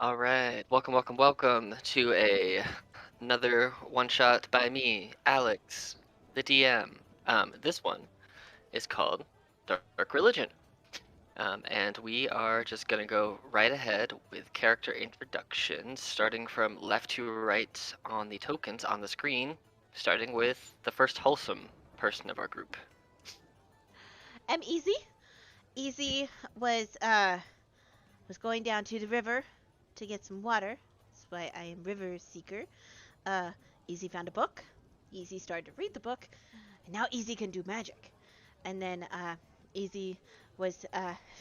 All right, welcome to another one shot by me, Alex, the DM. This one is called Dark Religion, and we are just gonna go right ahead with character introductions, starting from left to right on the tokens on the screen, starting with the first wholesome person of our group. I'm Easy. Easy was going down to the river to get some water. That's why I am River Seeker. Uh, Easy found a book. Easy started to read the book, and now Easy can do magic. And then Easy was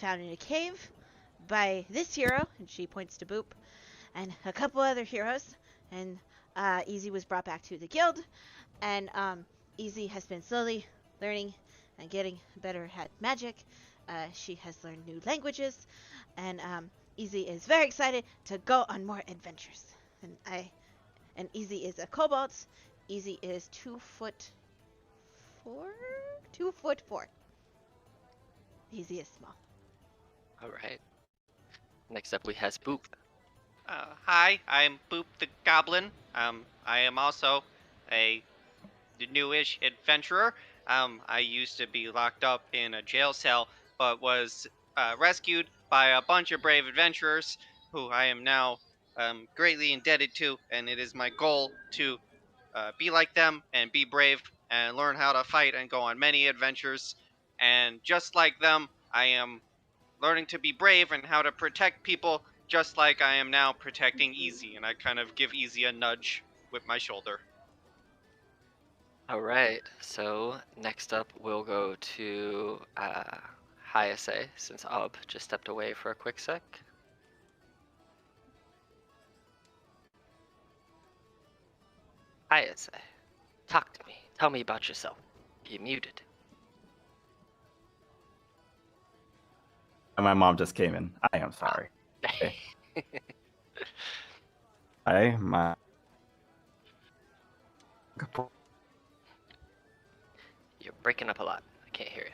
found in a cave by this hero, and she points to Boop, and a couple other heroes. And Easy was brought back to the guild, and Easy has been slowly learning and getting better at magic. She has learned new languages, and Easy is very excited to go on more adventures. And Easy is a kobold. Easy is 2'4", 2'4". Easy is small. All right. Next up, we has Boop. Hi, I'm Boop the Goblin. I am also a newish adventurer. I used to be locked up in a jail cell, but was rescued by a bunch of brave adventurers who I am now greatly indebted to, and it is my goal to be like them and be brave and learn how to fight and go on many adventures. And just like them, I am learning to be brave and how to protect people, just like I am now protecting Easy. And I kind of give Easy a nudge with my shoulder. All right, so next up we'll go to Hayase, since Ob just stepped away for a quick sec. Hayase, talk to me. Tell me about yourself. You're muted. My mom just came in. I am sorry. Okay. my You're breaking up a lot. I can't hear you.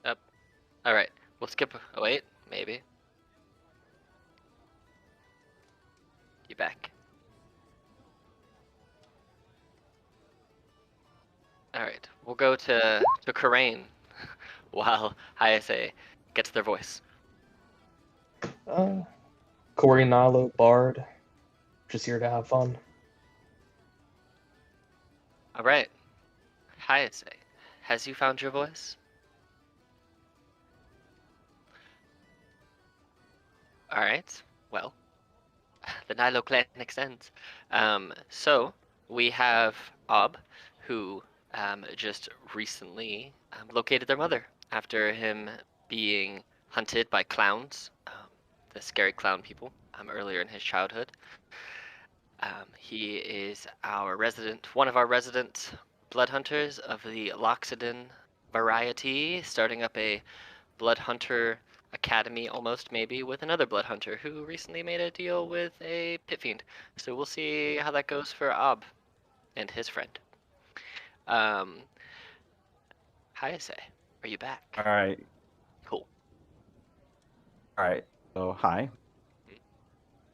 Up. All right, we'll skip. Oh, wait, maybe. You back. All right, we'll go to Karain while Hayase gets their voice. Corey Nalo, Bard. Just here to have fun. All right, Hayase, has you found your voice? All right, well, the Nilo clan extends. So we have Ob, who just recently located their mother after him being hunted by clowns, the scary clown people, earlier in his childhood. He is one of our resident blood hunters of the Loxodon variety, starting up a blood hunter academy almost, maybe, with another blood hunter who recently made a deal with a pit fiend. So we'll see how that goes for Ob and his friend. Hayase, are you back? all right. Cool. All right. So hi.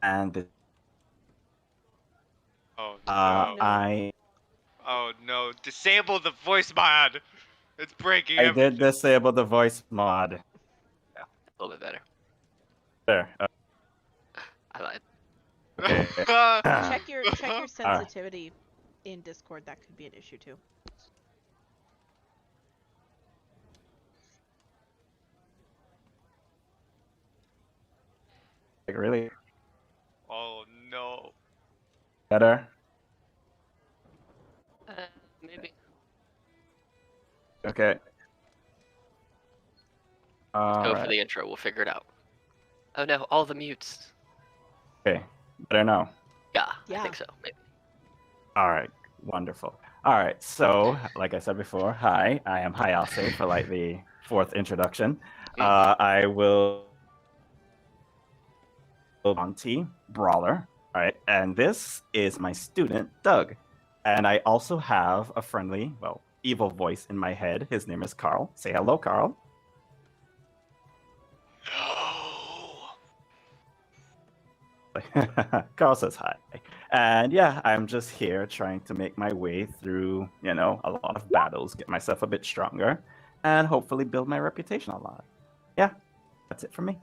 And Oh no. Oh no. Disable the voice mod. It's breaking I everything. did disable the voice mod. A little bit better. There. I lied. Okay. Check your sensitivity in Discord. That could be an issue too. Like, really? Oh no. Better? Maybe. Okay. Let's go All for the intro. We'll figure it out. Oh no, all the mutes. Okay. Better now. Yeah, Yeah. I think so. Maybe. All right. Wonderful. All right. So, like I said before, hi. I am Hayase for like the fourth introduction. I will Monty Brawler. All right. And this is my student, Doug. And I also have a friendly, evil voice in my head. His name is Carl. Say hello, Carl. Carl says hi. And yeah, I'm just here trying to make my way through, a lot of battles, get myself a bit stronger, and hopefully build my reputation a lot. Yeah, that's it for me.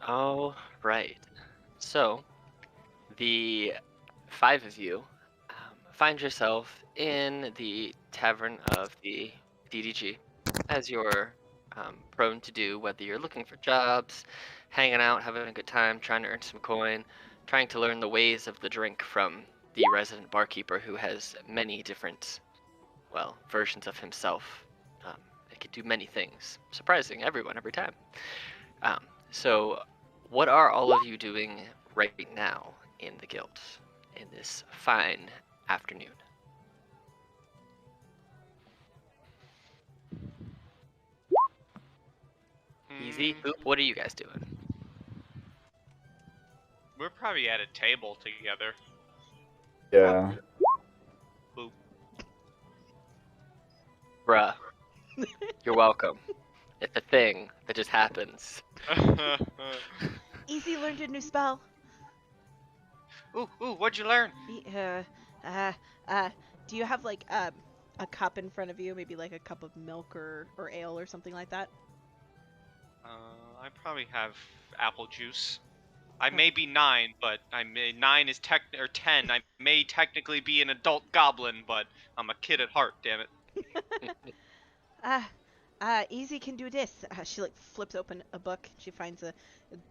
All right. So, the five of you find yourself in the Tavern of the DDG, as you're prone to do, whether you're looking for jobs, hanging out, having a good time, trying to earn some coin, trying to learn the ways of the drink from the resident barkeeper who has many different, well, versions of himself. It could do many things, surprising everyone every time. So, what are all of you doing right now in the guild in this fine afternoon? Easy. Hmm, Oop, what are you guys doing? we're probably at a table together. Yeah. Boop. Bruh, you're welcome. It's a thing that just happens. Easy learned a new spell. Ooh, what'd you learn? Uh, do you have like a cup in front of you? Maybe like a cup of milk or ale or something like that? I probably have apple juice. I may be 9, but 9 is 10. I may technically be an adult goblin, but I'm a kid at heart. Damn it. Easy can do this. She like flips open a book. She finds a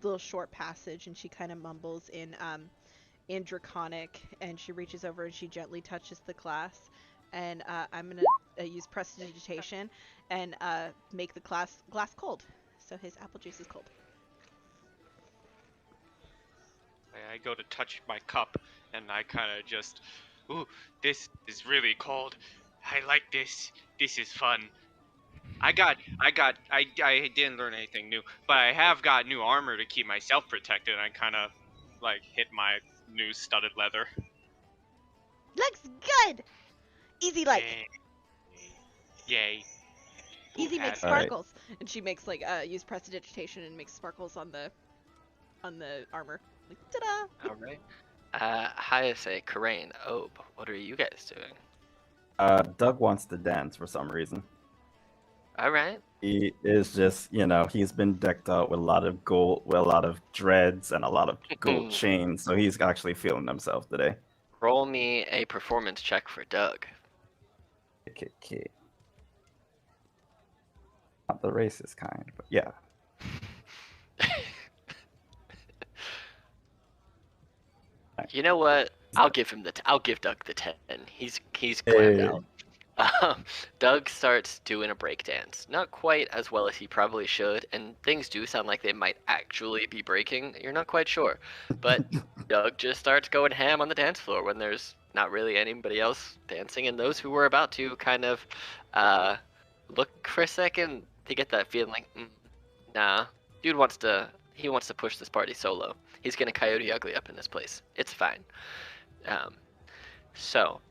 little short passage and she kind of mumbles in Draconic, and she reaches over and she gently touches the glass. And I'm gonna use prestidigitation and make the glass cold, so his apple juice is cold. I go to touch my cup, and I kind of just, ooh, this is really cold. I like this. This is fun. I didn't learn anything new, but I have got new armor to keep myself protected. I kind of, like, hit my new studded leather. Looks good. Easy like. Yay. Easy Ooh, makes All right. sparkles, and she makes like use prestidigitation and makes sparkles on the armor. Like ta-da! All right. Hayase, Karain, Obe, what are you guys doing? Doug wants to dance for some reason. All right. He is just, he's been decked out with a lot of gold, with a lot of dreads and a lot of gold chains. So he's actually feeling himself today. Roll me a performance check for Doug. Okay. Not the racist kind, but yeah. You know what? I'll give Doug the 10. He's clammed out. Doug starts doing a breakdance. Not quite as well as he probably should, and things do sound like they might actually be breaking. You're not quite sure. But Doug just starts going ham on the dance floor when there's not really anybody else dancing, and those who were about to kind of look for a second to get that feeling like, nah, dude wants to push this party solo. He's gonna Coyote Ugly up in this place. It's fine. So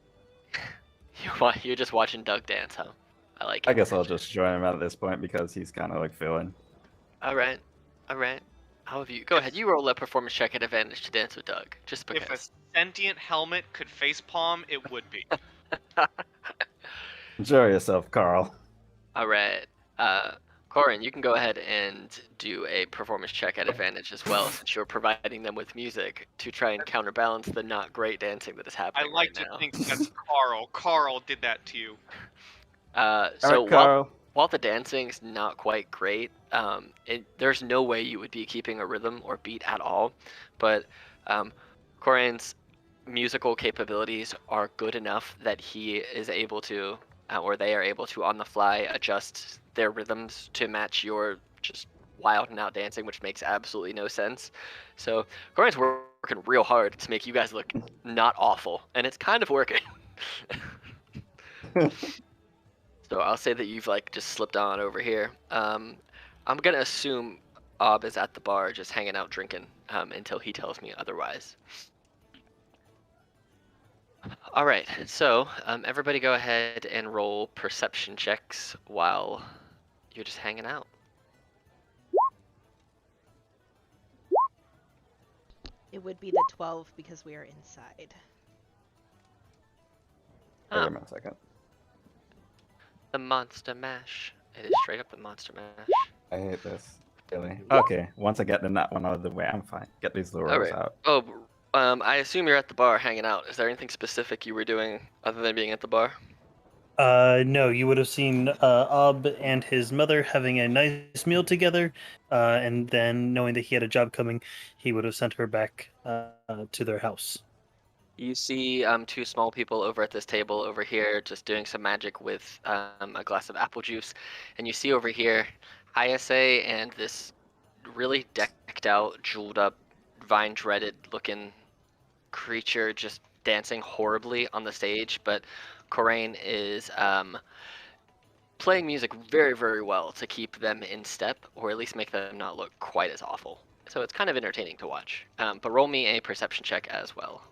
you're just watching Doug dance, huh? I like it. I guess I'll just join him at this point because he's kind of like feeling. All right. How have you? Go ahead. You roll a performance check at advantage to dance with Doug, just because. If a sentient helmet could facepalm, it would be. Enjoy yourself, Carl. All right. Corin, you can go ahead and do a performance check at advantage as well, since you're providing them with music to try and counterbalance the not great dancing that is I happening like right to now. think that's Carl. Carl did that to you. So All right, Carl. while the dancing's not quite great, there's no way you would be keeping a rhythm or beat at all. But Corin's musical capabilities are good enough that he is able to, or they are able to, on the fly, adjust their rhythms to match your just wild and out dancing, which makes absolutely no sense. So Corin's working real hard to make you guys look not awful, and it's kind of working. So I'll say that you've like just slipped on over here. I'm gonna assume Ob is at the bar just hanging out drinking until he tells me otherwise. All right, so everybody go ahead and roll perception checks while you're just hanging out. It would be the 12 because we are inside. Wait Ah, a minute a second. the Monster Mash. It is straight up the Monster Mash. I hate this. Really? Okay, once I get the nut one out of the way, I'm fine. Get these little rolls Alright. out. Oh, I assume you're at the bar hanging out. Is there anything specific you were doing other than being at the bar? No, you would have seen Ob and his mother having a nice meal together, and then knowing that he had a job coming, he would have sent her back to their house. You see two small people over at this table over here just doing some magic with a glass of apple juice. And you see over here Hayase and this really decked out, jeweled up, vine dreaded looking creature just dancing horribly on the stage. But Corain is playing music very, very well to keep them in step, or at least make them not look quite as awful. So it's kind of entertaining to watch. But roll me a perception check as well.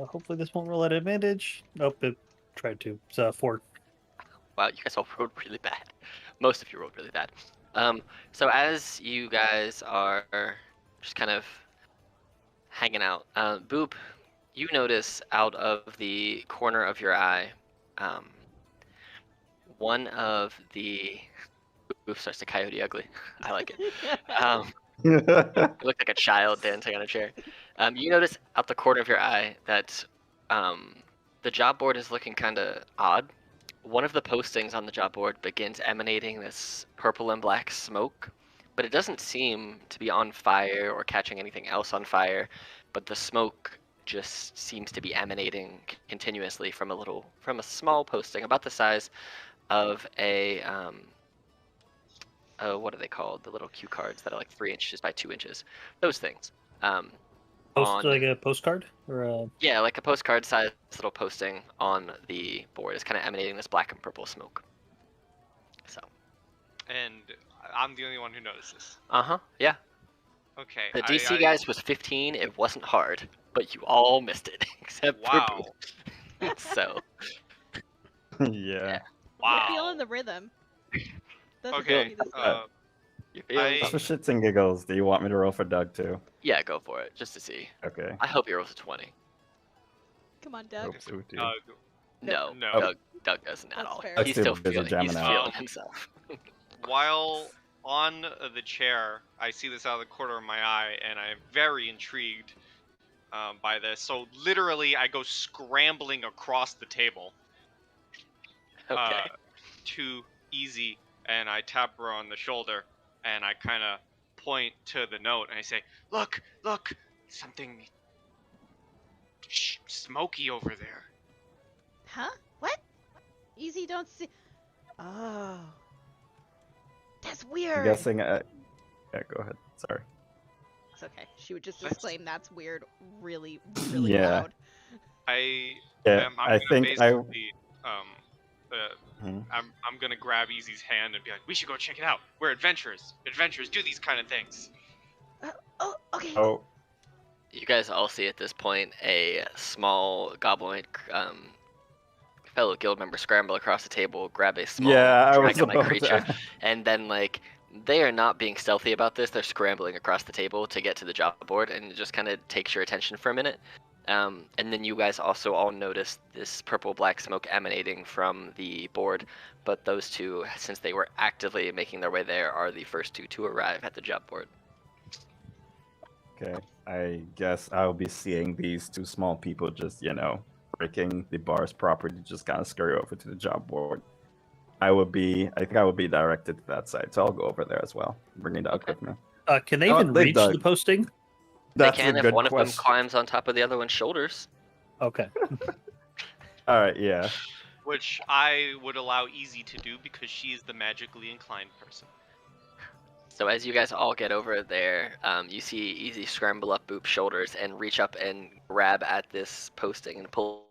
Hopefully this won't roll at advantage. Nope, it tried to. It's 4. Wow, you guys all rolled really bad. Most of you rolled really bad. So as you guys are just kind of hanging out, Boop, you notice out of the corner of your eye, one of the... Boop starts to Coyote Ugly. I like it. You look like a child dancing on a chair. You notice out the corner of your eye that the job board is looking kind of odd. One of the postings on the job board begins emanating this purple and black smoke, but it doesn't seem to be on fire or catching anything else on fire, but the smoke just seems to be emanating continuously from a small posting about the size of a what are they called? The little cue cards that are like 3 inches by 2 inches. Those things. Like a postcard or Yeah, like a postcard sized little posting on the board is kind of emanating this black and purple smoke. So. And I'm the only one who notices. Yeah. Okay. The DC guys was 15. It wasn't hard, but you all missed it except Wow. for Boo. So. Yeah. Wow. We're feeling the rhythm. Doesn't Okay. give me this You're feeling Just for something. shits and giggles, do you want me to roll for Doug too? Yeah, go for it, just to see. Okay. I hope he rolls a 20. Come on, Doug. Oops, ooty. No, No. Doug doesn't at That's all. fair. He's Doug's still too busy feeling, jamming he's out. feeling himself. While on the chair, I see this out of the corner of my eye, and I'm very intrigued by this. So literally, I go scrambling across the table Okay. to Easy, and I tap her on the shoulder, and I kind of point to the note, and I say, "Look, something smoky over there." Huh? What? Easy, don't see. Oh. That's I'm weird. guessing. Yeah, go ahead. Sorry. It's okay. She would just That's- exclaim, "That's weird," really, really Yeah. loud. I Yeah, I'm I gonna think I. basically, I'm gonna grab Easy's hand and be like, "We should go check it out. We're adventurers. Adventurers do these kind of things." Oh, okay. Oh, You guys all see at this point a small goblinoid fellow guild member scramble across the table, grab a small yeah, I was dragon-like about creature, to. and then like they are not being stealthy about this. They're scrambling across the table to get to the job board, and it just kind of takes your attention for a minute. And then you guys also all notice this purple-black smoke emanating from the board, but those two, since they were actively making their way there, are the first two to arrive at the job board. Okay, I guess I'll be seeing these two small people just, breaking the bar's property, just kind of scurry over to the job board. I think I would be directed to that side, so I'll go over there as well, bringing Doug Okay. with me. can they Oh, even they've reach dug. the posting? That's they can a if good one of them question. climbs on top of the other one's shoulders. Okay. All right, yeah. Which I would allow Easy to do because she is the magically inclined person. So as you guys all get over there, you see Easy scramble up Boop's shoulders and reach up and grab at this posting and pull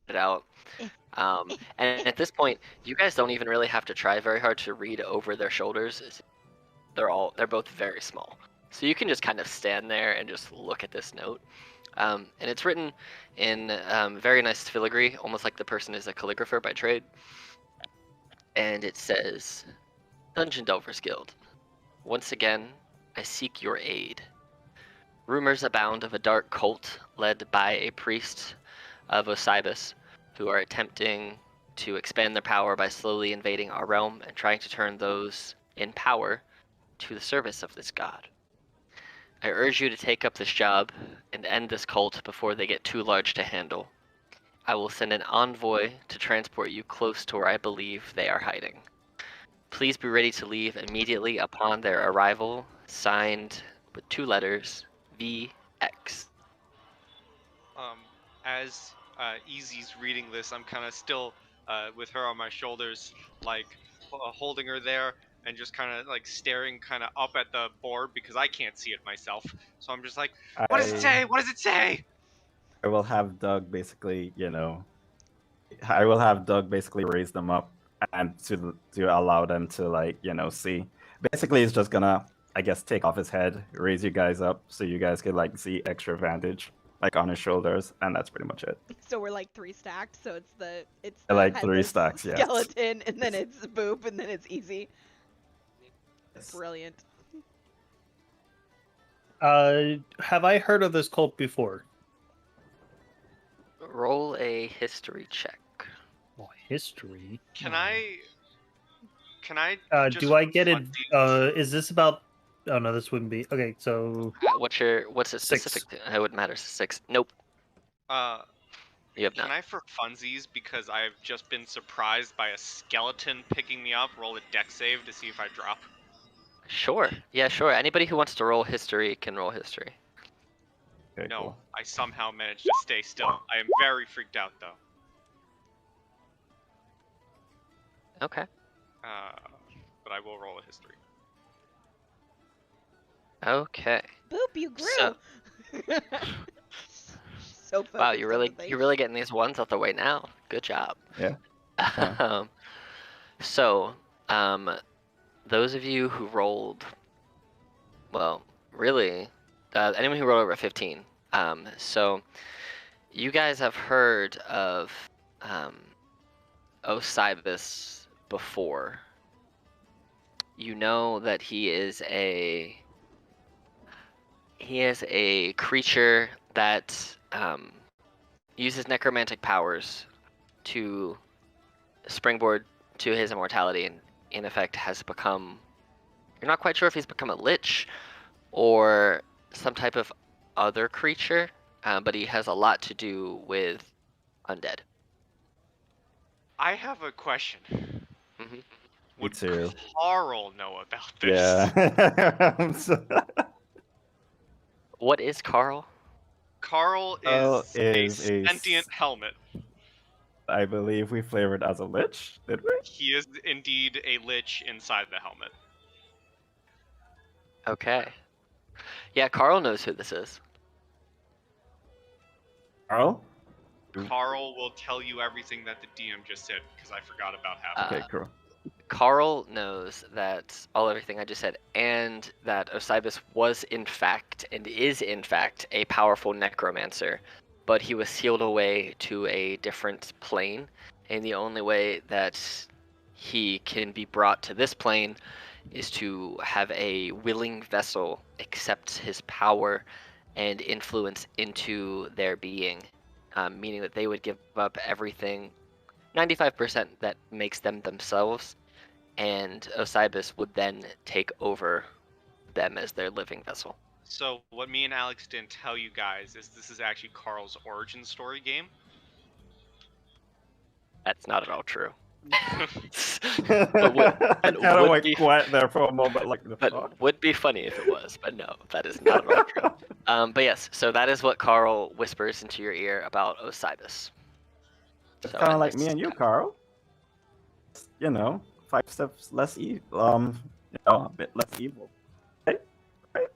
it out. And at this point, you guys don't even really have to try very hard to read over their shoulders. They're both very small. So you can just kind of stand there and just look at this note. And it's written in very nice filigree, almost like the person is a calligrapher by trade. And it says, Dungeon Delvers Guild. Once again, I seek your aid. Rumors abound of a dark cult led by a priest of Obysus who are attempting to expand their power by slowly invading our realm and trying to turn those in power to the service of this god. I urge you to take up this job and end this cult before they get too large to handle. I will send an envoy to transport you close to where I believe they are hiding. Please be ready to leave immediately upon their arrival, signed with 2 letters, VX. As Easy's reading this, I'm kind of still with her on my shoulders, like holding her there and just kind of like staring kind of up at the board because I can't see it myself. So I'm just like, what does it say? What does it say? I will have Doug basically, I will have Doug basically raise them up and to allow them to like, see. Basically, he's just gonna, I guess, take off his head, raise you guys up so you guys can like see extra vantage, like on his shoulders, and that's pretty much it. So we're like 3 stacked. So it's the Like 3 headless stacks, yes. skeleton, and then it's Boop, and then it's Easy. Yes. Brilliant. Have I heard of this cult before? Roll a history check. Oh, history. Can I? Just Do I get it? funsies- Is this about? Oh no, this wouldn't be. Okay, so What's it 6. specific to? It wouldn't matter. 6. Nope. You have Can not. I, for funsies, because I've just been surprised by a skeleton picking me up, roll a deck save to see if I drop? Sure. Yeah, sure. Anybody who wants to roll history can roll history. Okay, No, cool. I somehow managed to stay still. I am very freaked out, though. Okay. But I will roll a history. Okay. Boop, you grew. So- So Wow, focused you're on really the thing. you're really getting these ones out the way now. Good job. Yeah. So, those of you who rolled, well, really, anyone who rolled over 15. So, you guys have heard of Obysus before. You know that he is a creature that uses necromantic powers to springboard to his immortality, and in effect has become, you're not quite sure if he's become a lich or some type of other creature, but he has a lot to do with undead. I have a question. Mhm. Would too. Carl know about this? Yeah. What is Carl? Carl Carl is is a a sentient helmet. I believe we flavored as a lich, did we? He is indeed a lich inside the helmet. Okay. Yeah, Carl knows who this is. Carl? Carl will tell you everything that the DM just said because I forgot about half. Okay, cool. Carl knows that everything I just said, and that Obysus was in fact and is in fact a powerful necromancer, but he was sealed away to a different plane, and the only way that he can be brought to this plane is to have a willing vessel accept his power and influence into their being, meaning that they would give up everything, 95% that makes them themselves, and Obysus would then take over them as their living vessel. So what me and Alex didn't tell you guys is this is actually Carl's origin story game. That's not at all true. I would kind of went be- quiet there for a moment, like the fuck. But would be funny if it was, but no, that is not at all true. But yes, so that is what Carl whispers into your ear about Obysus. It's So, kind of and like this me is and you, kind Carl. 5 steps less evil. A bit less evil. Right? Right?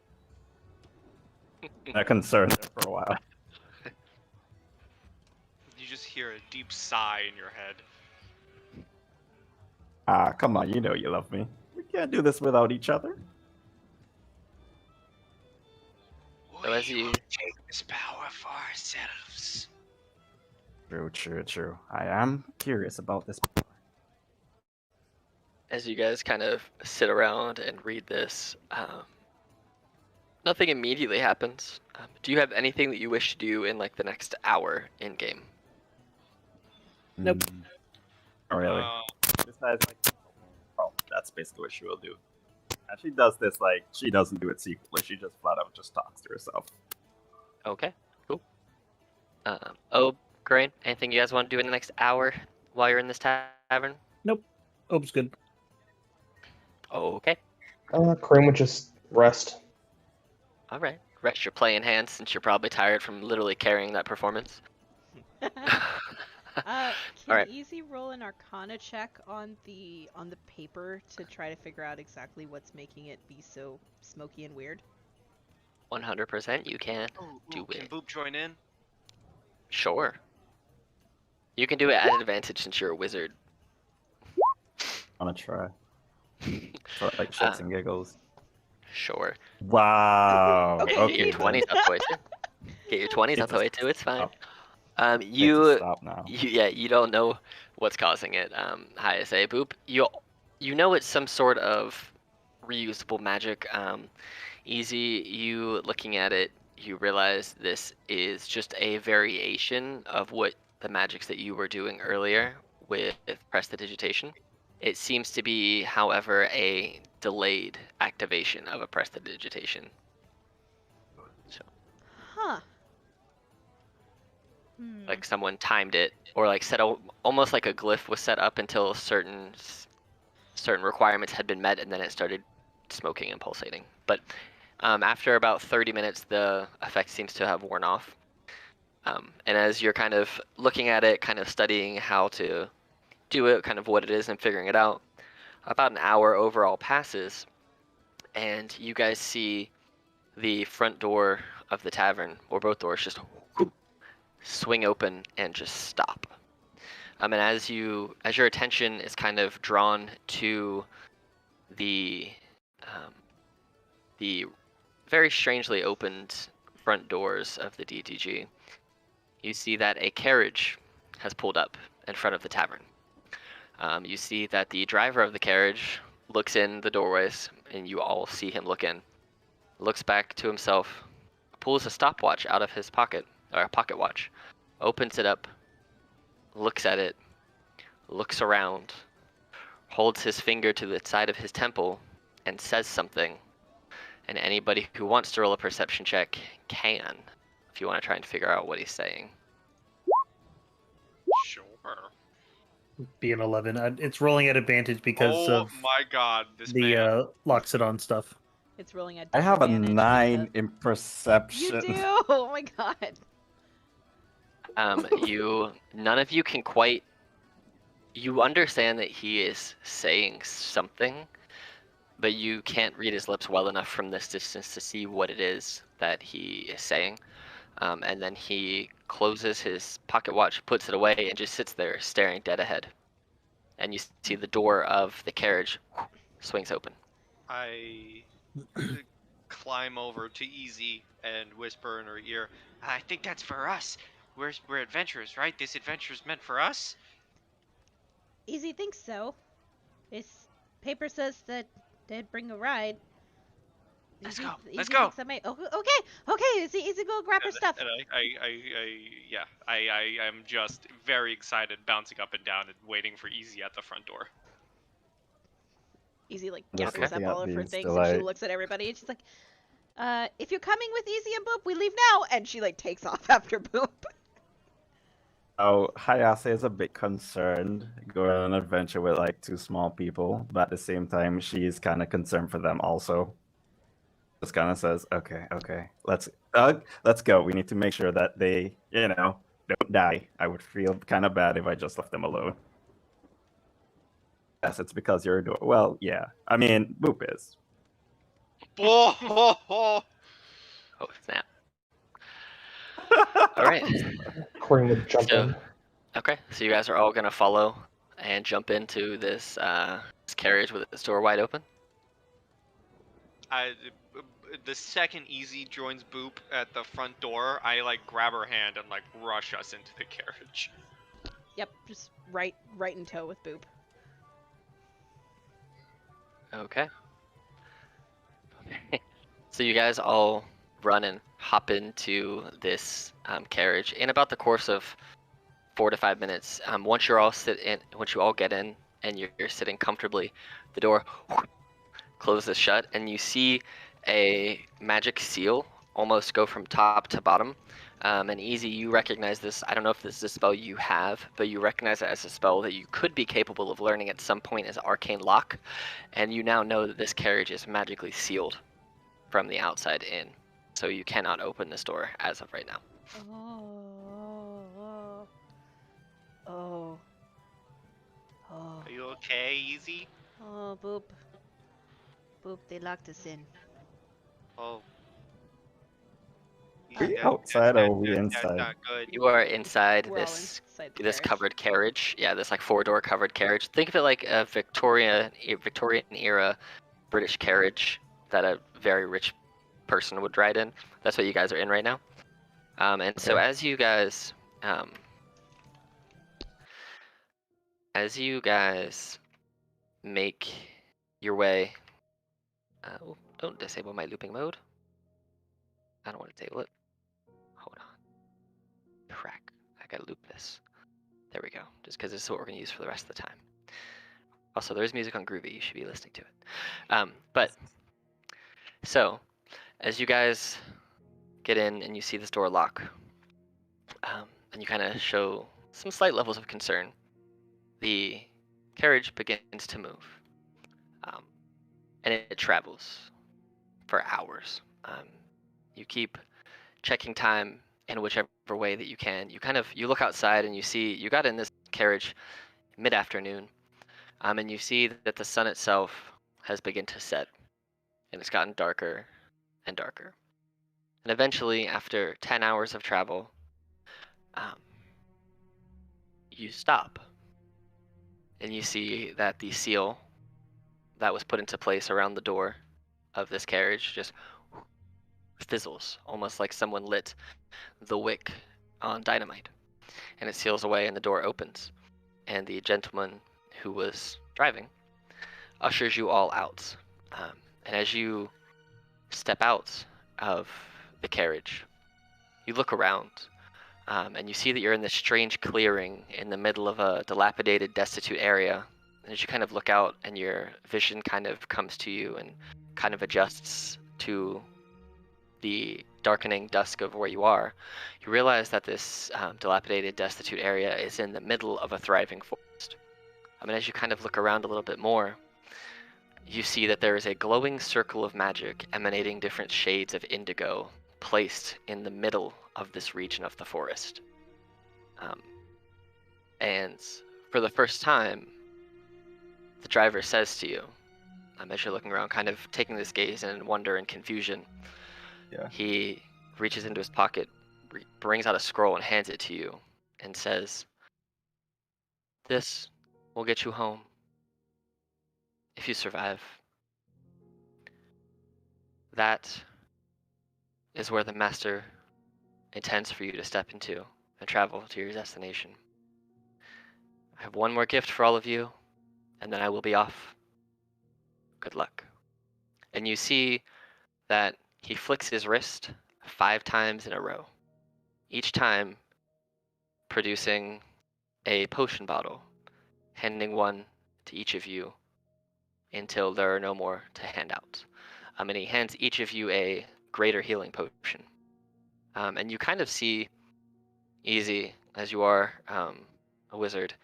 That concerned there for a while. You just hear a deep sigh in your head. Ah, come on, you know you love me. We can't do this without each other. So as We you- will take this power for ourselves. True. I am curious about this. as you guys kind of sit around and read this, nothing immediately happens. Do you have anything that you wish to do in like the next hour in game? Nope. Not really. Besides, like, oh, that's basically what she will do. And she does this like she doesn't do it secretly. She just flat out just talks to herself. Okay, cool. Oh, great. Anything you guys want to do in the next hour while you're in this tavern? Nope. Hope's good. Okay. Crane would just rest. All right. Rest your playing hands since you're probably tired from literally carrying that performance. Can Alright. Easy roll an Arcana check on the paper to try to figure out exactly what's making it be so smoky and weird? 100% you can Can it. Boop join in? Sure. You can do it at an advantage since you're a wizard. I'm gonna try. For like shits and giggles. Sure. Wow. Okay. Get your 20s out the way too. Get your 20s out the way too, it's fine. Need to You stop now. you don't know what's causing it. Hi, say Boop. You know it's some sort of reusable magic. Easy, you looking at it, you realize this is just a variation of what the magics that you were doing earlier with prestidigitation. It seems to be, however, a delayed activation of a prestidigitation. So, Huh. like someone timed it, or like set almost like a glyph was set up until certain requirements had been met, and then it started smoking and pulsating. But after about 30 minutes, the effect seems to have worn off. And as you're kind of looking at it, kind of studying how to do it, kind of what it is, and figuring it out, about an hour overall passes, and you guys see the front door of the tavern, or both doors, just swing open and just stop. And as your attention is kind of drawn to the very strangely opened front doors of the DTG, you see that a carriage has pulled up in front of the tavern. You see that the driver of the carriage looks in the doorways, and you all see him look in, looks back to himself, pulls a stopwatch out of his pocket, or a pocket watch, opens it up, looks at it, looks around, holds his finger to the side of his temple, and says something. And anybody who wants to roll a perception check can, if you want to try and figure out what he's saying. Sure. Be an 11. It's rolling at advantage because of my god, this the man. locks it on stuff. It's rolling at I have a disadvantage 9 because- in perception. You do? Oh my god. None of you can quite. You understand that he is saying something, but you can't read his lips well enough from this distance to see what it is that he is saying. And then he closes his pocket watch, puts it away, and just sits there staring dead ahead. And you see the door of the carriage swings open. I climb over to Easy and whisper in her ear, I think that's for us. We're adventurers, right? This adventure's meant for us? Easy thinks so. This paper says that they'd bring a ride. Let's Easy- go. Easy Let's go. thinks that may- Oh, okay. Easy go grab her stuff. And I'm just very excited, bouncing up and down and waiting for Easy at the front door. Easy like Just gathers up looking all at of her these things and she delight. looks at everybody and she's like, if you're coming with Easy and Boop, we leave now. And she like takes off after Boop. Oh, Hayase is a bit concerned going on an adventure with like 2 small people, but at the same time, she's kind of concerned for them also. Just kind of says, "Okay, let's go. We need to make sure that they, don't die. I would feel kind of bad if I just left them alone." Yes, it's because you're a well, yeah. I mean, Boop is. Oh, Oh, snap. All right. Crane would jump in. Okay, so you guys are all gonna follow and jump into this carriage with its door wide open. The second Easy joins Boop at the front door, I like grab her hand and like rush us into the carriage. Yep, just right in tow with Boop. Okay. So you guys all run and hop into this carriage in about the course of 4 to 5 minutes. Once you all get in and you're sitting comfortably, the door closes shut, and you see a magic seal almost go from top to bottom. And Easy, you recognize this. I don't know if this is a spell you have, but you recognize it as a spell that you could be capable of learning at some point as Arcane Lock, and you now know that this carriage is magically sealed from the outside in, so you cannot open this door as of right now. Oh. Oh. Oh. Are you okay, Easy? Oh, Boop. Boop, they locked us in. Oh. We outside or we That's inside? not good. You are inside We're all this inside the this carriage. covered carriage. Yeah, this like 4-door covered carriage. Think of it like a Victorian era British carriage that a very rich person would ride in. That's what you guys are in right now. And so Okay. as you guys make your way, don't disable my looping mode. I don't want to disable it. Hold on. Crack. I gotta loop this. There we go. Just because this is what we're gonna use for the rest of the time. Also, there's music on Groovy. You should be listening to it. But so, as you guys get in and you see this door lock, and you kind of show some slight levels of concern, the carriage begins to move, and it travels for hours. You keep checking time in whichever way that you can. You look outside and you got in this carriage mid-afternoon, and you see that the sun itself has begun to set, and it's gotten darker and darker. And eventually, after 10 hours of travel, you stop, and you see that the seal that was put into place around the door of this carriage just fizzles, almost like someone lit the wick on dynamite, and it seals away, and the door opens, and the gentleman who was driving ushers you all out. And as you step out of the carriage, you look around, and you see that you're in this strange clearing in the middle of a dilapidated, destitute area. And as you kind of look out and your vision kind of comes to you and kind of adjusts to the darkening dusk of where you are, you realize that this dilapidated, destitute area is in the middle of a thriving forest. As you kind of look around a little bit more, you see that there is a glowing circle of magic emanating different shades of indigo placed in the middle of this region of the forest. And for the first time, the driver says to you, as you're looking around, kind of taking this gaze in wonder and confusion, Yeah. he reaches into his pocket, brings out a scroll and hands it to you, and says, "This will get you home if you survive. That is where the master intends for you to step into and travel to your destination. I have one more gift for all of you, and then I will be off. Good luck." And you see that he flicks his wrist 5 times in a row, each time producing a potion bottle, handing one to each of you until there are no more to hand out. And he hands each of you a greater healing potion. And you kind of see, Easy, as you are a wizard,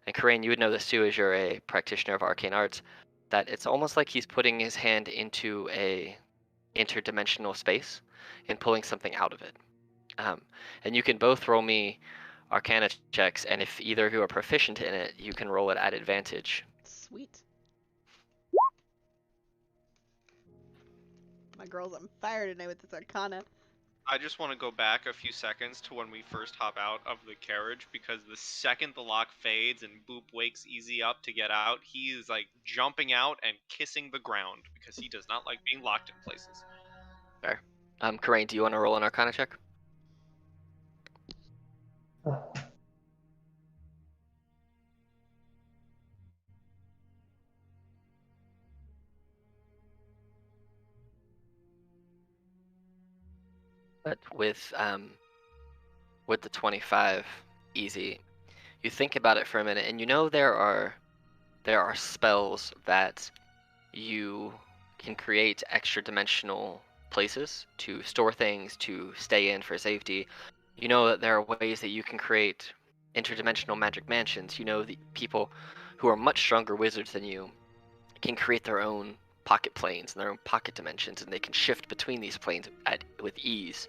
and Karain, you would know this too as you're a practitioner of arcane arts, that it's almost like he's putting his hand into a interdimensional space and pulling something out of it. And you can both roll me Arcana checks, and if either of you are proficient in it, you can roll it at advantage. Sweet. My girl's on fire tonight with this Arcana. I just want to go back a few seconds to when we first hop out of the carriage, because the second the lock fades and Boop wakes Easy up to get out, he is like jumping out and kissing the ground because he does not like being locked in places. Fair. Karain, do you want to roll an Arcana check? But with the 25 easy, you think about it for a minute, and you know there are spells that you can create extra dimensional places to store things, to stay in for safety. You know that there are ways that you can create interdimensional magic mansions. You know the people who are much stronger wizards than you can create their own pocket planes and their own pocket dimensions, and they can shift between these planes with ease.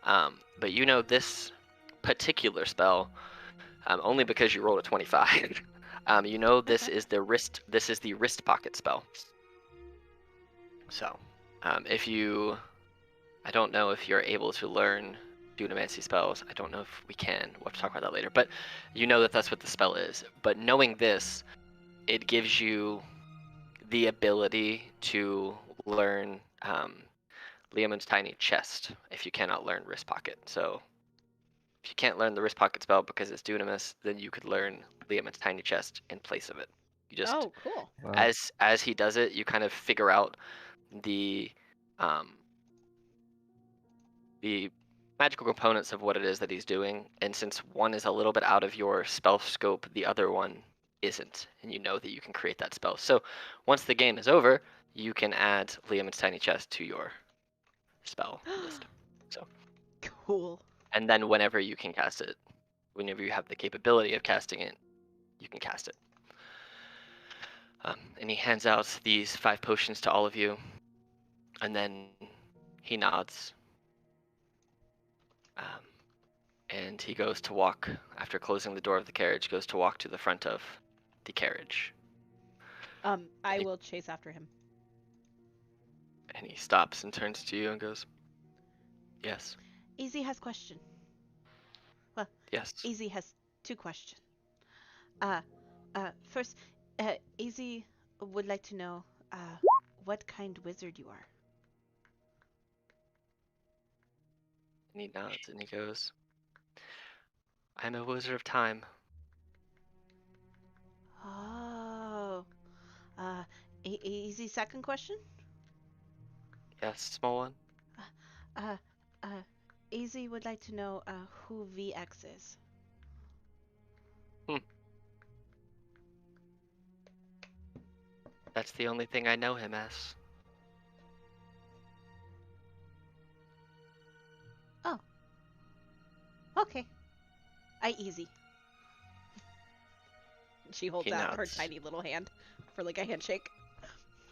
But you know this particular spell only because you rolled a 25. You know this Okay. is the wrist. This is the wrist pocket spell. So, if you, I don't know if you're able to learn Dunamancy spells. I don't know if we can. We'll have to talk about that later. But you know that that's what the spell is. But knowing this, it gives you the ability to learn Liamon's Tiny Chest if you cannot learn Wrist Pocket. So if you can't learn the Wrist Pocket spell because it's Dunamis, then you could learn Liamon's Tiny Chest in place of it. You just, Oh, cool. Wow. as he does it, you kind of figure out the magical components of what it is that he's doing, and since one is a little bit out of your spell scope, the other one isn't, and you know that you can create that spell. So once the game is over, you can add Liamon's Tiny Chest to your spell list. Cool. And then whenever you can cast it, whenever you have the capability of casting it, you can cast it. And he hands out these 5 potions to all of you, and then he nods. And he goes to walk, after closing the door of the carriage, goes to walk to the front of the carriage. I will chase after him. And he stops and turns to you and goes, "Yes, Easy has question. yes." Easy has 2 questions. First, Easy would like to know what kind wizard you are. And he nods and he goes, "I'm a wizard of time." Oh. Easy second question? Yes, small one. Uh, Easy would like to know who VX is. That's the only thing I know him as. Oh. Okay. Easy. She holds He out her nods. tiny little hand for like a handshake.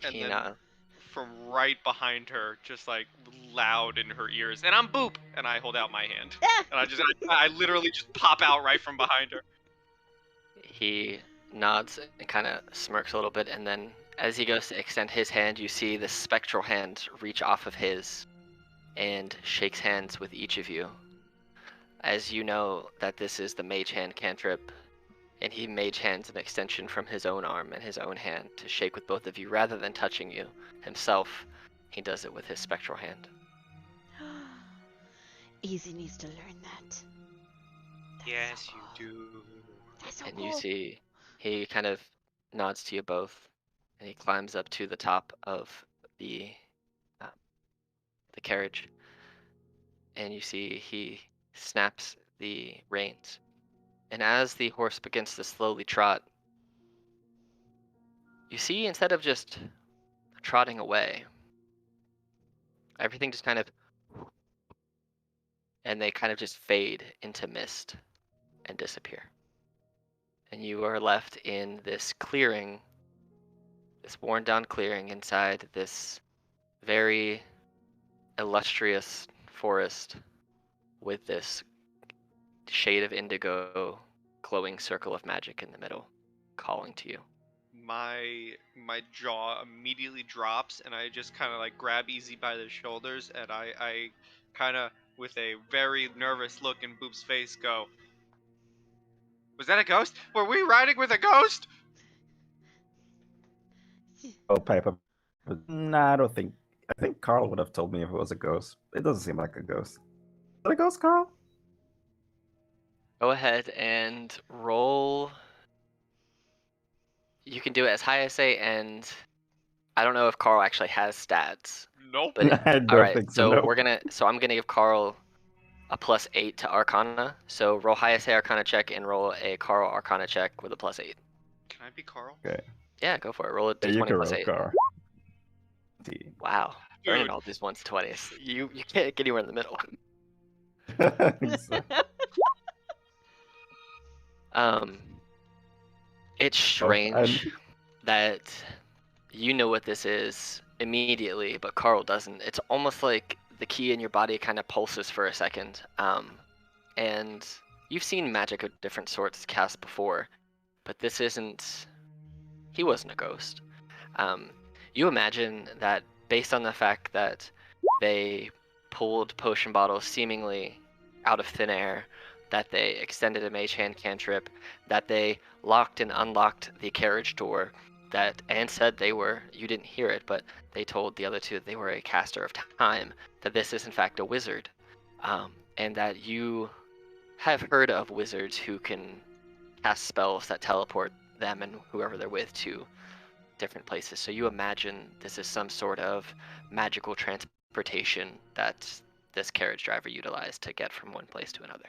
And He then nods. from right behind her, just like loud in her ears, and I'm Boop, and I hold out my hand, and I literally just pop out right from behind her. He nods and kind of smirks a little bit, and then as he goes to extend his hand, you see the spectral hand reach off of his and shakes hands with each of you. As you know that this is the Mage Hand cantrip, and he Mage Hands an extension from his own arm and his own hand to shake with both of you rather than touching you himself. He does it with his spectral hand. Easy needs to learn that. That's Yes, so you cool. do. That's so And cool. you see he kind of nods to you both, and he climbs up to the top of the carriage, and you see he snaps the reins. And as the horse begins to slowly trot, you see instead of just trotting away, everything just kind of, and they kind of just fade into mist and disappear. And you are left in this clearing, this worn down clearing inside this very illustrious forest with this shade of indigo glowing circle of magic in the middle calling to you. My jaw immediately drops, and I just kind of like grab Easy by the shoulders, and I kind of, with a very nervous look in Boop's face, go, "Was that a ghost? Were we riding with a ghost?" Oh, Piper. Nah, I don't think. I think Carl would have told me if it was a ghost. It doesn't seem like a ghost. Is it a ghost, Carl? Go ahead and roll. You can do it as high as say, and I don't know if Carl actually has stats. Nope. But I don't all right, think so. so No. I'm gonna give Carl a +8 to Arcana. So roll highest Arcana check and roll a Carl Arcana check with a +8. Can I be Carl? Okay. Yeah, go for it. Roll a Yeah, you d20 can plus roll, 8. Car. D. Wow, burning Dude. all these 1s20s. You can't get anywhere in the middle. So- It's Oh, strange that you know what this is immediately, but Carl doesn't. It's almost like the key in your body kind of pulses for a second. And you've seen magic of different sorts cast before, but this isn't. He wasn't a ghost. You imagine that based on the fact that they pulled potion bottles seemingly out of thin air, that they extended a mage hand cantrip, that they locked and unlocked the carriage door, that and said they were, you didn't hear it, but they told the other two that they were a caster of time, that this is in fact a wizard, and that you have heard of wizards who can cast spells that teleport them and whoever they're with to different places. So you imagine this is some sort of magical transportation that this carriage driver utilized to get from one place to another.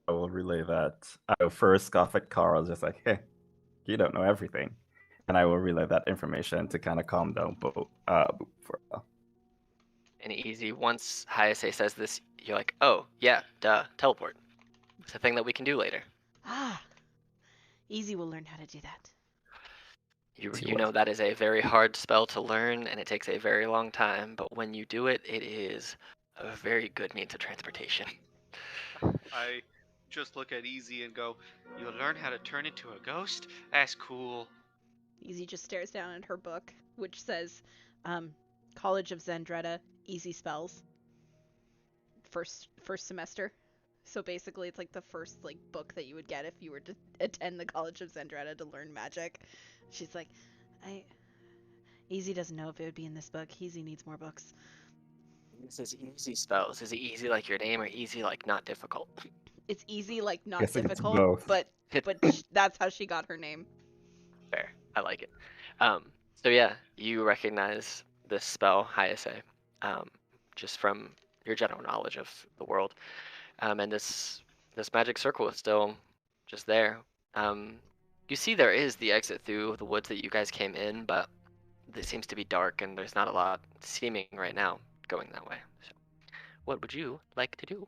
I will relay that. I will first scoff at Carl, just like, hey, you don't know everything. And I will relay that information to kind of calm down Boop for a while. And easy, once Hayase says this, you're like, oh, yeah, duh, teleport. It's a thing that we can do later. Ah, Easy will learn how to do that. You know that is a very hard spell to learn, and it takes a very long time, but when you do it, it is a very good means of transportation. I just look at Easy and go, "You'll learn how to turn into a ghost? That's cool." Easy just stares down at her book, which says, College of Zendretta, Easy Spells. First semester. So basically, it's like the first book that you would get if you were to attend the College of Zendretta to learn magic. She's like, Easy doesn't know if it would be in this book. Easy needs more books. This is easy spells. Is it easy like your name or easy like not difficult? It's easy, like not Guess it's difficult, both. but that's how she got her name. Fair. I like it. So yeah, you recognize this spell, Hayase, just from your general knowledge of the world. And this magic circle is still just there. You see there is the exit through the woods that you guys came in, but it seems to be dark and there's not a lot seeming right now going that way. So what would you like to do?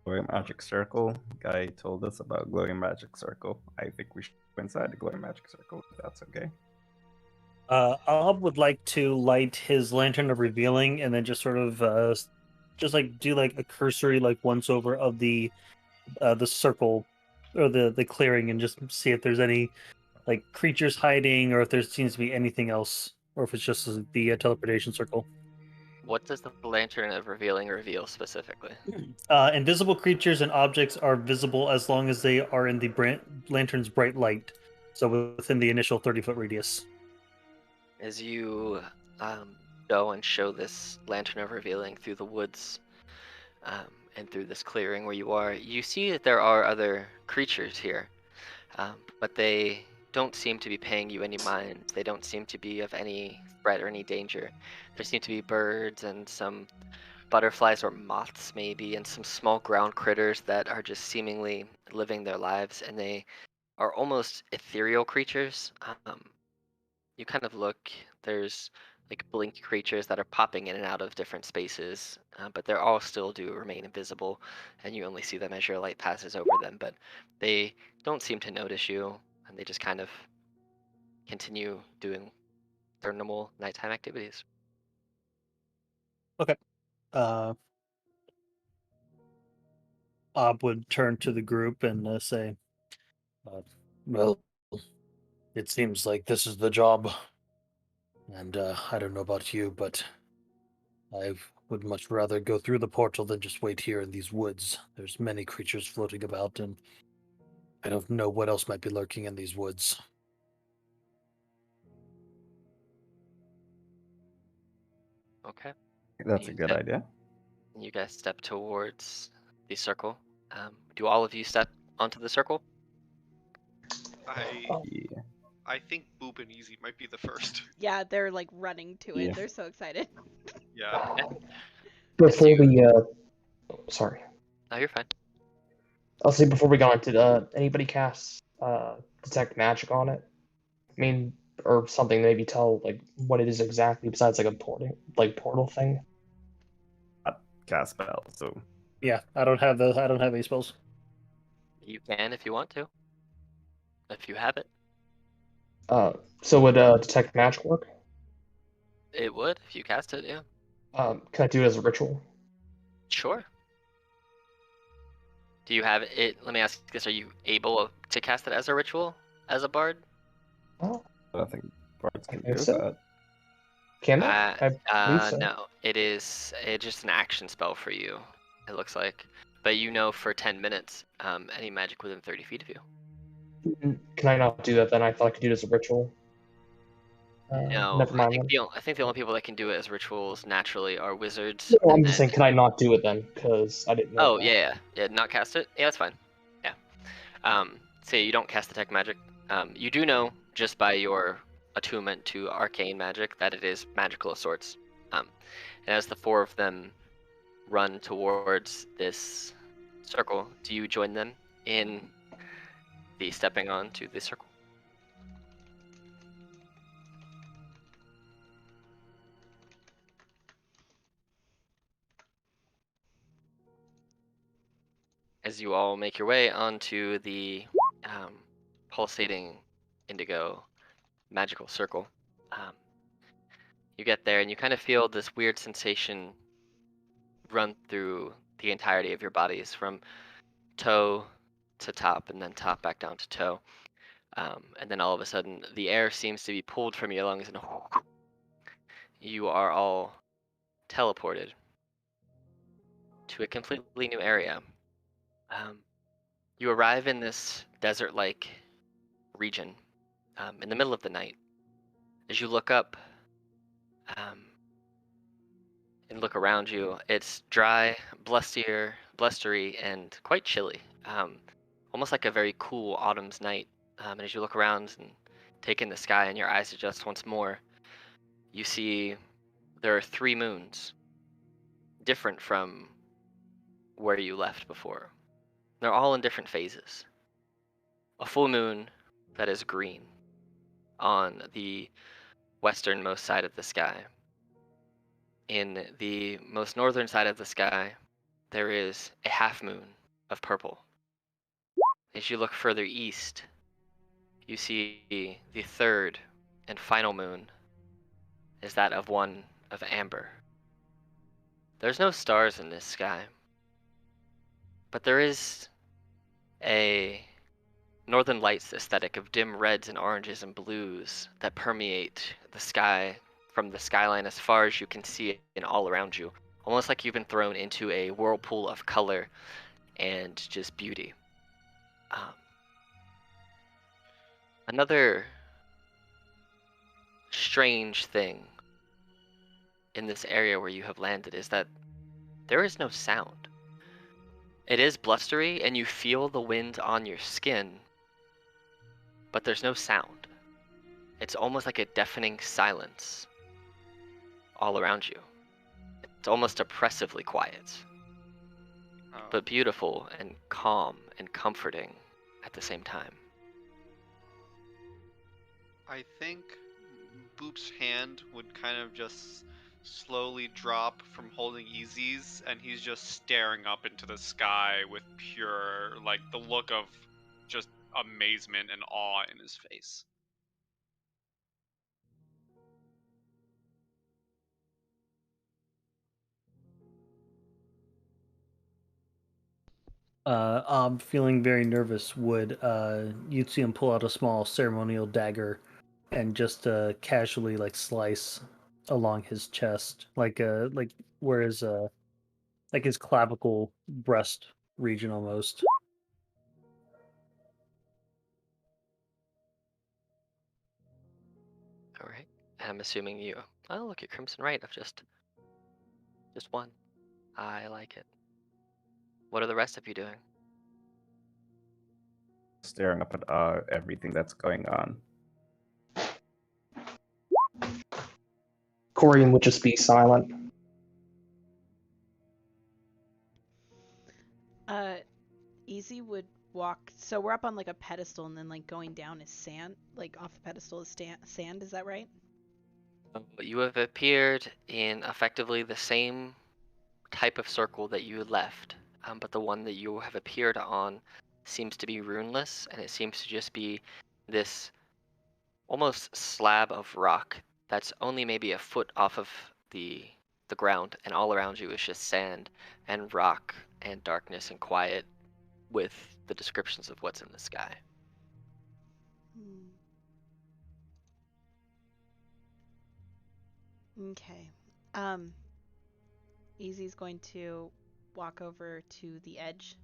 Glowing Magic Circle. Guy told us about Glowing Magic Circle. I think we should go inside the Glowing Magic Circle, if that's okay. Ob would like to light his lantern of revealing and then just sort of do like a cursory once over of the circle or the clearing and just see if there's any creatures hiding or if there seems to be anything else or if it's just the teleportation circle. What does the lantern of revealing reveal specifically? Invisible creatures and objects are visible as long as they are in the lantern's bright light, so within the initial 30-foot radius. As you go and show this lantern of revealing through the woods and through this clearing where you are, you see that there are other creatures here, but they don't seem to be paying you any mind. They don't seem to be of any threat or any danger. There seem to be birds and some butterflies or moths maybe, and some small ground critters that are just seemingly living their lives, and they are almost ethereal creatures. You kind of look, there's blink creatures that are popping in and out of different spaces, but they're all still do remain invisible, and you only see them as your light passes over them, but they don't seem to notice you, and they just kind of continue doing their normal nighttime activities. Okay. Ob would turn to the group and say, well, it seems like this is the job. And I don't know about you, but I would much rather go through the portal than just wait here in these woods. There's many creatures floating about, and I don't know what else might be lurking in these woods. Okay. That's a good idea. You guys step towards the circle. Do all of you step onto the circle? I Yeah. I think Boop and Easy might be the first. Yeah, they're like running to it. Yeah. They're so excited. Yeah. Before you- we sorry, No, you're fine. I'll say before we go on, did anybody cast detect magic on it? I mean, or something, maybe tell like what it is exactly besides like a portal thing. Cast spell. So Yeah, I don't have any spells. You can if you want to. If you have it, So would detect magic work? it would if you cast it. Yeah. Can I do it as a ritual? Sure. Do you have it? Let me ask this: are you able to cast it as a ritual, as a bard? Oh, I don't think bards I can think do so. that. Can they? I believe so. No. It's just an action spell for you. It looks like, but you know for 10 minutes, any magic within 30 feet of you. Can I not do that then? I thought I could do it as a ritual. No, Never mind then. I think the only people that can do it as rituals naturally are wizards. No, I'm and just then- saying, can I not do it then? Because I didn't know. Oh that. yeah. Not cast it. Yeah, that's fine. Yeah. Say you don't cast detect magic. You do know just by your attunement to arcane magic that it is magical of sorts. And as the four of them run towards this circle, do you join them in the stepping on to the circle? As you all make your way onto the pulsating indigo magical circle, you get there and you kind of feel this weird sensation run through the entirety of your bodies from toe to top and then top back down to toe. And then all of a sudden, the air seems to be pulled from your lungs and you are all teleported to a completely new area. You arrive in this desert-like region in the middle of the night. As you look up and look around you, it's dry, blustery, and quite chilly. Almost like a very cool autumn's night. And as you look around and take in the sky and your eyes adjust once more, you see there are 3 moons, different from where you left before. They're all in different phases. A full moon that is green on the westernmost side of the sky. In the most northern side of the sky, there is a half moon of purple. As you look further east, you see the third and final moon is that of one of amber. There's no stars in this sky, but there is a Northern Lights aesthetic of dim reds and oranges and blues that permeate the sky from the skyline as far as you can see it and all around you. Almost like you've been thrown into a whirlpool of color and just beauty. Another strange thing in this area where you have landed is that there is no sound. It is blustery and you feel the wind on your skin, but there's no sound. It's almost like a deafening silence all around you. It's almost oppressively quiet, Oh. but beautiful and calm and comforting at the same time. I think Boop's hand would kind of just slowly drop from holding Easy's, and he's just staring up into the sky with pure, like, the look of just amazement and awe in his face. Feeling very nervous, would you'd see him pull out a small ceremonial dagger and just casually like slice along his chest, like where his like his clavicle breast region almost. All right. And I'm assuming you. Oh, look at Crimson Right of just one. I like it. What are the rest of you doing? Staring up at everything that's going on. Corian would just be silent. Easy would walk. So we're up on like a pedestal, and then like going down is sand. Like off the pedestal is sand. Is that right? You have appeared in effectively the same type of circle that you left, but the one that you have appeared on seems to be runeless, and it seems to just be this almost slab of rock that's only maybe a foot off of the ground, and all around you is just sand and rock and darkness and quiet with the descriptions of what's in the sky. Okay. Easy's going to walk over to the edge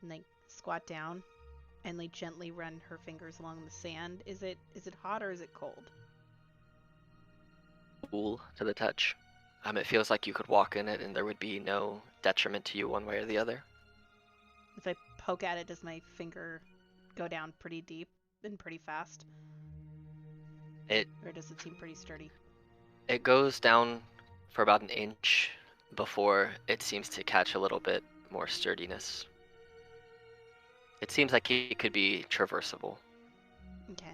and like squat down and like gently run her fingers along the sand. Is it hot or is it cold? Cool to the touch. It feels like you could walk in it and there would be no detriment to you one way or the other. If I poke at it, does my finger go down pretty deep and pretty fast? Or does it seem pretty sturdy? It goes down for about an inch before it seems to catch a little bit more sturdiness. It seems like it could be traversable. Okay.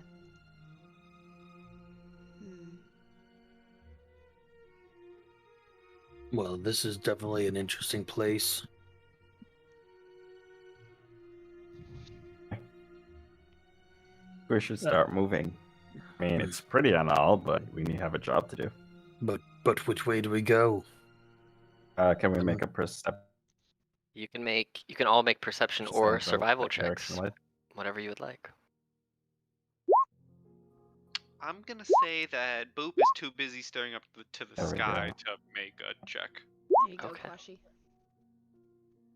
Well, this is definitely an interesting place. We should start moving. I mean, it's pretty and all, but we need to have a job to do. But which way do we go? Can we make a perception? You can all make perception or survival checks, direction-wise? whatever you would like. I'm gonna say that Boop is too busy staring up to the There we sky go. to make a check. There you go, Okay. Kwashi.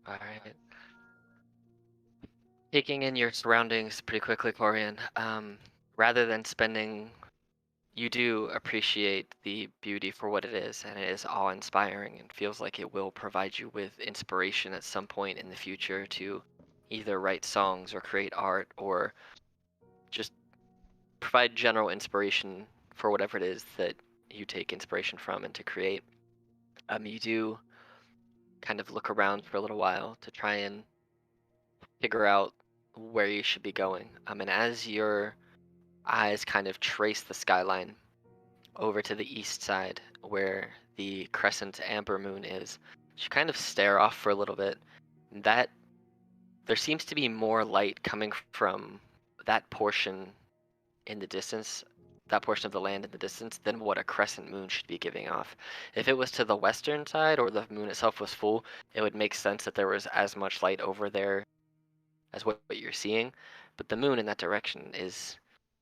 All right. Taking in your surroundings pretty quickly, Corian. Rather than spending, you do appreciate the beauty for what it is, and it is awe-inspiring and feels like it will provide you with inspiration at some point in the future to either write songs or create art or just provide general inspiration for whatever it is that you take inspiration from and to create. You do kind of look around for a little while to try and figure out where you should be going. And as your eyes kind of trace the skyline over to the east side where the crescent amber moon is, you kind of stare off for a little bit. That there seems to be more light coming from that portion in the distance, that portion of the land in the distance, than what a crescent moon should be giving off. If it was to the western side or the moon itself was full, it would make sense that there was as much light over there as what you're seeing, but the moon in that direction is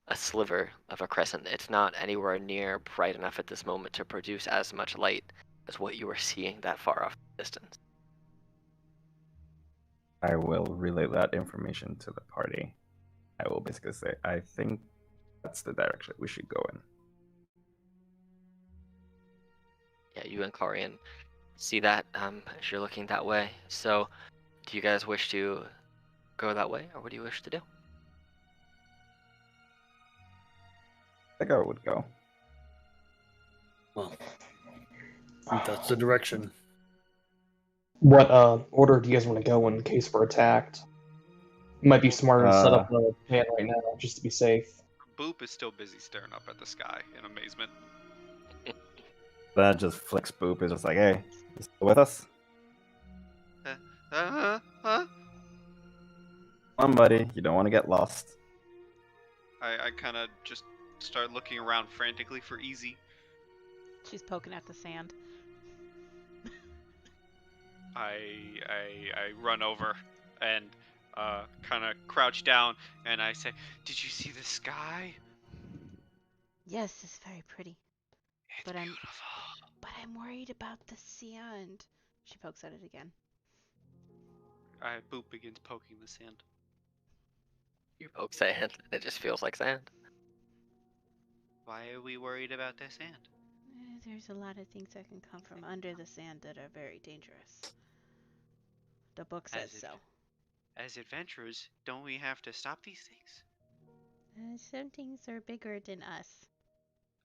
a sliver of a crescent. It's not anywhere near bright enough at this moment to produce as much light as what you are seeing that far off distance. I will relay that information to the party. I will basically say, I think that's the direction we should go in. Yeah, you and Corian see that as you're looking that way. So, do you guys wish to go that way, or what do you wish to do? I think I would go. Well, that's the direction. What order do you guys want to go in case we're attacked? Might be smarter to set up a plan right now, just to be safe. Boop is still busy staring up at the sky in amazement. That just flicks Boop. It's just like, hey, you still with us? Huh? Come on, buddy. You don't want to get lost. I kind of just start looking around frantically for Easy. She's poking at the sand. I run over and kind of crouch down and I say, "Did you see the sky? Yes, it's very pretty. It's But beautiful." I'm worried about the sand. She pokes at it again. Boop begins poking the sand. You poke sand, and it just feels like sand. Why are we worried about the sand? There's a lot of things that can come from under the sand that are very dangerous. The book says so. As adventurers, don't we have to stop these things? Some things are bigger than us.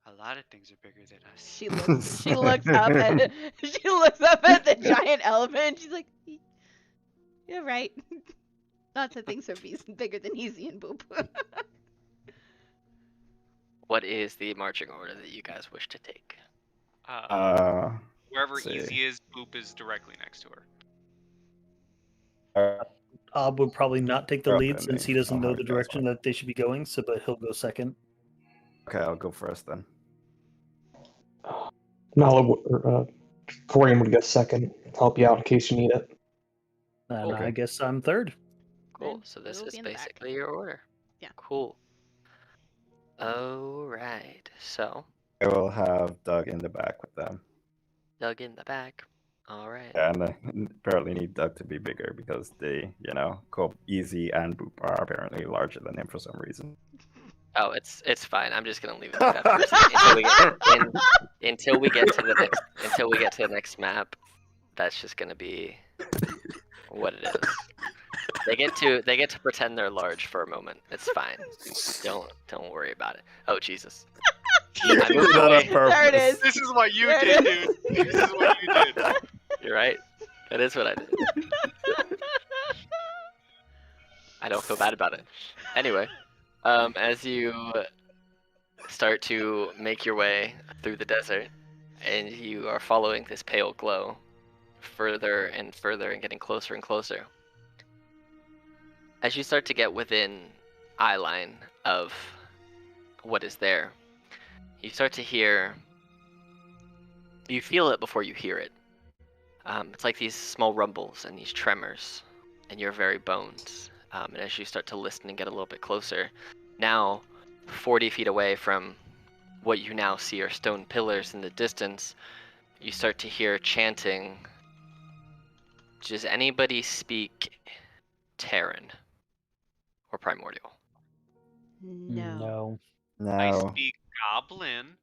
A lot of things are bigger than us. She looks up at she looks up at the giant elephant. And she's like, "You're right. Lots of things are bigger than Easy and Boop." What is the marching order that you guys wish to take? Wherever let's see. Easy is, Boop is directly next to her. Ob would probably not take the lead Okay, since he doesn't I'll know have the you guys direction that they should be going, but he'll go second. Okay, I'll go first then. Nala, Corian would go second. Help you out in case you need it. And Okay. I guess I'm third. Cool. Then So this we'll is be in the back. basically your order. Yeah. Cool. Alright. So, I will have Doug in the back with them. Doug in the back. Alright. And I apparently need Doug to be bigger because they, Easy and Boop are apparently larger than him for some reason. Oh, it's fine. I'm just gonna leave it like that until we get to the next map. That's just gonna be what it is. They get to pretend they're large for a moment. It's fine. Don't worry about it. Oh Jesus! I moved away. There it is. This is what you There did, it dude. This is what you did. You're right. That is what I did. I don't feel bad about it. Anyway, as you start to make your way through the desert, and you are following this pale glow further and further and getting closer and closer. As you start to get within eye line of what is there, you start to hear, you feel it before you hear it. It's like these small rumbles and these tremors in your very bones. And as you start to listen and get a little bit closer, now 40 feet away from what you now see are stone pillars in the distance, you start to hear chanting. Does anybody speak Terran or Primordial? No. I No. speak Goblin.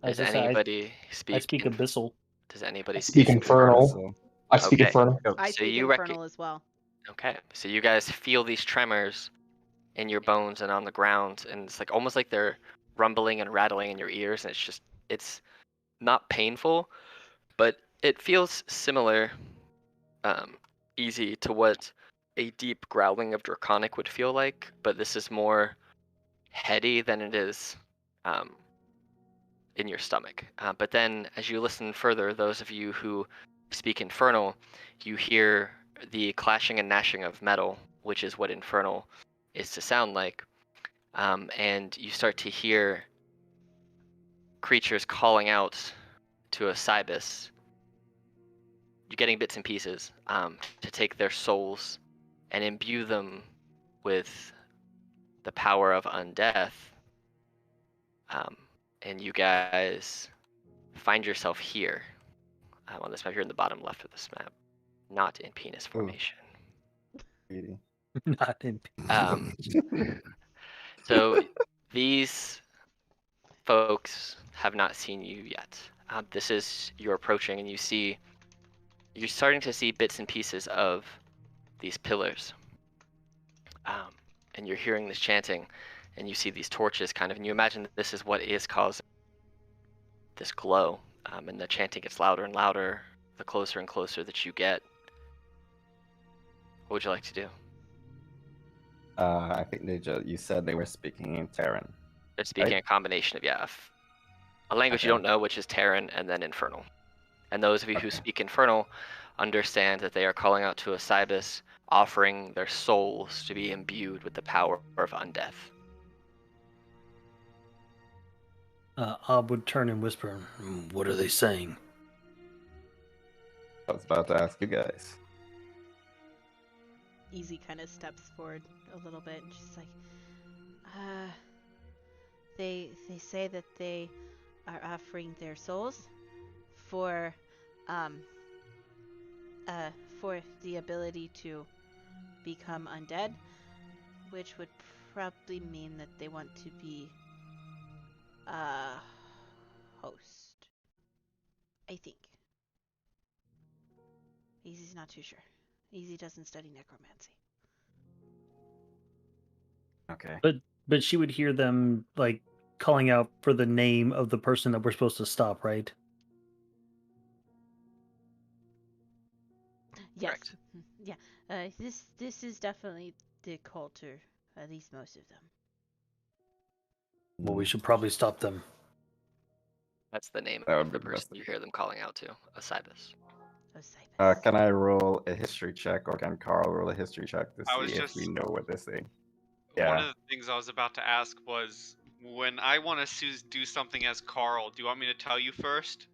Does I anybody speak? I speak Abyssal. Does anybody Speak speak? Infernal. So, I speak Okay. Infernal. I So speak you Infernal as well. Okay, so you guys feel these tremors in your bones and on the ground, and it's like almost like they're rumbling and rattling in your ears, and it's not painful, but it feels similar, easy to what a deep growling of Draconic would feel like, but this is more heady than it is in your stomach. But then as you listen further, those of you who speak Infernal, you hear the clashing and gnashing of metal, which is what Infernal is to sound like. And you start to hear creatures calling out to Obysus. You're getting bits and pieces to take their souls and imbue them with the power of undeath. And you guys find yourself here on this map. You're in the bottom left of this map, not in penis formation. Really. Not in. So these folks have not seen you yet. This is you're approaching, and you're starting to see bits and pieces of these pillars. And you're hearing this chanting, and you see these torches and you imagine that this is what is causing this glow. And the chanting gets louder and louder the closer and closer that you get. What would you like to do? I think you said they were speaking in Terran. They're speaking Right. a combination of a language you Okay. don't know, which is Terran, and then Infernal. And those of you who speak Infernal understand that they are calling out to Obysus, offering their souls to be imbued with the power of undeath. Ob would turn and whisper, "What are they saying?" I was about to ask you guys. Easy kind of steps forward a little bit, and she's like, they say that they are offering their souls for the ability to become undead, which would probably mean that they want to be a host. I think. Easy's not too sure. Easy doesn't study necromancy. Okay. But she would hear them calling out for the name of the person that we're supposed to stop, right? Yes. Correct. Yeah. This is definitely the culture. At least most of them. Well, we should probably stop them. That's the name That would of be the the best person you hear them calling out to, Osypus. Osiris. Can I roll a history check, or can Carl roll a history check to I was see if we just know what they're saying? one Yeah. of the things I was about to ask was when I want to do something as Carl. Do you want me to tell you first?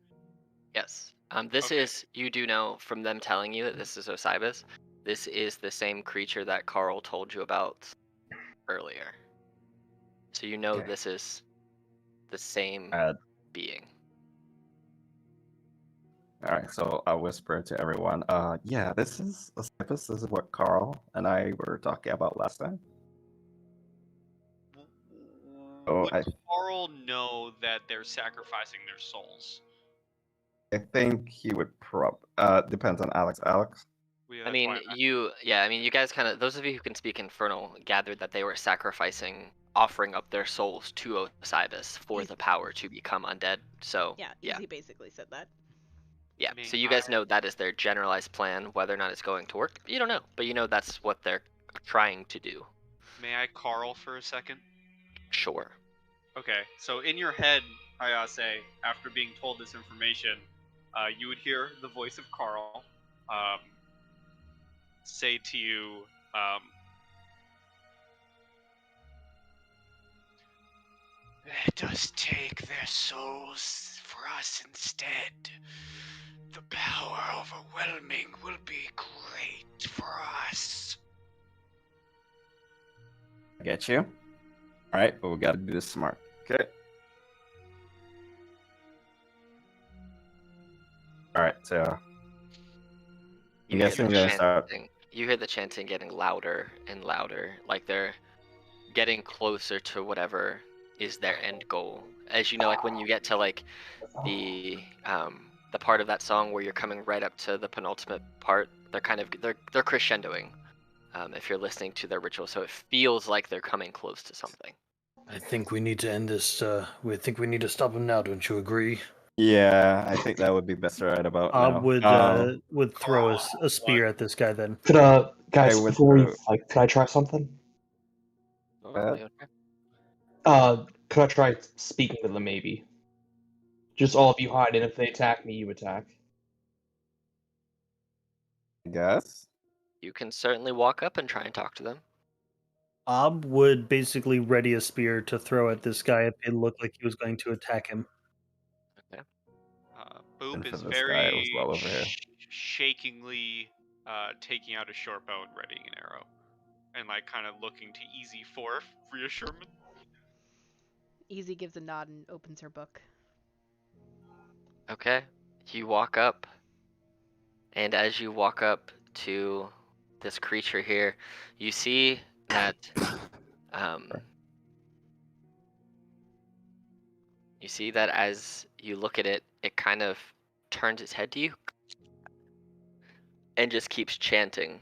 Yes. This Okay. is, you do know from them telling you that this is Osypus, this is the same creature that Carl told you about earlier. So you know Okay. this is the same Uh, being. All right, so I'll whisper to everyone. Yeah, this is Osypus. This is what Carl and I were talking about last time. Oh, Would Carl know that they're sacrificing their souls? I think he would depends on Alex. Alex? Yeah, I that's mean, why you guys kind of, those of you who can speak Infernal gathered that they were sacrificing, offering up their souls to Osypus for the power to become undead. So, Yeah, yeah. Easy basically said that. Yeah, May so you guys I- know that is their generalized plan. Whether or not it's going to work, you don't know. But you know that's what they're trying to do. May I Carl for a second? Sure. Okay, so in your head, Ayase, after being told this information, you would hear the voice of Carl say to you, let us take their souls for us instead. The power overwhelming will be great for us. I get you. All right, but we got to do this smart. Okay. All right, so You I'm hear guessing the we're gonna start. chanting. You hear the chanting getting louder and louder, like they're getting closer to whatever is their end goal. As you know, like when you get to like the part of that song where you're coming right up to the penultimate part, they're crescendoing. If you're listening to their ritual, so it feels like they're coming close to something. I think we need to end this. We think we need to stop them now. Don't you agree? Yeah, I think that would be best right about now. Would throw a spear at this guy then. Could guys, I would before we throw- fight, could I try something? Oh, ahead. okay. Could I try speaking to them maybe? Just all of you hide, and if they attack me, you attack. I guess. You can certainly walk up and try and talk to them. Ob would basically ready a spear to throw at this guy if it looked like he was going to attack him. Boop And for is this guy, it was very well over here. shakingly taking out a short bow and readying an arrow. And like kind of looking to Easy for reassurance. Easy gives a nod and opens her book. Okay. You walk up, and as you walk up to this creature here, you see that you see that as you look at it, it kind of turns its head to you and just keeps chanting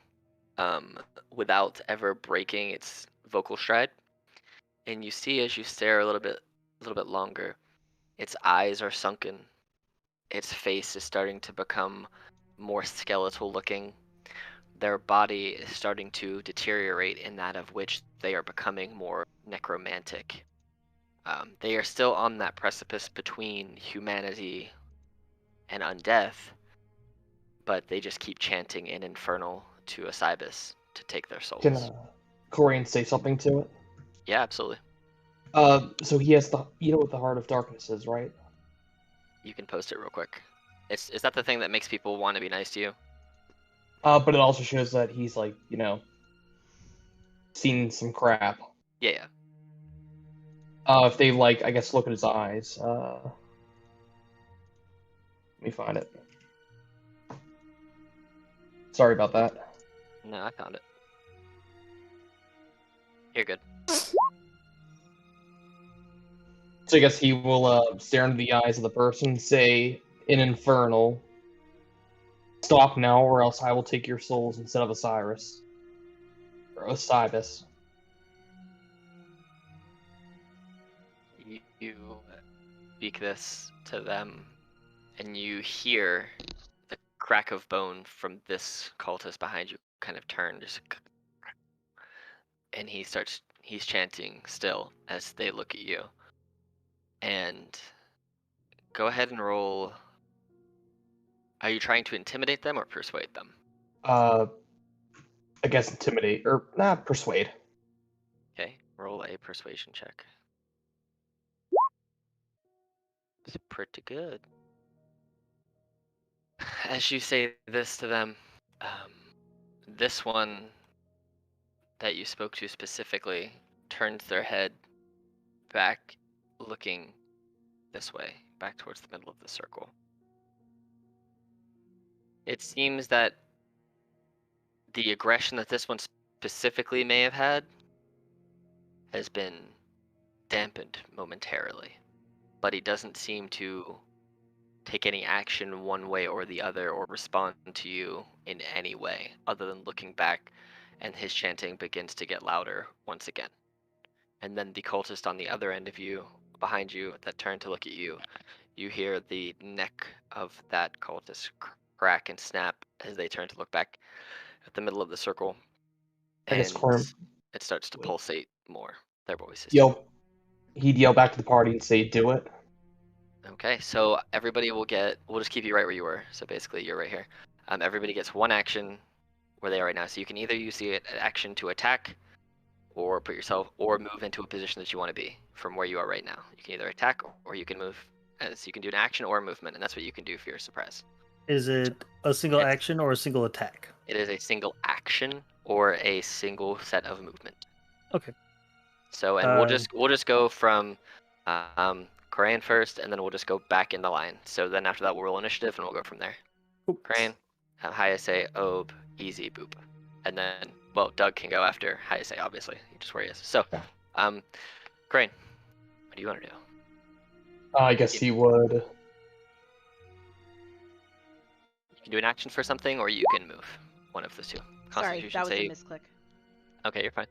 without ever breaking its vocal stride. And you see as you stare a little bit longer, its eyes are sunken. Its face is starting to become more skeletal looking. Their body is starting to deteriorate in that of which they are becoming more necromantic. They are still on that precipice between humanity and undeath, but they just keep chanting in Infernal to Osypus to take their souls. Can Corian say something to it? Yeah, absolutely. So he has you know what the Heart of Darkness is, right? You can post it real quick. Is that the thing that makes people want to be nice to you? But it also shows that he's like, seen some crap. Yeah. If they like, I guess, look at his eyes. Let me find it. Sorry about that. No, I found it. You're good. So I guess he will stare into the eyes of the person, say in Infernal, "Stop now, or else I will take your souls instead of Osiris or Osibus." You speak this to them, and you hear the crack of bone from this cultist behind you kind of turn, and he's chanting still as they look at you. And go ahead and roll. Are you trying to intimidate them or persuade them? I guess intimidate or not persuade. Okay, roll a persuasion check. It's pretty good. As you say this to them, this one that you spoke to specifically turns their head back, looking this way, back towards the middle of the circle. It seems that the aggression that this one specifically may have had has been dampened momentarily, but he doesn't seem to take any action one way or the other or respond to you in any way other than looking back, and his chanting begins to get louder once again. And then the cultist on the other end of you, behind you, that turn to look at you, you hear the neck of that cultist crack and snap as they turn to look back at the middle of the circle, I guess and Corn it starts to pulsate more, their voices. he'd yell back to the party and say, "Do it." Okay, so everybody we'll just keep you right where you were. So basically, you're right here. Everybody gets one action where they are right now. So you can either use the action to attack, or put yourself, or move into a position that you want to be from where you are right now. You can either attack, or you can move. So you can do an action or a movement, and that's what you can do for your surprise. Is it a single It's- action or a single attack? It is a single action or a single set of movement. Okay. So, and we'll just go from Korean first, and then we'll just go back in the line. So then after that, we'll roll initiative, and we'll go from there. Cool. Korean, Hayase, Ob, Easy, Boop. And then, well, Doug can go after Hayase, obviously, just where he is. So, Korean, what do you want to do? I guess he would. You can do an action for something, or you can move. One of those two. Sorry, that was a save. misclick. Okay, you're fine.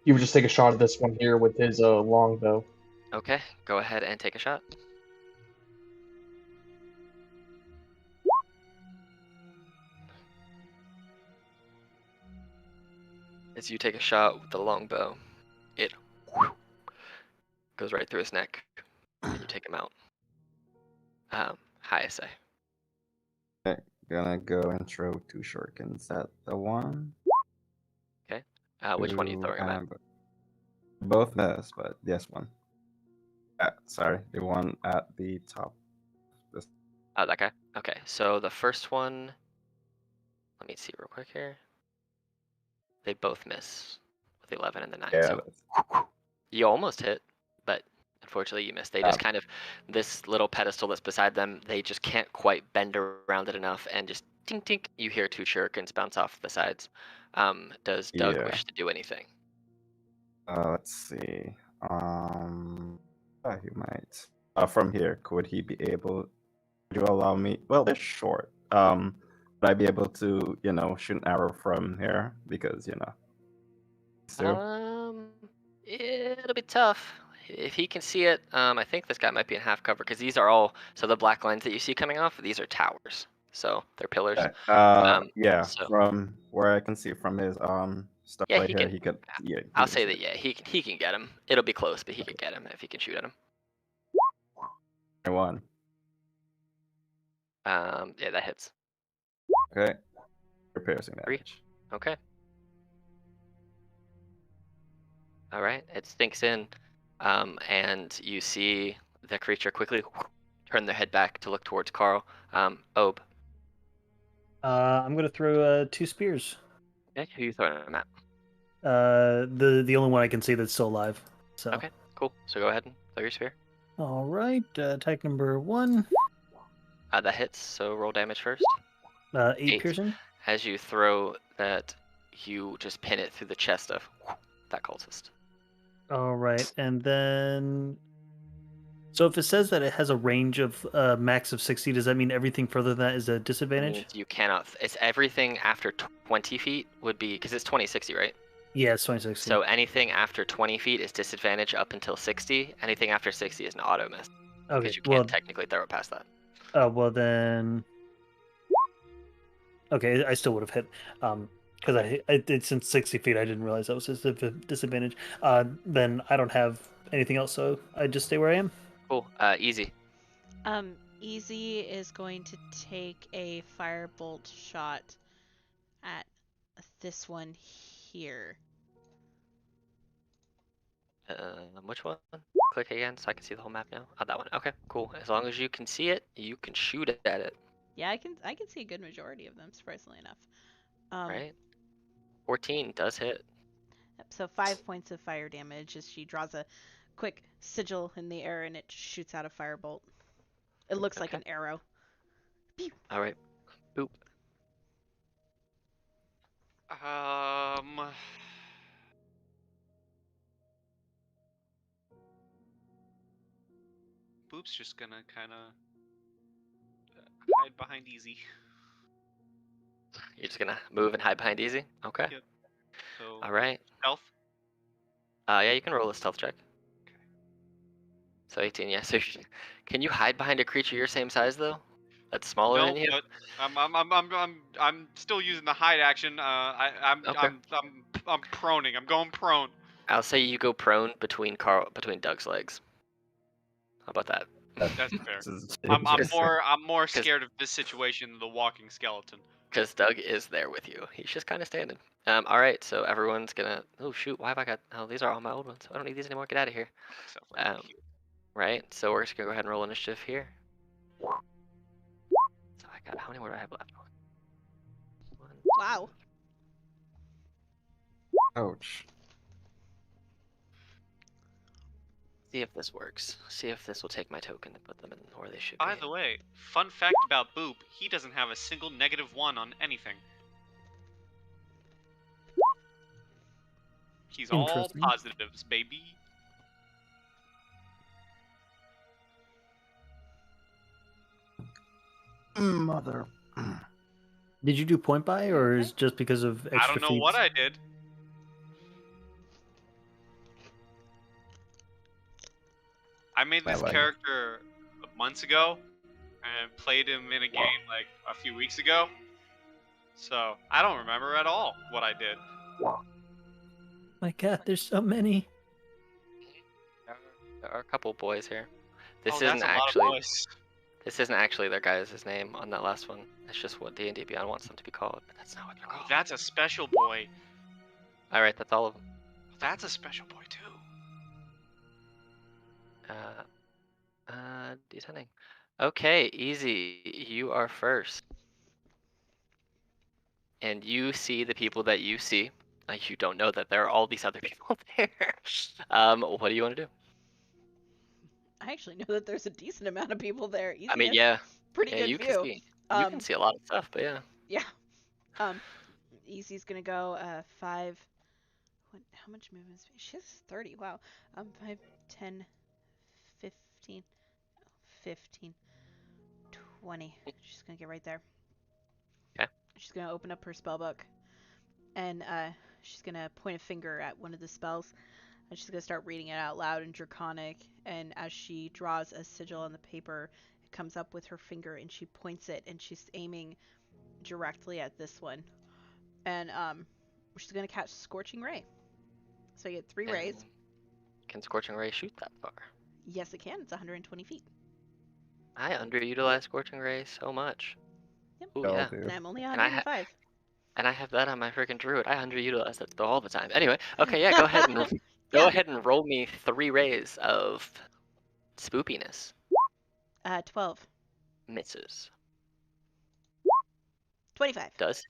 He would just take a shot at this one here with his longbow. Okay, go ahead and take a shot. As you take a shot with the longbow, it goes right through his neck, and you take him out. Hayase. Okay, gonna go and throw 2 shurikens at the one. Which one are you throwing him at? Both miss, but yes, one. Sorry, the one at the top. Oh, that guy? Okay, so the first one, let me see real quick here. They both miss with the 11 and the 9. Yeah, So you almost hit, but unfortunately you missed. They just kind of, this little pedestal that's beside them, they just can't quite bend around it enough, and just tink tink, you hear 2 shurikens bounce off the sides. Does Doug Yeah. wish to do anything? let's see. He might. From here, could he be able? Would you allow me? Well, they're short. Would I be able to, shoot an arrow from here? Because, So, It'll be tough. If he can see it, I think this guy might be in half cover, because these are all, so the black lines that you see coming off, these are towers. So they're pillars. yeah, so- from where I can see from his stuff Yeah, right he here, can- he could. Yeah, I'll say that, yeah, he can get him. It'll be close, but he can get him if he can shoot at him. One. Yeah, that hits. Okay. Piercing Three. damage. Okay. All right, it sinks in, and you see the creature quickly turn their head back to look towards Carl. Ob. I'm gonna throw 2 spears. Okay, who you throwing them at? The only one I can see that's still alive. So. Okay, cool. So go ahead and throw your spear. All right. Attack number 1. That hits. So roll damage first. 8 8. piercing. As you throw that, you just pin it through the chest of that cultist. All right, and then. So if it says that it has a range of max of 60, does that mean everything further than that is a disadvantage? You cannot. It's everything after 20 feet would be, because it's 20, 60, right? Yeah, it's 26 feet. So anything after 20 feet is disadvantage up until 60. Anything after 60 is an auto miss. Okay, Because you well, can't technically throw it past that. well then. Okay, I still would have hit. Because I did since 60 feet, I didn't realize that was a disadvantage. Then I don't have anything else, so I just stay where I am. Cool. Easy. Easy is going to take a firebolt shot at this one here. Which one? Click again so I can see the whole map now. Oh, that one. Okay, cool. As long as you can see it, you can shoot at it. Yeah, I can see a good majority of them, surprisingly enough. Right? 14 does hit. So 5 points of fire damage as she draws a quick sigil in the air and it shoots out a firebolt. It looks like Okay. an arrow. Pew! All right. Boop. Boop's just gonna kind of hide behind Easy. You're just gonna move and hide behind easy? Okay. Yep. So All right. stealth. Yeah, you can roll a stealth check. Okay. So 18, yeah. So can you hide behind a creature your same size though? That's smaller No, than you? but I'm still using the hide action. I'm Okay. proning. I'm going prone. I'll say you go prone between Doug's legs. How about that? That's fair. This is I'm dangerous. more scared of this situation than the walking skeleton. Because Doug is there with you. He's just kind of standing. All right, so everyone's gonna. Oh shoot! Why have I got? Oh, these are all my old ones. I don't need these anymore. Get out of here. Except for here. Right. So we're just gonna go ahead and roll initiative here. So I got. How many more do I have left? One. Wow. Ouch. See if this works. See if this will take my token to put them in where they should By be. the way, fun fact about Boop: he doesn't have a single -1 on anything. He's all Interesting. positives, baby. Mother. Did you do point buy, or is Okay. just because of extra I don't know what feats? I did. I made this Well, character months ago and played him in a game like a few weeks ago. So I don't remember at all what I did. My God, there's so many. There are a couple boys here. This Oh, isn't that's a lot of actually. boys. This isn't actually their guys' name on that last one. It's just what D&D Beyond wants them to be called, but that's not what they're Oh, called. that's a special boy. All right, that's all of them. That's a special boy too. Descending. Okay, easy. You are first. And you see the people that you see. You don't know that there are all these other people there. What do you want to do? I actually know that there's a decent amount of people there. Easy I mean, has yeah. pretty Yeah, good you view. can see. You can see a lot of stuff, but yeah. Yeah. Easy's gonna go 5. How much movement speed? She has 30. Wow. 5, 10, 15, 15, 20. She's gonna get right there. Okay. She's gonna open up her spell book, and she's gonna point a finger at one of the spells, and she's gonna start reading it out loud in Draconic. And as she draws a sigil on the paper, it comes up with her finger, and she points it, and she's aiming directly at this one. And she's gonna catch Scorching Ray. So you get 3 rays. And can Scorching Ray shoot that far? Yes, it can. It's 120 feet. I underutilize Scorching Ray so much. Yep. Ooh, Oh, yeah. dude. And I'm only And I 105. And I have that on my freaking druid. I underutilize that all the time. Anyway, okay, yeah, go ahead and go Yeah. ahead and roll me 3 rays of spoopiness. 12. Misses. 25. Does?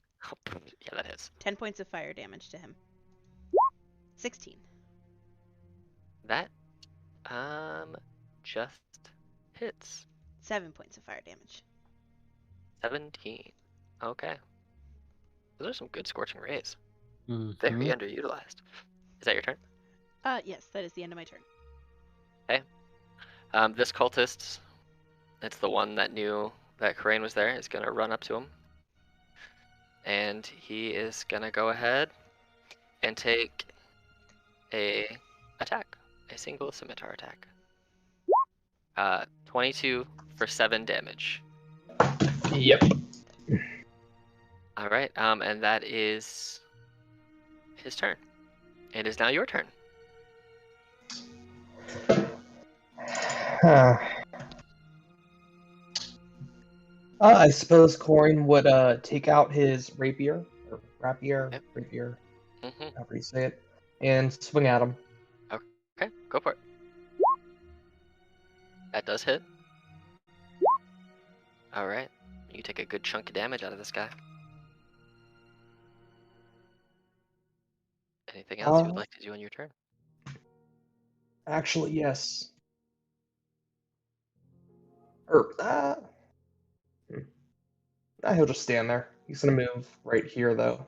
Yeah, that hits. 10 points of fire damage to him. 16. That just hits. 7 points of fire damage. 17. Okay. Those are some good scorching rays. Mhm. Very underutilized. Is that your turn? Yes, that is the end of my turn. This cultist, it's the one that knew that Karain was there, is going to run up to him. And he is going to go ahead and take a attack, a single scimitar attack. 22 for 7 damage. Yep. All right, and that is his turn. It is now your turn. I suppose Corin would take out his rapier, or rapier, Yep. rapier, Mm-hmm. however you say it, and swing at him. Okay, go for it. That does hit. All right, you take a good chunk of damage out of this guy. Anything else you would like to do on your turn? Actually, yes. He'll just stand there. He's gonna move right here, though.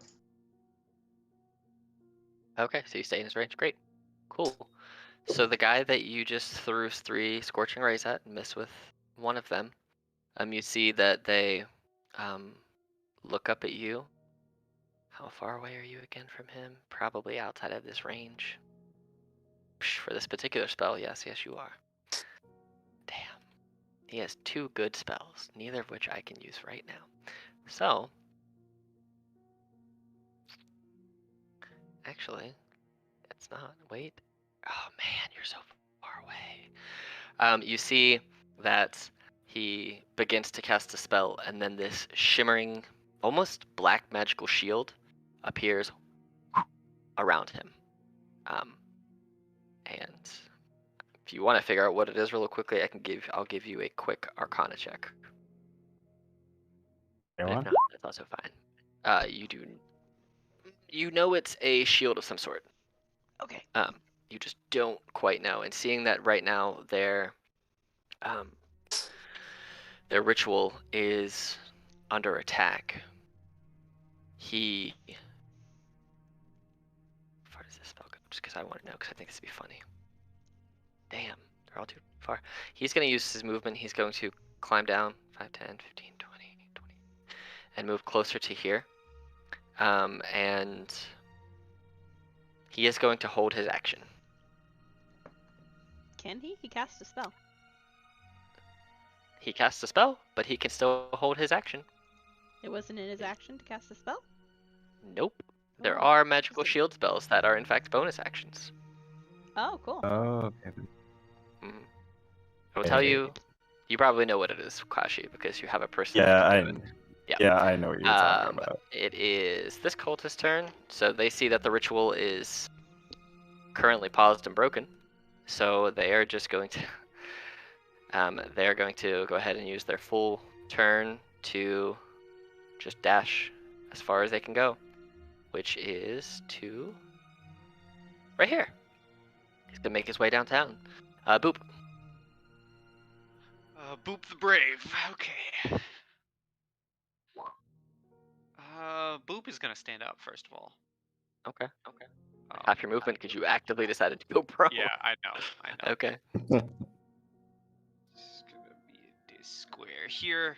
Okay, so you stay in his range. Great. Cool. So the guy that you just threw 3 Scorching Rays at and missed with one of them, you see that they look up at you. How far away are you again from him? Probably outside of this range. For this particular spell, yes, you are. Damn. He has 2 good spells, neither of which I can use right now. So, actually, it's not. Wait. Oh man, you're so far away. You see that he begins to cast a spell, and then this shimmering, almost black magical shield appears around him. And if you want to figure out what it is real quickly, I'll give you a quick Arcana check. But if not, that's also fine. You know it's a shield of some sort. Okay. You just don't quite know. And seeing that right now their ritual is under attack, how far does this spell go? Just because I want to know, because I think this would be funny. Damn, they're all too far. He's going to use his movement. He's going to climb down 5, 10, 15, 20, and move closer to here. And he is going to hold his action. Can he? He cast a spell. He casts a spell, but he can still hold his action. It wasn't in his action to cast a spell? Nope. There Oh, are magical interesting. shield spells that are in fact bonus actions. Oh, cool. Oh, okay. I will tell you, you probably know what it is, Kashi, because you have a person. Yeah, that I can do it. yeah, I know what you're talking about. It is this cultist's turn, so they see that the ritual is currently paused and broken. So they are just going to they're going to go ahead and use their full turn to just dash as far as they can go, which is to right here. He's gonna make his way downtown. Boop. Boop the Brave. Okay. Boop is gonna stand up first of all. Okay. Half your movement because you actively decided to go pro. Yeah, I know. Okay. It's gonna be this square here.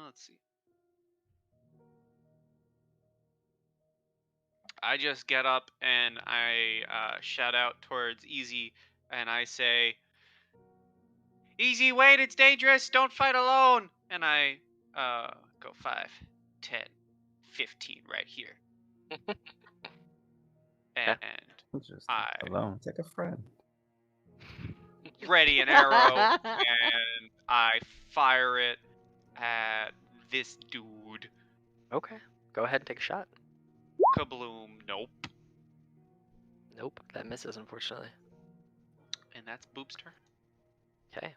Let's see. I just get up and I shout out towards Easy and I say, "Easy, wait! It's dangerous! Don't fight alone!" And I go 5, 10, 15 right here. And Just I alone. Take a friend. ready an arrow and I fire it at this dude. Okay. Go ahead and take a shot. Kabloom! Nope. Nope, that misses unfortunately. And that's Boop's turn. Okay.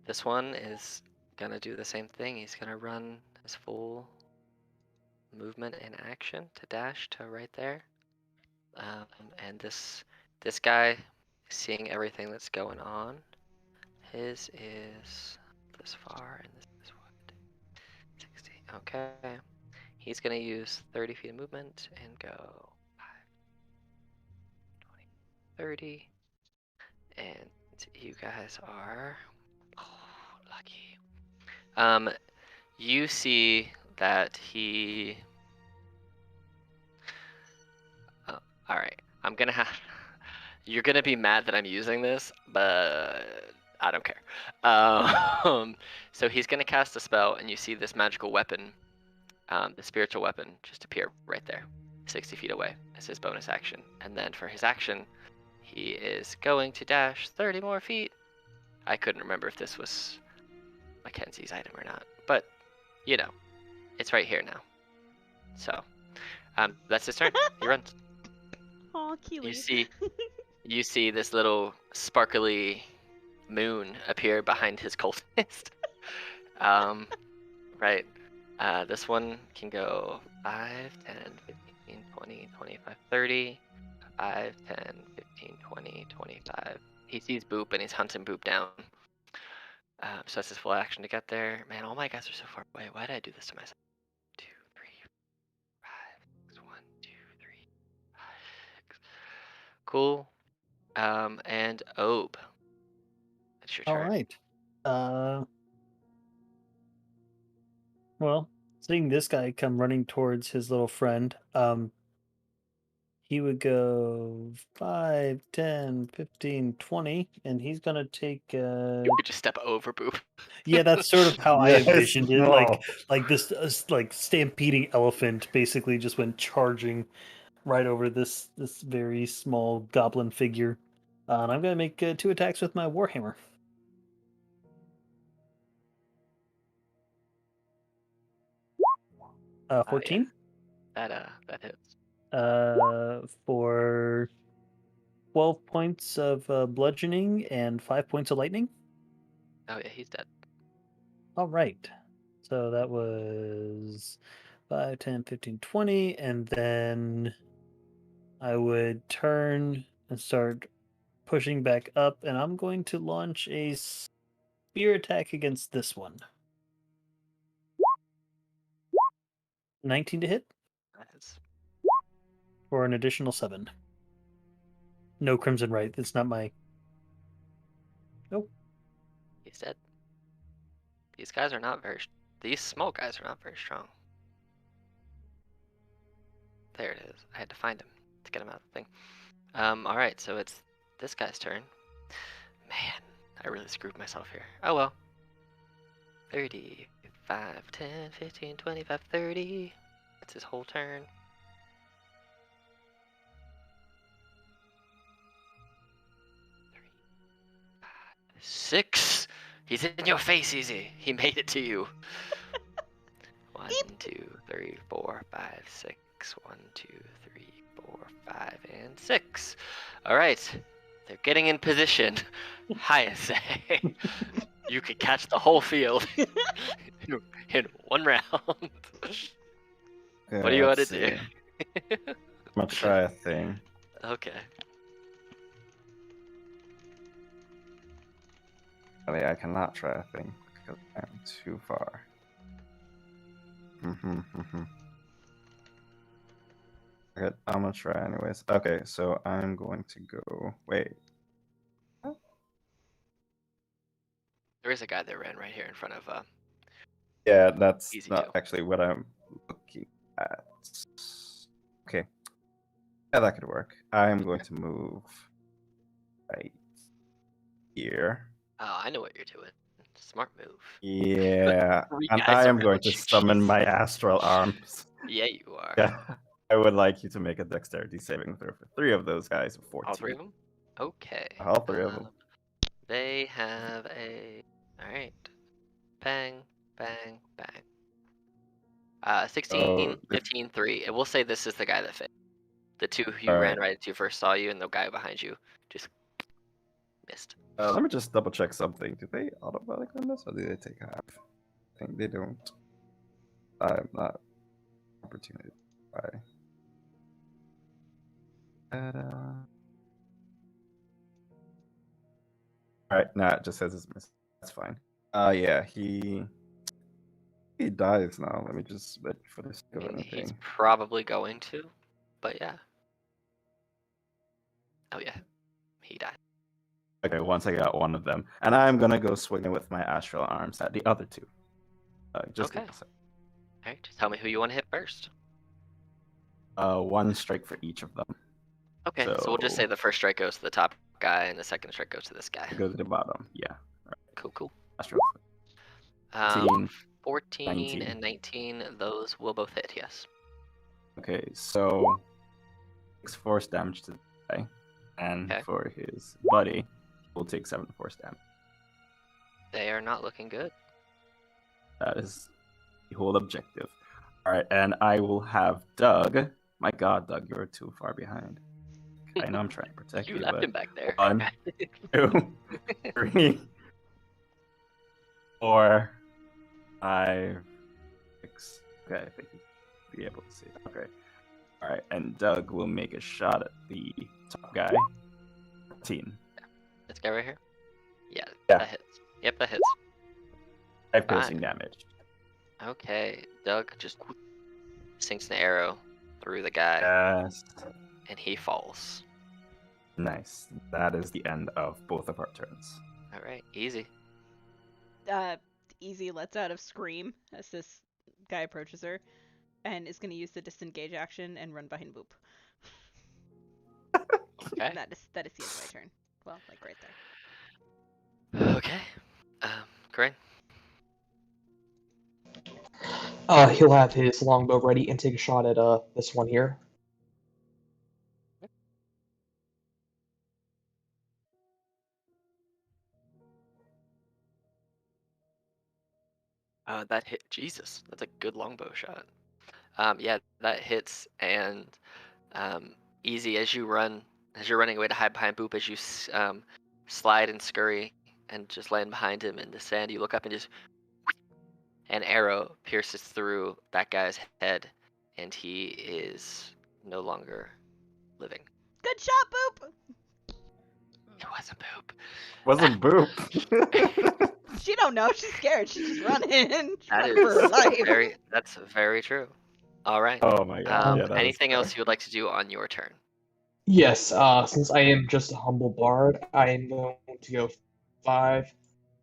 This one is gonna do the same thing. He's gonna run his full movement in action to dash to right there. And this guy, seeing everything that's going on, his is this far and this is what? 60. Okay. He's gonna use 30 feet of movement and go 5, 20, 30, and you guys are lucky. You see that he. Oh, all right. I'm gonna have. You're gonna be mad that I'm using this, but I don't care. So he's gonna cast a spell, and you see this magical weapon, the spiritual weapon, just appear right there, 60 feet away, as his bonus action. And then for his action, he is going to dash 30 more feet. I couldn't remember if this was Mackenzie's item or not, but you know, it's right here now. So, that's his turn. He runs. Aw, Keely. You see this little sparkly moon appear behind his cultist. Right. This one can go 5, 10, 15, 20, 25, 30. 5, 10, 15, 20, 25. He sees Boop and he's hunting Boop down. So that's his full action to get there. Man, all my guys are so far away. Why did I do this to myself? 2, 3, 5, 6, 1, 2, 3, 5, 6. Cool. And Obe. It's your All turn. right. Well, seeing this guy come running towards his little friend, he would go 5, 10, 15, 20, and he's gonna take You could just step over Boop. yeah, that's sort of how I Yes, envisioned it. no. Like this like stampeding elephant basically just went charging right over this very small goblin figure. And I'm gonna make 2 attacks with my warhammer. Yeah. 14. That hits. For 12 points of bludgeoning and 5 points of lightning. Oh yeah, he's dead. All right. So that was 5, 10, 15, 20. And then I would turn and start pushing back up. And I'm going to launch a spear attack against this one. 19 to hit That's for an additional 7. No Crimson Right. It's not my... Nope. he's dead. These guys are not very. These small guys are not very strong. There it is. I had to find him to get him out of the thing. All right, so it's this guy's turn. Man, I really screwed myself here. Oh well. 30, 5, 10, 15, 25, 30. That's his whole turn. 3, 5, 6. He's in your face, Easy. He made it to you. 1, 2, 3, 4, 5, 6. 1, 2, 3, 4, 5, and 6. All right, they're getting in position. I say, you could catch the whole field in one round. What do you want to Let's do? see. I'm gonna try a thing. Okay. Really, I cannot try a thing because I'm too far. Okay, I'm gonna try anyways. Okay, so I'm going to go. Wait. There is a guy that ran right here in front of. Yeah, that's Easy not too. actually what I'm looking at. Okay. Yeah, that could work. I'm going to move right here. Oh, I know what you're doing. Smart move. Yeah, Three and guys I am are going to shoot summon you. my astral arms. Yeah, you are. Yeah, I would like you to make a dexterity saving throw for 3 of those guys. 14. All 3 of them? Okay. All 3 of them. They have a. Alright. Bang, bang, bang. 16, Oh, 15, 3. And we'll say this is the guy that fit. The 2 you All ran right. right into first saw you, and the guy behind you just missed. Let me just double check something. Do they automatically miss or do they take half? I think they don't. I'm not opportunity. Bye. Alright, nah, it just says it's missed. That's fine. Yeah, he dies now. Let me just bet for the sake of I mean, he's anything. probably going to, but yeah. Oh yeah, he died. Okay, once I got one of them. And I'm going to go swinging with my astral arms at the other two. Just give Okay. me a second. All right, just tell me who you want to hit first. One strike for each of them. Okay, so we'll just say So- the first strike goes to the top guy, and the second strike goes to this guy. It goes to the bottom. Yeah. Cool. Astral. 14, 14, 19. and 19, those will both hit, yes. Okay, so 6 force damage to the guy. And Okay. for his buddy, we'll take 7 force damage. They are not looking good. That is the whole objective. Alright, and I will have Doug. My god, Doug, you're too far behind. I know I'm trying to protect you, You left but him back there. 1, 2, 3, 4, 5, 6. Okay, I think you'll be able to see. Okay. Alright, and Doug will make a shot at the top guy. 14. This guy right here? Yeah, Yeah. that hits. Yep, that hits. 5 piercing damage. Okay, Doug just sinks an arrow through the guy, Yes. and he falls. Nice. That is the end of both of our turns. All right, easy. Easy lets out a scream as this guy approaches her, and is going to use the disengage action and run behind Boop. Okay. And that is the end of my turn. Well, like right there. Okay. Corinne. He'll have his longbow ready and take a shot at this one here. That hit. Jesus, that's a good longbow shot. Yeah, that hits, and easy as you're running away to hide behind Boop, as you slide and scurry and just land behind him in the sand. You look up and just an arrow pierces through that guy's head, and he is no longer living. Good shot, Boop! It wasn't Boop. Wasn't Boop. She don't know. She's scared. She's just running. She's That running for her life. that's very true. All right. Oh my god. Yeah, that is Anything else fair. you would like to do on your turn? Yes, since I am just a humble bard, I am going to go 5,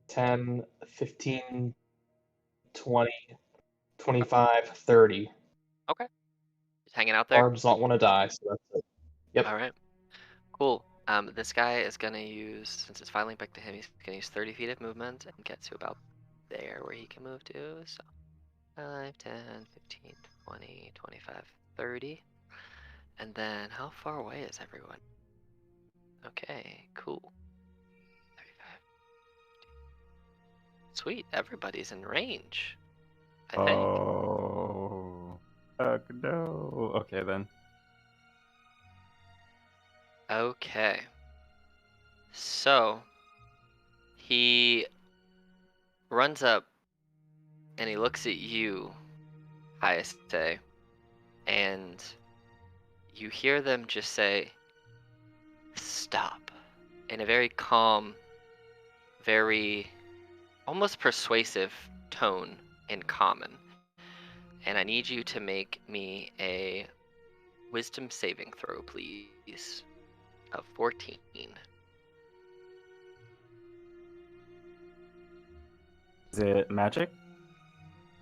10, 15, 20, 25, 30. Just hanging out there. Barb does not want to die, so that's it. Yep. All right. Cool. This guy is gonna use, since it's finally back to him, he's gonna use 30 feet of movement and get to about there where he can move to. So 5, 10, 15, 20, 25, 30. And then how far away is everyone? Okay, cool. 35. Sweet, everybody's in range. I think. Oh. No. Okay then. Okay. So he runs up and he looks at you, Hayase, and you hear them just say, "Stop," in a very calm, very almost persuasive tone in common. And I need you to make me a wisdom saving throw, please, of 14. Is it magic?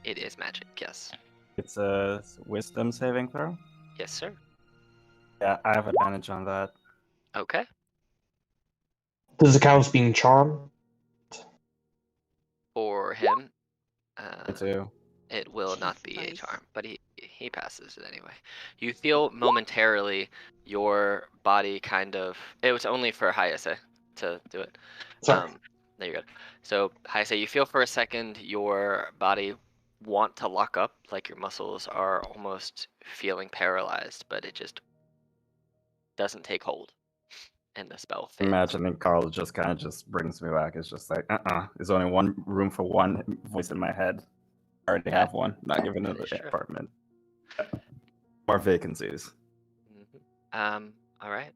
It is magic, yes. It's a wisdom saving throw? Yes, sir. Yeah, I have advantage on that. Okay. Does it count as being charmed? For him, Me too. it will not Jeez, be a nice. charm, but he passes it anyway. You feel momentarily your body kind of. It was only for Hayase to do it. Sorry. There you go. So Hayase, you feel for a second your body want to lock up, like your muscles are almost feeling paralyzed, but it just doesn't take hold, and the spell fades. Imagining Carl just kind of just brings me back. It's just like, There's only one room for one voice in my head. I already have one. Not giving it That is an true. apartment. More vacancies. All right.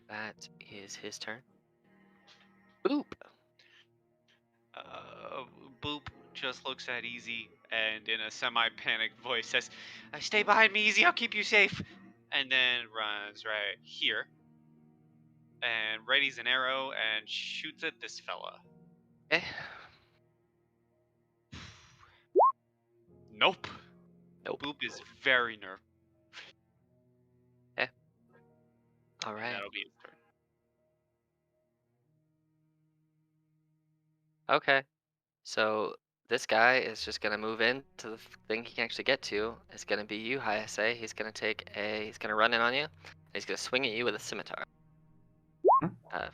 That is his turn. Boop. Boop just looks at Easy and in a semi-panicked voice says, "Stay behind me, Easy. I'll keep you safe." And then runs right here. and readies an arrow and shoots at this fella. Okay. Nope. Nope. Boop is very nervous. All right. That'll be his turn. Okay. So this guy is just gonna move in to the thing he can actually get to. It's gonna be you, Hayase. He's gonna run in on you. And he's gonna swing at you with a scimitar.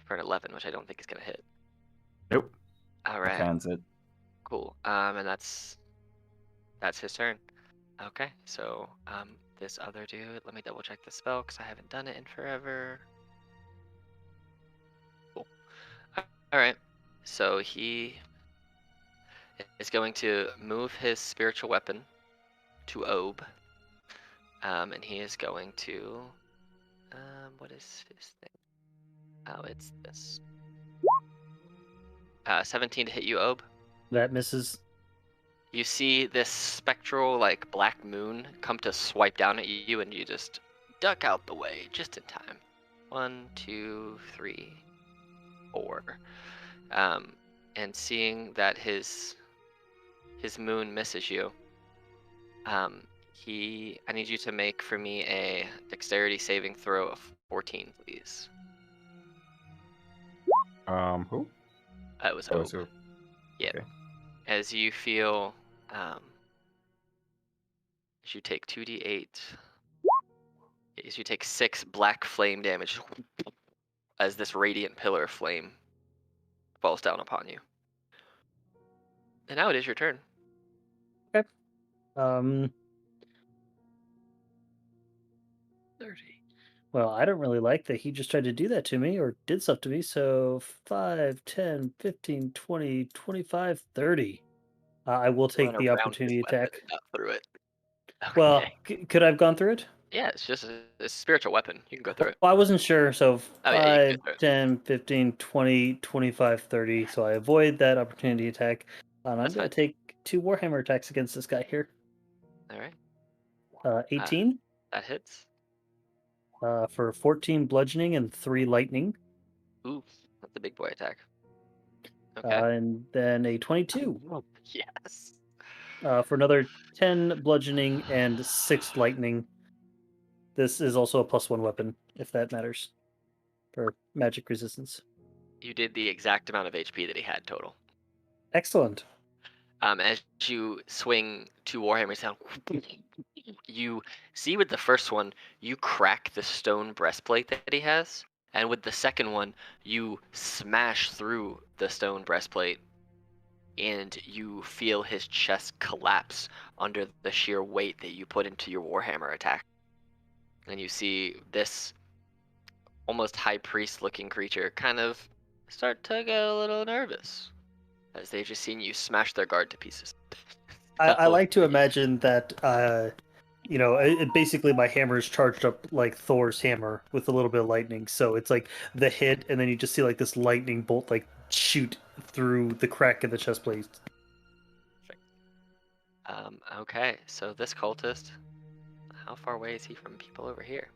For an 11, which I don't think is gonna hit. Nope. All right. Cans it. Cool. And that's his turn. Okay. So this other dude. Let me double check the spell because I haven't done it in forever. Cool. All right. So he is going to move his spiritual weapon to Ob. And he is going to, what is his thing? Oh, it's this. 17 to hit you, Ob. That misses. You see this spectral, like, black moon come to swipe down at you, and you just duck out the way just in time. 1, 2, 3, 4. And seeing that his moon misses you, I need you to make for me a dexterity saving throw of 14, please. Who? It was Oh, Ob. so Yeah. okay. As you feel, as you take 2d8, as you take 6 black flame damage, as this radiant pillar of flame falls down upon you. And now it is your turn. Um, 30. Well, I don't really like that he just tried to do that to me or did stuff to me. So 5, 10, 15, 20, 25, 30. I will take Run the around opportunity his weapon attack. and not through it. Well, Okay. could I have gone through it? Yeah, it's just a spiritual weapon. You can go through it. Well, I wasn't sure. So Oh, yeah, you can 5, go through it. 10, 15, 20, 25, 30. So I avoid that opportunity attack. And I'm That's going fine. to take 2 Warhammer attacks against this guy here. All right. 18 That hits. for 14 bludgeoning and 3 lightning. Ooh, that's a big boy attack. Okay. And then a 22 Yes. for another 10 bludgeoning and 6 lightning. This is also a +1 weapon, if that matters, for magic resistance. You did the exact amount of HP that he had total. Excellent. As you swing 2 Warhammers down, you see with the first one, you crack the stone breastplate that he has, and with the second one, you smash through the stone breastplate, and you feel his chest collapse under the sheer weight that you put into your Warhammer attack. And you see this almost high priest looking creature kind of start to get a little nervous as they've just seen you smash their guard to pieces. I like to imagine that, basically my hammer is charged up like Thor's hammer with a little bit of lightning. So it's like the hit, and then you just see like this lightning bolt like shoot through the crack in the chest plate. Okay, so this cultist, how far away is he from people over here?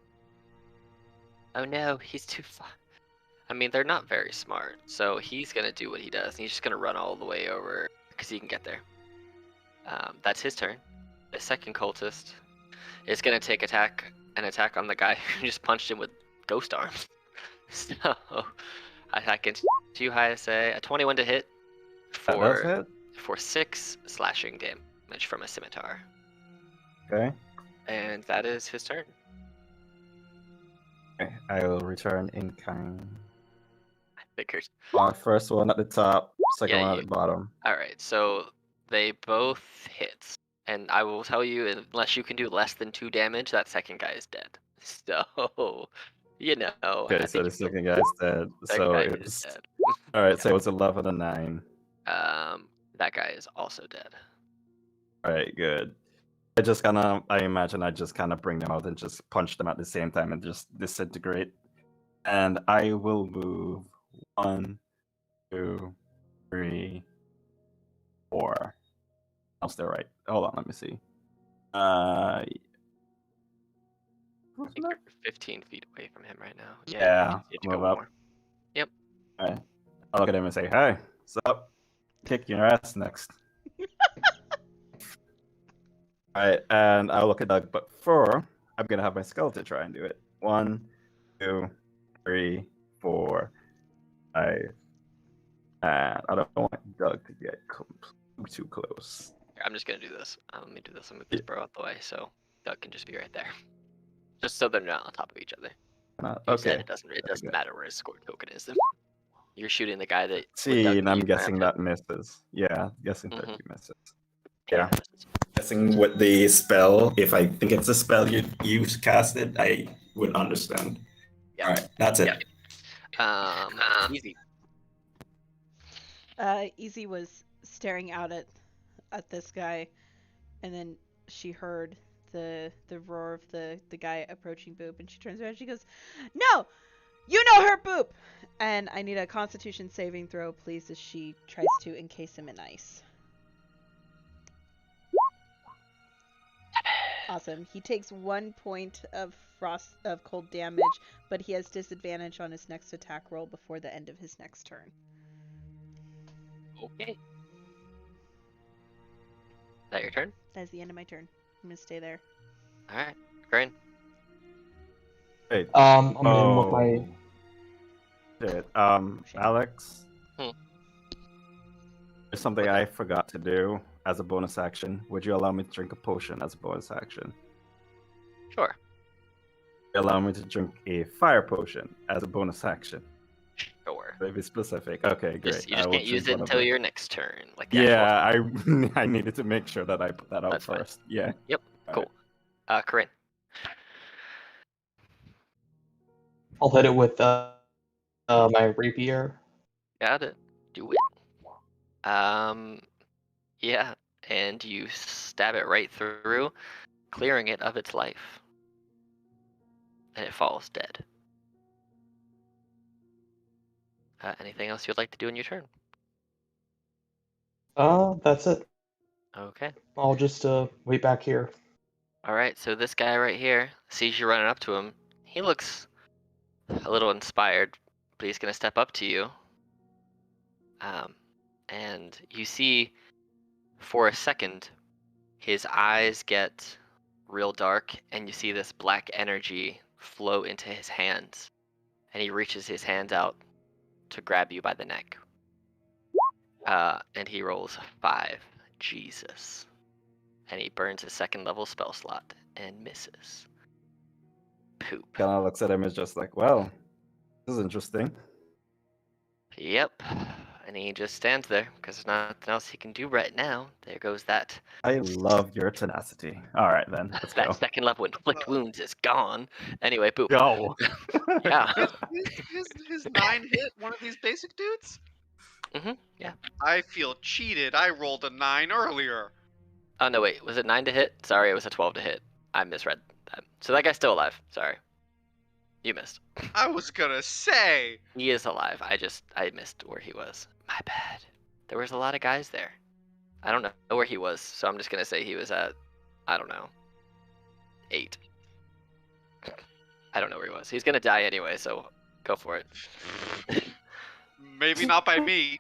Oh no, he's too far. I mean, they're not very smart, so he's gonna do what he does. And he's just gonna run all the way over because he can get there. That's his turn. The second cultist is gonna take an attack on the guy who just punched him with ghost arms. So, attack into you, Hayase, a 21 to hit That does for hit. 6 slashing damage from a scimitar. Okay. And that is his turn. Okay. I will return in kind. I figured. First one at the top, second Yeah, one at the bottom. All right, so they both hit, and I will tell you, unless you can do less than 2 damage, that second guy is dead. So, you know. Okay, so the second guy's dead. So guy it is was. dead. All right, so it was 11 and 9. That guy is also dead. All right, good. I imagine I just kind of bring them out and just punch them at the same time and just disintegrate. And I will move 1, 2, 3, 4. I'll stay right. Hold on, let me see. I think you're 15 feet away from him right now. Yeah, you have to move go up. more. I'll look at him and say, "Hey, what's up? Kick your ass next." All right, and I'll look at Doug. But for I'm gonna have my skeleton try and do it. 1, 2, 3, 4, 5. And I don't want Doug to get too close. I'm just gonna do this. Let me do this. I'll move this bro out the way so Doug can just be right there. Just so they're not on top of each other. You said Okay. it doesn't matter where his score token is. You're shooting the guy that. with See, Doug and that I'm you guessing grabbed. that misses. Yeah, guessing 30 Mhm. misses. Yeah. Yeah. Guessing what the spell, if I think it's a spell you cast it, I would understand. Yeah. All right, that's it. Easy. Easy was staring out at this guy, and then she heard the roar of the guy approaching Boop, and she turns around and she goes, "No, you know her, Boop!" And I need a Constitution saving throw, please, as she tries to encase him in ice. Awesome. He takes 1 point of cold damage, but he has disadvantage on his next attack roll before the end of his next turn. Okay. Is that your turn? That's the end of my turn. I'm gonna stay there. All right. Crane. Hey. I'm gonna look my. Shit. Shit. Alex. Hmm. There's something I forgot to do as a bonus action. Would you allow me to drink a potion as a bonus action? Sure. Allow me to drink a fire potion as a bonus action. Sure. Maybe specific. Okay, great. You just will can't use drink it one of until them. your next turn. Like the actual- Yeah, I needed to make sure that I put that out That's fine. first. Yeah. Yep. All Cool. Corinne. I'll hit it with my rapier. Got it. Do it. Yeah, and you stab it right through, clearing it of its life. And it falls dead. Anything else you'd like to do in your turn? That's it. Okay. I'll just wait back here. Alright, so this guy right here sees you running up to him. He looks a little inspired, but he's going to step up to you. And you see, for a second, his eyes get real dark, and you see this black energy flow into his hands. And he reaches his hand out to grab you by the neck. And he rolls 5. Jesus. And he burns his second level spell slot and misses. Poop. Kind of looks at him as just like, well, this is interesting. Yep. And he just stands there because there's nothing else he can do right now. There goes that. I love your tenacity. All right, then. Let's That go. second level inflict wounds is gone. Anyway, poop. Go. Yeah. His 9 hit one of these basic dudes? Yeah. I feel cheated. I rolled a 9 earlier. Oh, no, wait. Was it 9 to hit? Sorry, it was a 12 to hit. I misread that. So that guy's still alive. Sorry. You missed. I was gonna say. He is alive. I missed where he was. My bad. There was a lot of guys there. I don't know where he was, so I'm just gonna say he was at, I don't know, 8. I don't know where he was. He's gonna die anyway, so go for it. Maybe not by me.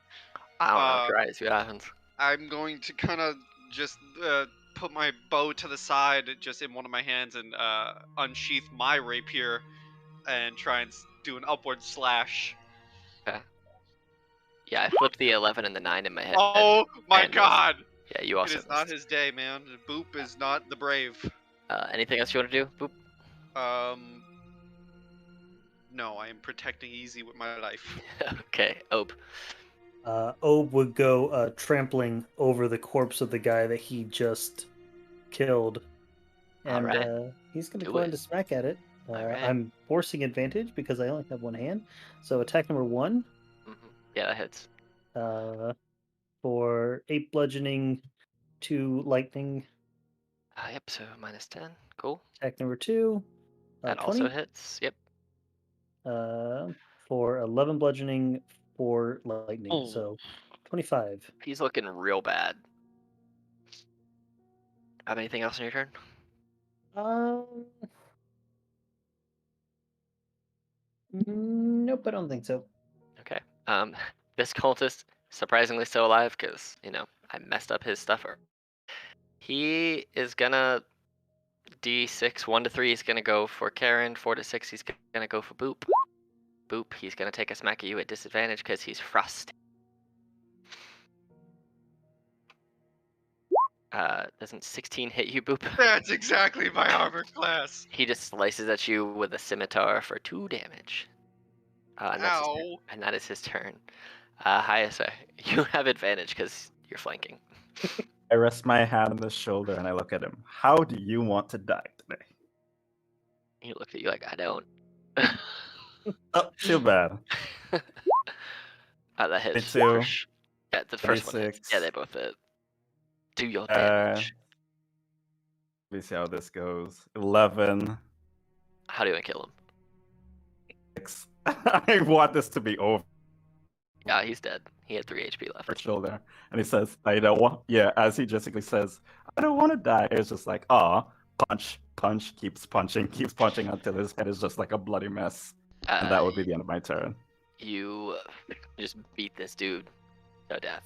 I don't know. Try it, see what happens. I'm going to kind of just put my bow to the side, just in one of my hands, and unsheath my rapier, and try and do an upward slash. Yeah, I flipped the 11 and the 9 in my head. Oh my and god! Yeah, you also It is not missed. his day, man. Boop is not the brave. Anything else you want to do? Boop. No, I am protecting Easy with my life. Okay, Ope. Obe would go trampling over the corpse of the guy that he just killed. And Alright. he's going to Do go it. into smack at it. Alright. I'm forcing advantage because I only have one hand. So attack number 1 Yeah, that hits. for 8 bludgeoning, 2 lightning. Yep, so minus 10. Cool. Attack number 2. That 20. also hits. Yep. For 11 bludgeoning, 4 lightning. Ooh. So 25. He's looking real bad. Have anything else on your turn? Nope, I don't think so. Okay. this cultist, surprisingly still alive, because, I messed up his stuff. He is gonna D6, 1 to 3, he's gonna go for Karen, 4 to 6, he's gonna go for Boop. Boop, he's gonna take a smack at you at disadvantage because he's frosted. Doesn't 16 hit you, Boop? That's exactly my armor class. He just slices at you with a scimitar for 2 damage. And that's his turn. Ow. And that is his turn. Hayase, you have advantage because you're flanking. I rest my hand on his shoulder and I look at him. How do you want to die today? He looked at you like, I don't. Oh, too bad. That hits. Me too. Yeah, the first one hits. 26. Yeah, they both hit. Do your damage. Let me see how this goes. 11. How do you want to kill him? 6. I want this to be over. Yeah, he's dead. He had 3 HP left. Her shoulder. And he says, I don't want, yeah, as he just says, I don't want to die. It's just like, punch, keeps punching until his head is just like a bloody mess. And that would be the end of my turn. You just beat this dude to death.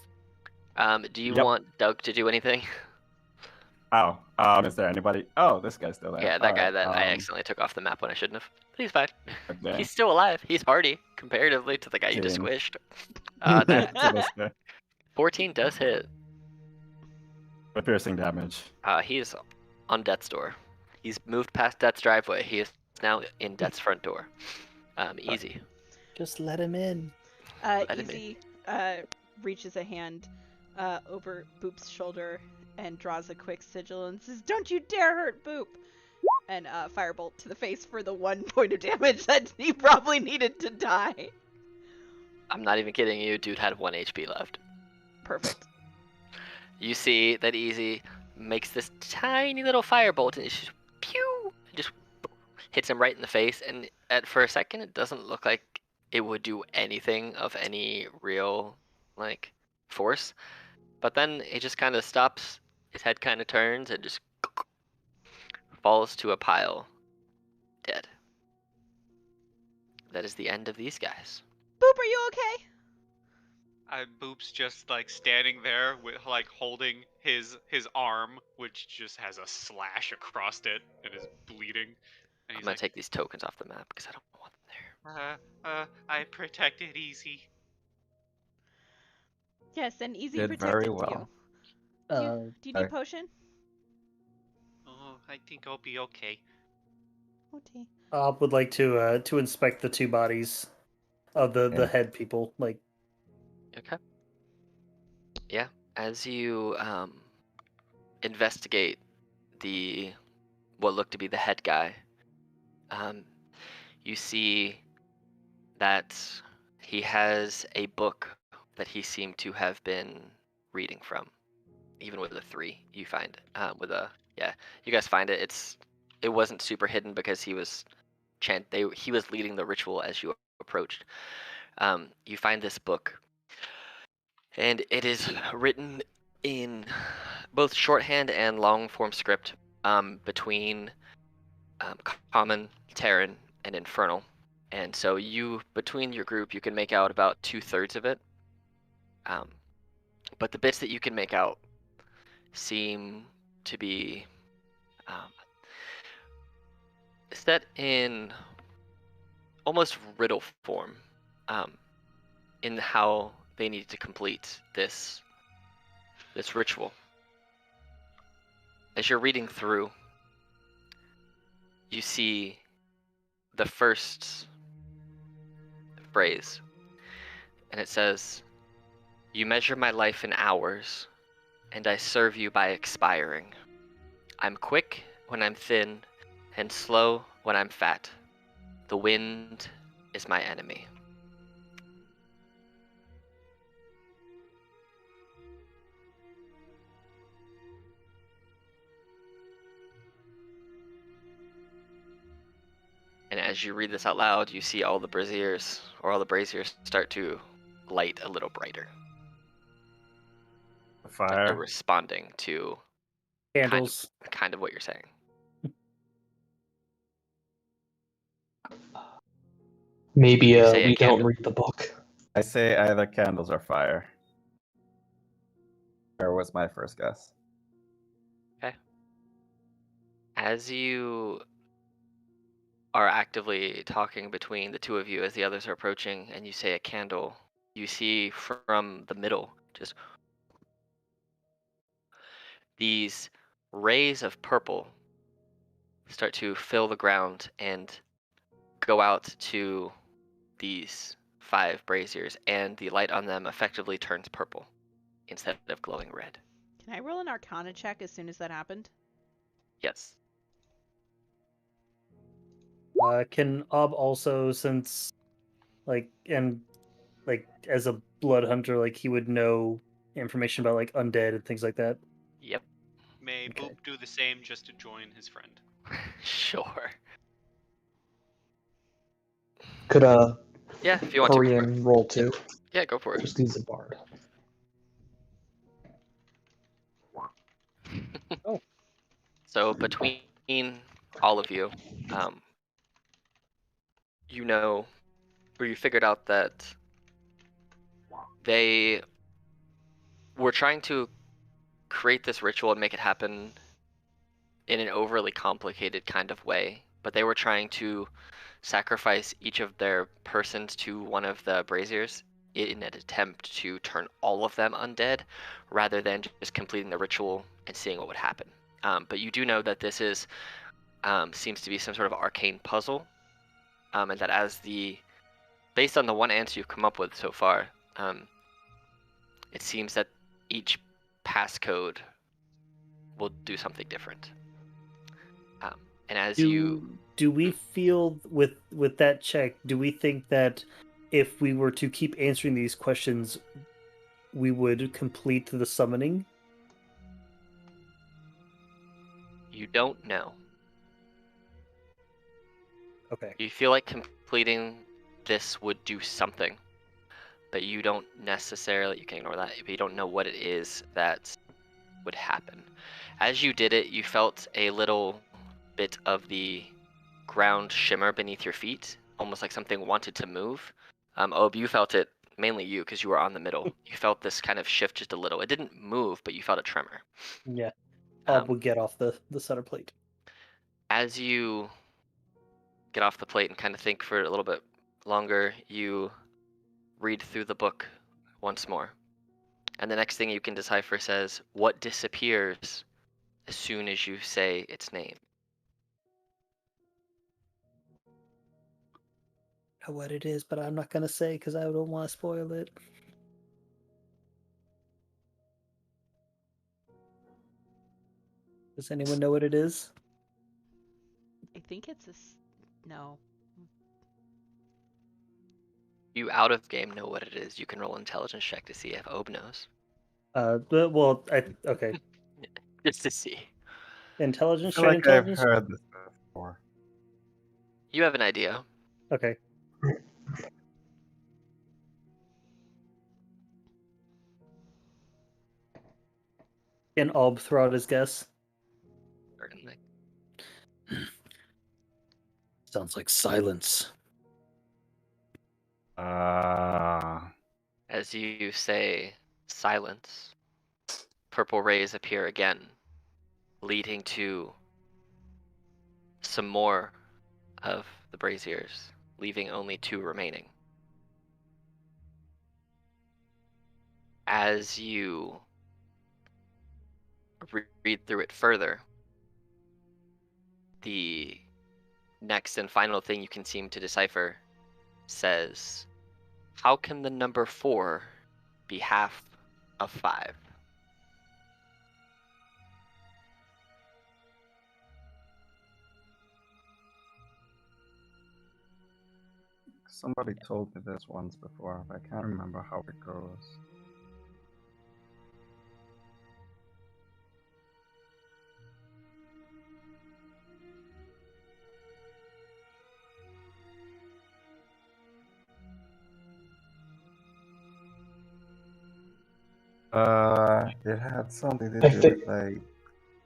Do you Yep. want Doug to do anything? Oh, is there anybody? Oh, this guy's still there. Yeah, that guy Alright, that I accidentally took off the map when I shouldn't have. But he's fine. Okay. He's still alive. He's hardy comparatively to the guy you just Damn. squished. To this guy. 14 does hit. With piercing damage. He is on Death's door. He's moved past Death's driveway. He is now in Death's front door. Easy. Just let him in. Let him Easy reaches a hand over Boop's shoulder and draws a quick sigil and says, "Don't you dare hurt Boop!" And firebolt to the face for the 1 point of damage that he probably needed to die. I'm not even kidding you. Dude had 1 HP left. Perfect. You see that Easy makes this tiny little firebolt and it's just pew! It just hits him right in the face. And for a second, it doesn't look like it would do anything of any real, force. But then it just kind of stops. His head kind of turns and just falls to a pile, dead. That is the end of these guys. Boop, are you okay? Boop's just standing there with holding his arm, which just has a slash across it and is bleeding. And I'm he's gonna take these tokens off the map because I don't want them there. I protected Easy. Yes, and Easy Did protected very you. well. Do you need potion? Oh, I think I'll be okay. Okay. Bob would like to inspect the 2 bodies of the head people. Okay. Yeah, as you investigate what looked to be the head guy, you see that he has a book that he seemed to have been reading from. Even with a 3, you find you guys find it. It wasn't super hidden because he was leading the ritual as you approached. You find this book. And it is written in both shorthand and long form script between Common, Terran, and Infernal. And so between your group, you can make out about 2/3 of it. But the bits that you can make out seem to be set in almost riddle form in how they need to complete this ritual. As you're reading through, you see the first phrase, and it says, "You measure my life in hours, and I serve you by expiring. I'm quick when I'm thin, and slow when I'm fat. The wind is my enemy." And as you read this out loud, you see all the braziers start to light a little brighter. Fire. They're responding to Candles. kind of what you're saying. Maybe You say a we don't candle. read the book. I say either candles or fire. Fire was my first guess. As you are actively talking between the two of you as the others are approaching, and you say a candle, you see from the middle just these rays of purple start to fill the ground and go out to these 5 braziers, and the light on them effectively turns purple instead of glowing red. Can I roll an Arcana check as soon as that happened? Yes. Can Ob also, since as a blood hunter, like he would know information about like undead and things like that? Yep. May Okay. Boop do the same just to join his friend? Sure. Could Yeah, if you want to. Go for it. Korean roll too? Yeah, go for it. Just use a bard. So between all of you, you know, or you figured out that they were trying to create this ritual and make it happen in an overly complicated kind of way, but they were trying to sacrifice each of their persons to one of the braziers in an attempt to turn all of them undead, rather than just completing the ritual and seeing what would happen. But you do know that this is seems to be some sort of arcane puzzle, and that based on the one answer you've come up with so far, it seems that each passcode will do something different. And as do we feel with that check, do we think that if we were to keep answering these questions, we would complete the summoning? You don't know. Okay. You feel like completing this would do something, but you don't necessarily, you can ignore that, but you don't know what it is that would happen. As you did it, you felt a little bit of the ground shimmer beneath your feet, almost like something wanted to move. Ob, you felt it, mainly you, because you were on the middle. You felt this kind of shift just a little. It didn't move, but you felt a tremor. Yeah. Ob would get off the center plate. As you get off the plate and kind of think for a little bit longer, you read through the book once more. And the next thing you can decipher says, what disappears as soon as you say its name? I know what it is, but I'm not going to say because I don't want to spoil it. Does anyone know what it is? I think it's no. You out of game know what it is. You can roll intelligence check to see if Ob knows. Okay. Just to see. Intelligence, I feel straight like I've intelligence? heard this before. You have an idea. Okay. Can Ob throw out his guess? Certainly. Sounds like silence. As you say silence, purple rays appear again, leading to some more of the braziers, leaving only 2 remaining. As you read through it further, the next and final thing you can seem to decipher says, how can the number 4 be half of 5? Somebody told me this once before, but I can't remember how it goes. It had something to do with like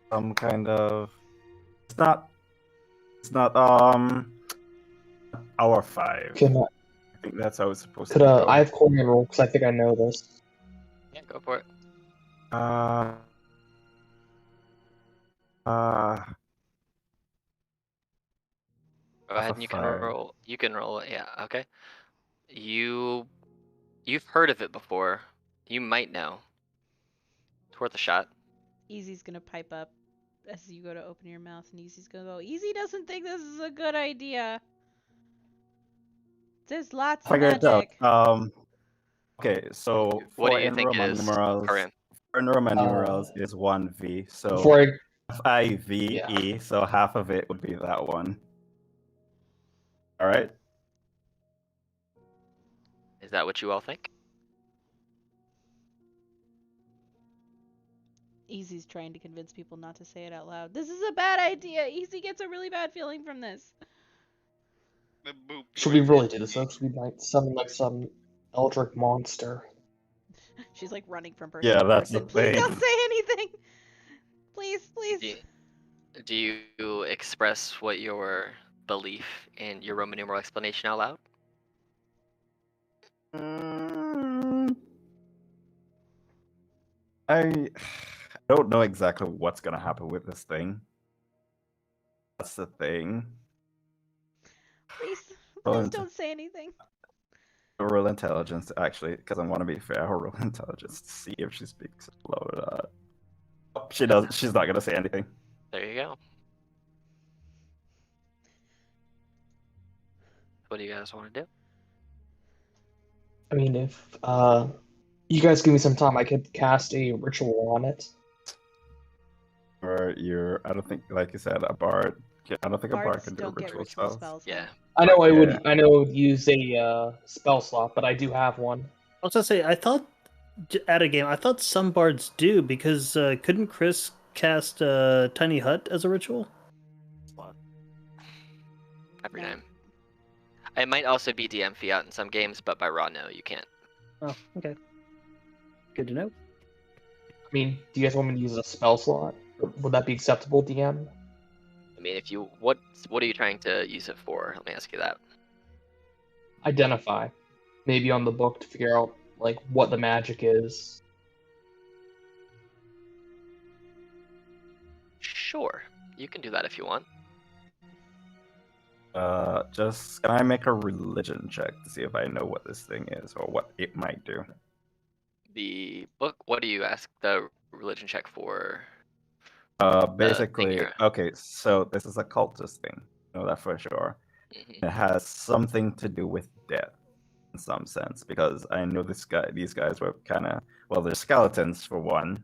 some kind of. It's not our 5. Can I think that's how it's supposed Could to go. I have Corian roll because I think I know this. Yeah, go for it. Uh, Go Half ahead a and you can fire. roll. You can roll it. Yeah. Okay. You've heard of it before. You might know. It's worth a shot. Easy's gonna pipe up as you go to open your mouth, and Easy's gonna go, Easy doesn't think this is a good idea. There's lots of Figure it out. magic. Okay, so What do 4 you in think it Roman is, numerals. Corinne? 4 in Roman numerals is 1V. So Before FIVE, Yeah. so half of it would be that one. Alright? Is that what you all think? Easy's trying to convince people not to say it out loud. This is a bad idea. Easy gets a really bad feeling from this. The boop Should we noise really is do this? key. Though? Should we like summon like some eldritch monster? She's like running from person Yeah, to that's the person. Please don't thing. say anything. Please, please. Do you express what your belief in your Roman numeral explanation out loud? I don't know exactly what's gonna happen with this thing. That's the thing. Please, Roll please int- don't say anything. roll intelligence, actually, because I want to be fair. I'll roll intelligence to see if she speaks low or not. Oh, she does. She's not gonna say anything. There you go. What do you guys want to do? I mean, if you guys give me some time, I could cast a ritual on it. Or you're, I don't think, like you said, a bard. I don't think a bard Bards can do don't get ritual ritual spells. spells. Yeah. I know I would. Yeah. I know I would use a spell slot, but I do have one. I was gonna say, I thought at a game, I thought some bards do because couldn't Chris cast Tiny Hut as a ritual? Every No. time. It might also be DM fiat in some games, but by raw, no, you can't. Oh, okay. Good to know. I mean, do you guys want me to use a spell slot? Or would that be acceptable, DM? I mean, if you what are you trying to use it for? Let me ask you that. Identify. Maybe on the book to figure out like what the magic is. Sure, you can do that if you want. Just can I make a religion check to see if I know what this thing is or what it might do? The book. What do you ask the religion check for? Basically, you're- okay, so this is a cultist thing. I know that for sure. Mhm. It has something to do with death in some sense, because I know these guys were kind of, well, they're skeletons for one.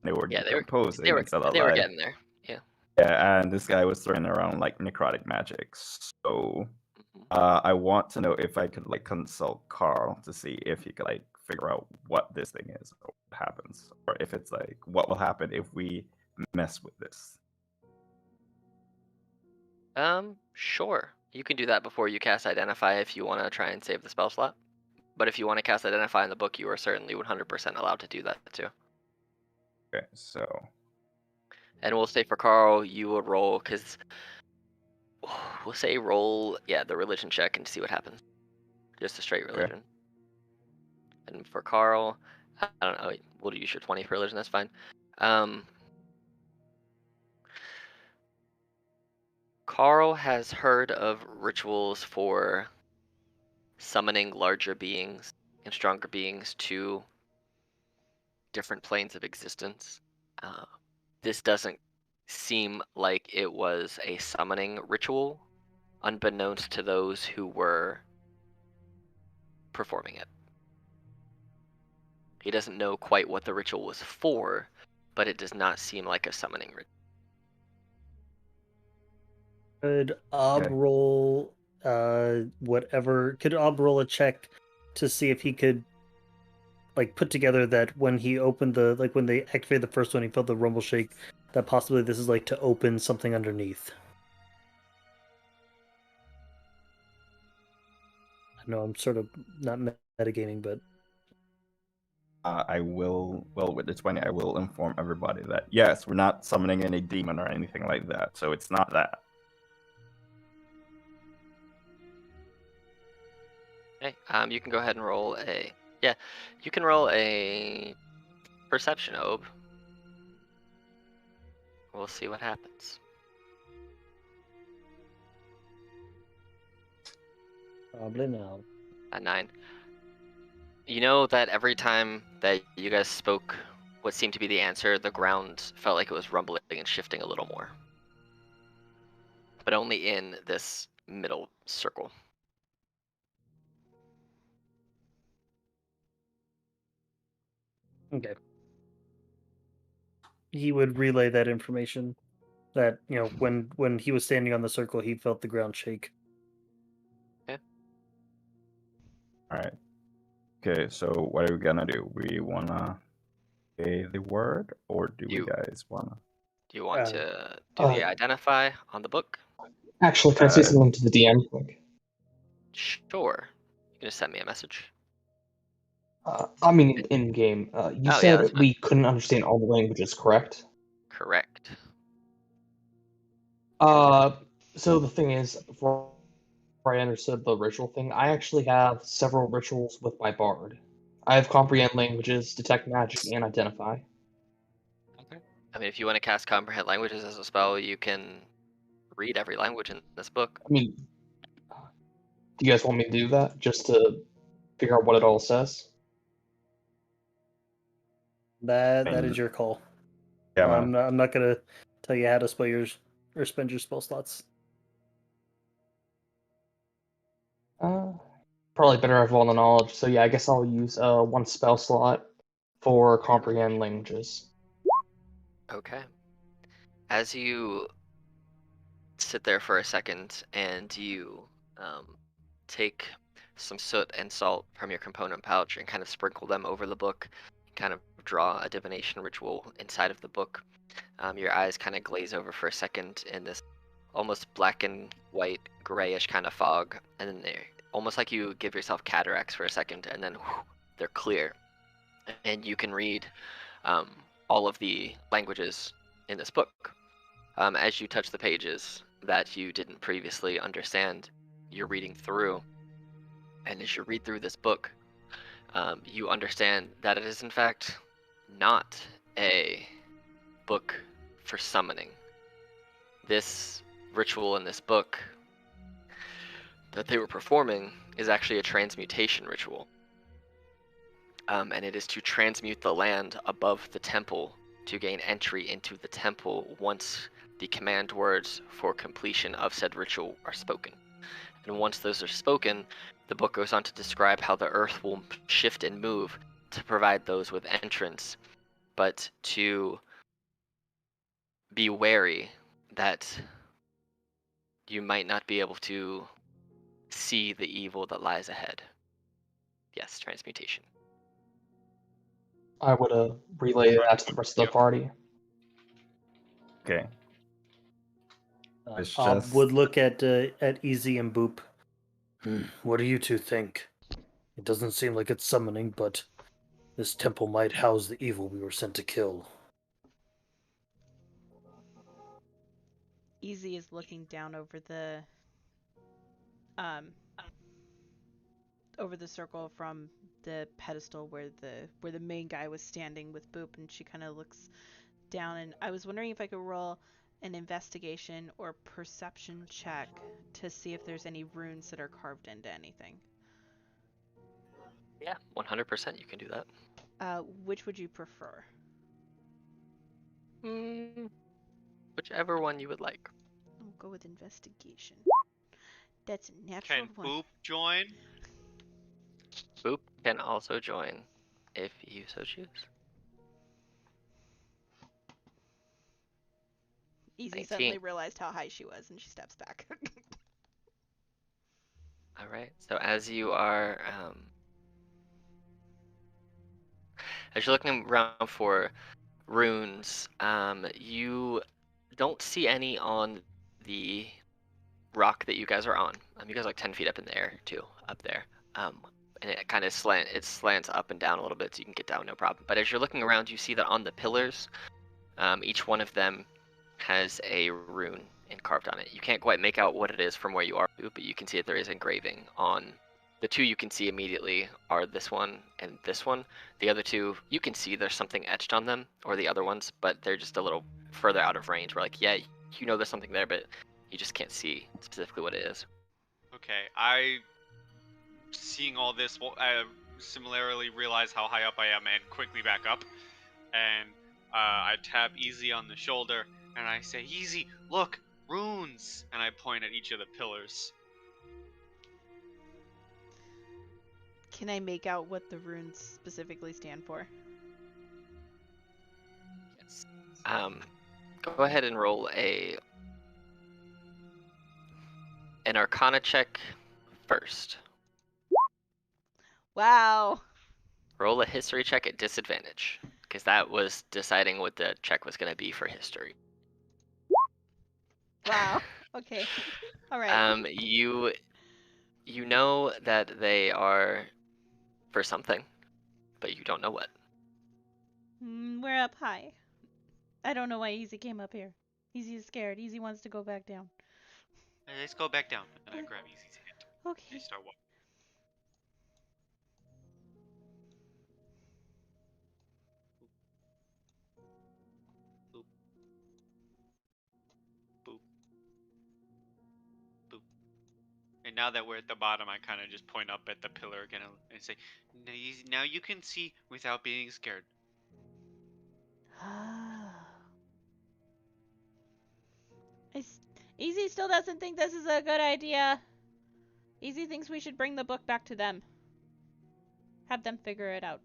They were Yeah, decomposing they were instead of getting there. Yeah. Yeah, and this guy was throwing around like necrotic magic. So Mhm. I want to know if I could like consult Carl to see if he could like figure out what this thing is or what happens, or if it's like what will happen if we mess with this. Sure. You can do that before you cast Identify if you want to try and save the spell slot. But if you want to cast Identify in the book, you are certainly 100% allowed to do that too. Okay, so And we'll say for Carl, you will roll, because we'll say roll, yeah, the religion check and see what happens. Just a straight religion. And for Carl, I don't know, we'll use your 20 for religion, that's fine. Carl has heard of rituals for summoning larger beings and stronger beings to different planes of existence. This doesn't seem like it was a summoning ritual, unbeknownst to those who were performing it. He doesn't know quite what the ritual was for, but it does not seem like a summoning ritual. Could Ob Okay. roll whatever? Could Ob roll a check to see if he could like put together that when he opened the when they activated the first one, he felt the rumble shake. That possibly this is like to open something underneath. I know I'm sort of not metagaming, but I will, well, with the 20, I will inform everybody that yes, we're not summoning any demon or anything like that, so it's not that. Okay. You can go ahead and roll a. Yeah, you can roll a perception, Ob. We'll see what happens. Probably not. A 9. You know that every time that you guys spoke what seemed to be the answer, the ground felt like it was rumbling and shifting a little more. But only in this middle circle. Okay. He would relay that information. That when he was standing on the circle, he felt the ground shake. All right. Okay, so what are we gonna do? We wanna say the word, or do we You- guys wanna? Do you want to do the identify on the book? Actually, can I say something to the DM quick? Sure. You can just send me a message. I mean, in game. You Oh, yeah, said that's fine. we couldn't understand all the languages, correct? Correct. So the thing is, before I understood the ritual thing, I actually have several rituals with my bard. I have comprehend languages, detect magic, and identify. Okay. I mean, if you want to cast comprehend languages as a spell, you can read every language in this book. I mean, do you guys want me to do that just to figure out what it all says? That is your call. Yeah, I'm not gonna tell you how to spell yours or spend your spell slots. Probably better have all the knowledge. So yeah, I guess I'll use one spell slot for comprehend languages. Okay. As you sit there for a second and you take some soot and salt from your component pouch and kind of sprinkle them over the book, kind of draw a divination ritual inside of the book. Your eyes kind of glaze over for a second in this almost black and white, grayish kind of fog, and then they're almost like you give yourself cataracts for a second, and then they're clear, and you can read all of the languages in this book. As you touch the pages that you didn't previously understand, you're reading through, and as you read through this book, you understand that it is in fact not a book for summoning. This ritual in this book that they were performing is actually a transmutation ritual. And it is to transmute the land above the temple to gain entry into the temple once the command words for completion of said ritual are spoken. And once those are spoken, the book goes on to describe how the earth will shift and move to provide those with entrance, but to be wary that you might not be able to see the evil that lies ahead. Yes, transmutation. I would relay that to the rest of the party. Okay. It's I just would look at Easy and Boop. What do you two think? It doesn't seem like it's summoning, but this temple might house the evil we were sent to kill. Easy is looking down over the circle from the pedestal where the main guy was standing with Boop, and she kind of looks down, and I was wondering if I could roll an investigation or perception check to see if there's any runes that are carved into anything. Yeah, 100% you can do that. Which would you prefer? Whichever one you would like. I'll go with investigation. That's a natural Can one. Boop join? Boop can also join if you so choose. Easy 19. suddenly realized how high she was, and she steps back. All right. So as you're looking around for runes, you don't see any on the rock that you guys are on. You guys are like 10 feet up in the air too, up there. And it kind of slants up and down a little bit, so you can get down no problem. But as you're looking around, you see that on the pillars, each one of them has a rune carved on it. You can't quite make out what it is from where you are, but you can see that there is engraving on the two you can see immediately are this one and this one. The other two, you can see there's something etched on them, or the other ones, but they're just a little further out of range. We're like, yeah, you know there's something there, but you just can't see specifically what it is. Okay, I, seeing all this, similarly realize how high up I am and quickly back up. And I tap Easy on the shoulder and I say, Easy, look, runes! And I point at each of the pillars. Can I make out what the runes specifically stand for? Yes. Go ahead and roll an Arcana check first. Wow. Roll a history check at disadvantage, because that was deciding what the check was going to be for history. Wow. Okay. All right. You know that they are for something, but you don't know what. We're up high. I don't know why Easy came up here. Easy is scared. Easy wants to go back down. Let's go back down. And I grab Easy's hand. Okay. And start walking. Boop. Boop. Boop. And now that we're at the bottom, I kind of just point up at the pillar again and say, now you can see without being scared. Easy still doesn't think this is a good idea. Easy thinks we should bring the book back to them. Have them figure it out.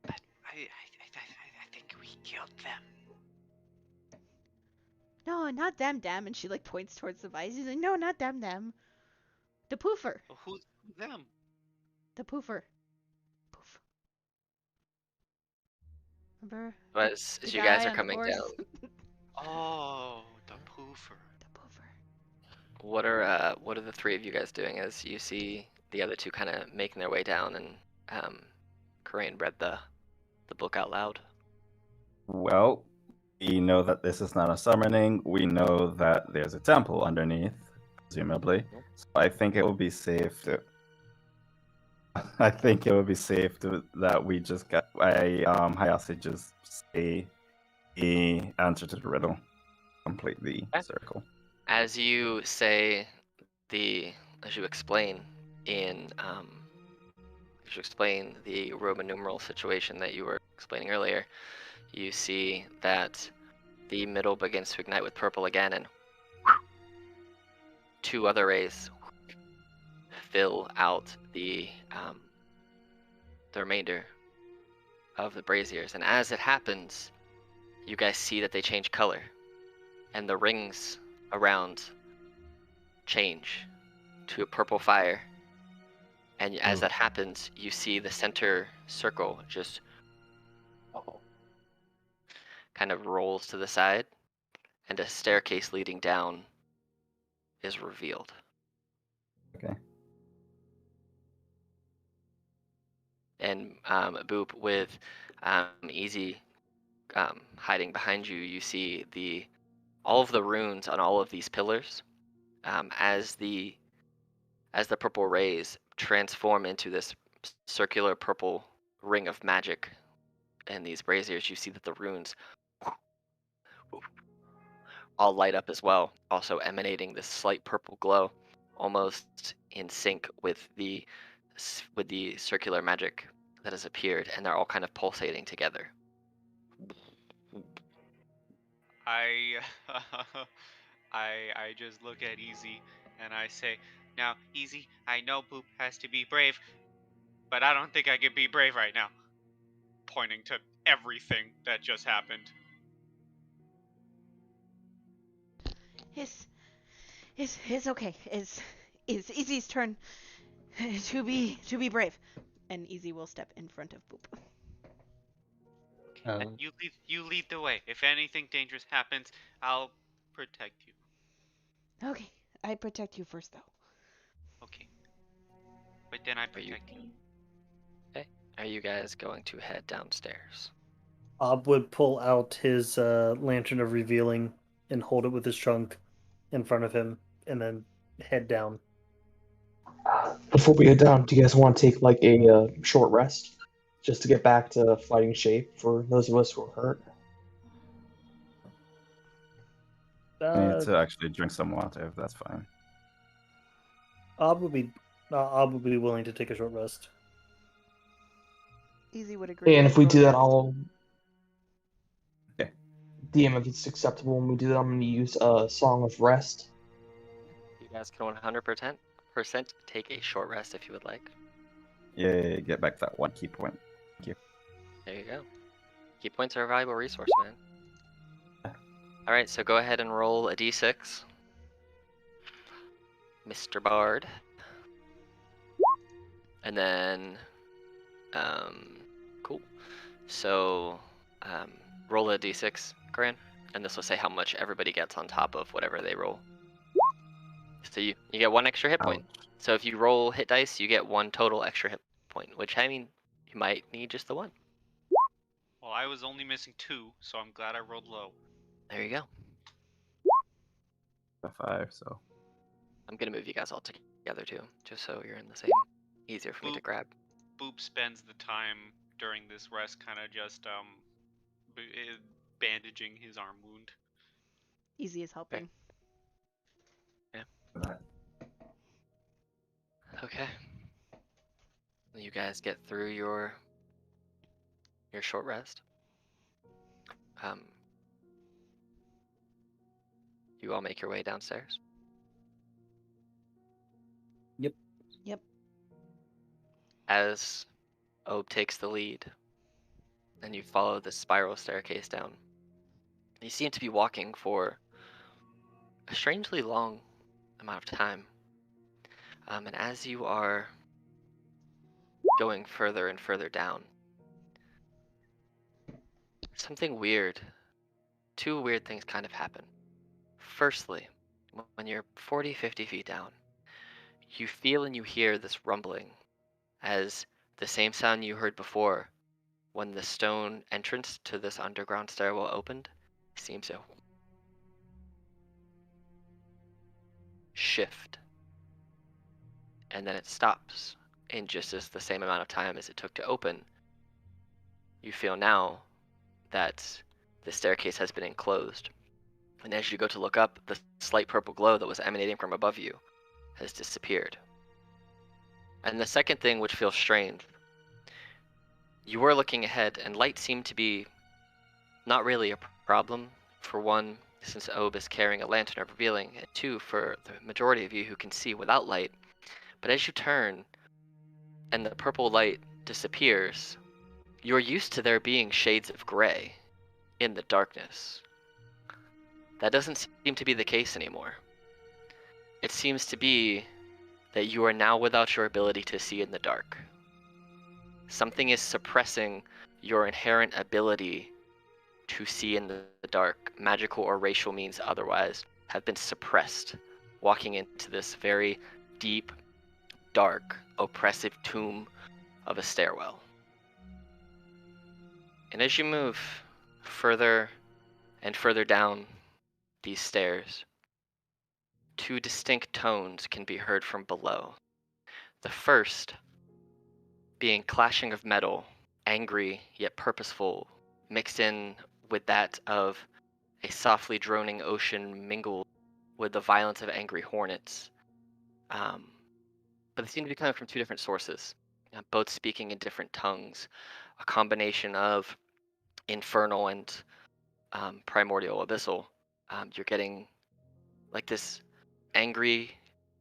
But I think we killed them. No, not them. And she like points towards the vise. She's like, no, not them. The poofer. Well, who's them? The poofer. Poof. Remember? As The you guys guy are on the coming horse? down, Oh, the poofer. The poofer. what are the three of you guys doing as you see the other two kind of making their way down, and Corinne read the book out loud? Well, we know that this is not a summoning. We know that there's a temple underneath, presumably. So I think it would be safe to. I think it would be safe that we just got. Hayase just say the answer to the riddle, complete the Okay. circle. As you say as you explain the Roman numeral situation that you were explaining earlier, you see that the middle begins to ignite with purple again, and two other rays fill out the remainder of the braziers. And as it happens, you guys see that they change color, and the rings around change to a purple fire. And as that happens, you see the center circle just kind of rolls to the side, and a staircase leading down is revealed. Okay. And Boop, with Easy hiding behind you, you see all of the runes on all of these pillars. As the purple rays transform into this circular purple ring of magic in these braziers, you see that the runes all light up as well, also emanating this slight purple glow, almost in sync with the circular magic that has appeared, and they're all kind of pulsating together. I just look at Easy and I say, now Easy, I know Boop has to be brave, but I don't think I can be brave right now. Pointing to everything that just happened. It's okay. It's Easy's turn to be brave. And Easy will step in front of Boop. You lead the way. If anything dangerous happens, I'll protect you. Okay. I protect you first, though. Okay. But then I protect you. Okay. Are you guys going to head downstairs? Ob would pull out his lantern of revealing and hold it with his trunk in front of him, and then head down Before we go down, do you guys want to take like a short rest, just to get back to fighting shape for those of us who are hurt? I need Uh, to actually drink some water, if that's fine. Ob would be willing to take a short rest. Easy would agree. And with if we short do that, rest. I'll Okay. DM if it's acceptable. When we do that, I'm going to use a Song of Rest. You guys can 100% take a short rest if you would like. Yeah, get back that one key point. There you go. Key points are a valuable resource, man. Alright, so go ahead and roll a d6. Mr. Bard. And then, cool. So, roll a d6, Gran, and this will say how much everybody gets on top of whatever they roll. So you get one extra hit point. Ouch. So if you roll hit dice, you get one total extra hit point, which I mean, you might need just the one. Well, I was only missing 2, so I'm glad I rolled low. There you go. A 5, so. I'm gonna move you guys all together too, just so you're in the same. Easier for me to grab. Boop spends the time during this rest kind of just bandaging his arm wound. Easy is helping. Okay. You guys get through your short rest. You all make your way downstairs. Yep. Yep. As Ob takes the lead, and you follow the spiral staircase down, you seem to be walking for a strangely long amount of time. And as you are going further and further down, something weird, two weird things kind of happen. Firstly, when you're 40, 50 feet down, you feel and you hear this rumbling as the same sound you heard before when the stone entrance to this underground stairwell opened seems to shift. And then it stops in just as the same amount of time as it took to open. You feel now that the staircase has been enclosed. And as you go to look up, the slight purple glow that was emanating from above you has disappeared. And the second thing, which feels strange, you were looking ahead, and light seemed to be not really a problem. For one, since Ob is carrying a lantern of revealing, and two, for the majority of you who can see without light. But as you turn, and the purple light disappears, you're used to there being shades of gray in the darkness. That doesn't seem to be the case anymore. It seems to be that you are now without your ability to see in the dark. Something is suppressing your inherent ability to see in the dark. Magical or racial means otherwise have been suppressed, walking into this very deep, dark, oppressive tomb of a stairwell. And as you move further and further down these stairs, two distinct tones can be heard from below. The first being clashing of metal, angry yet purposeful, mixed in with that of a softly droning ocean mingled with the violence of angry hornets. But they seem to be coming from two different sources, both speaking in different tongues, a combination of infernal and primordial abyssal. You're getting like this angry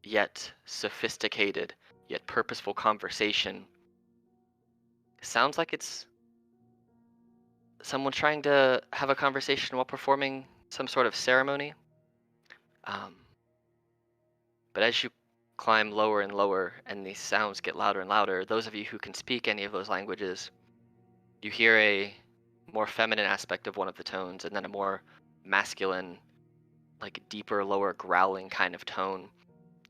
yet sophisticated yet purposeful conversation. Sounds like it's someone trying to have a conversation while performing some sort of ceremony. But as you climb lower and lower and these sounds get louder and louder, those of you who can speak any of those languages, you hear a more feminine aspect of one of the tones and then a more masculine, like deeper, lower growling kind of tone.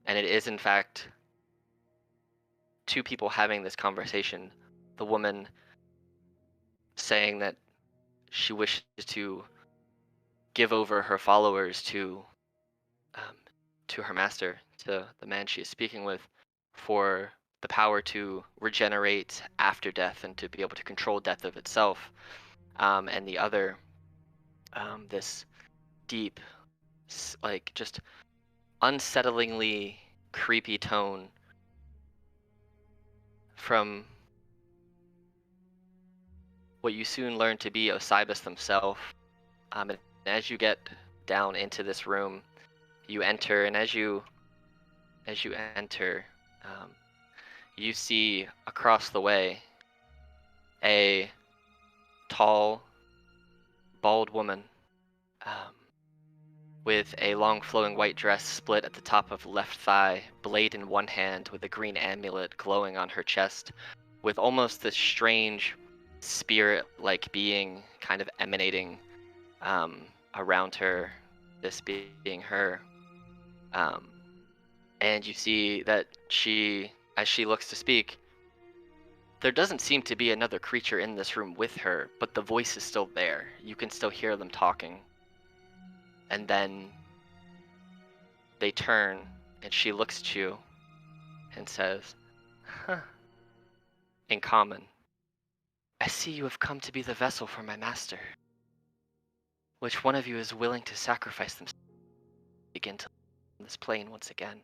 And it is in fact two people having this conversation. The woman saying that she wishes to give over her followers to her master, to the man she is speaking with, for the power to regenerate after death and to be able to control death of itself. And the other, this deep, like just unsettlingly creepy tone from what you soon learn to be Obysus himself. And as you get down into this room, you enter, and as you enter, you see across the way a tall, bald woman with a long flowing white dress split at the top of left thigh, blade in one hand with a green amulet glowing on her chest, with almost this strange spirit-like being kind of emanating around her, this being her. And you see that as she looks to speak, there doesn't seem to be another creature in this room with her, but the voice is still there. You can still hear them talking. And then they turn, and she looks at you and says, "Huh. In common, I see you have come to be the vessel for my master. Which one of you is willing to sacrifice themselves to begin to live on this plane once again?"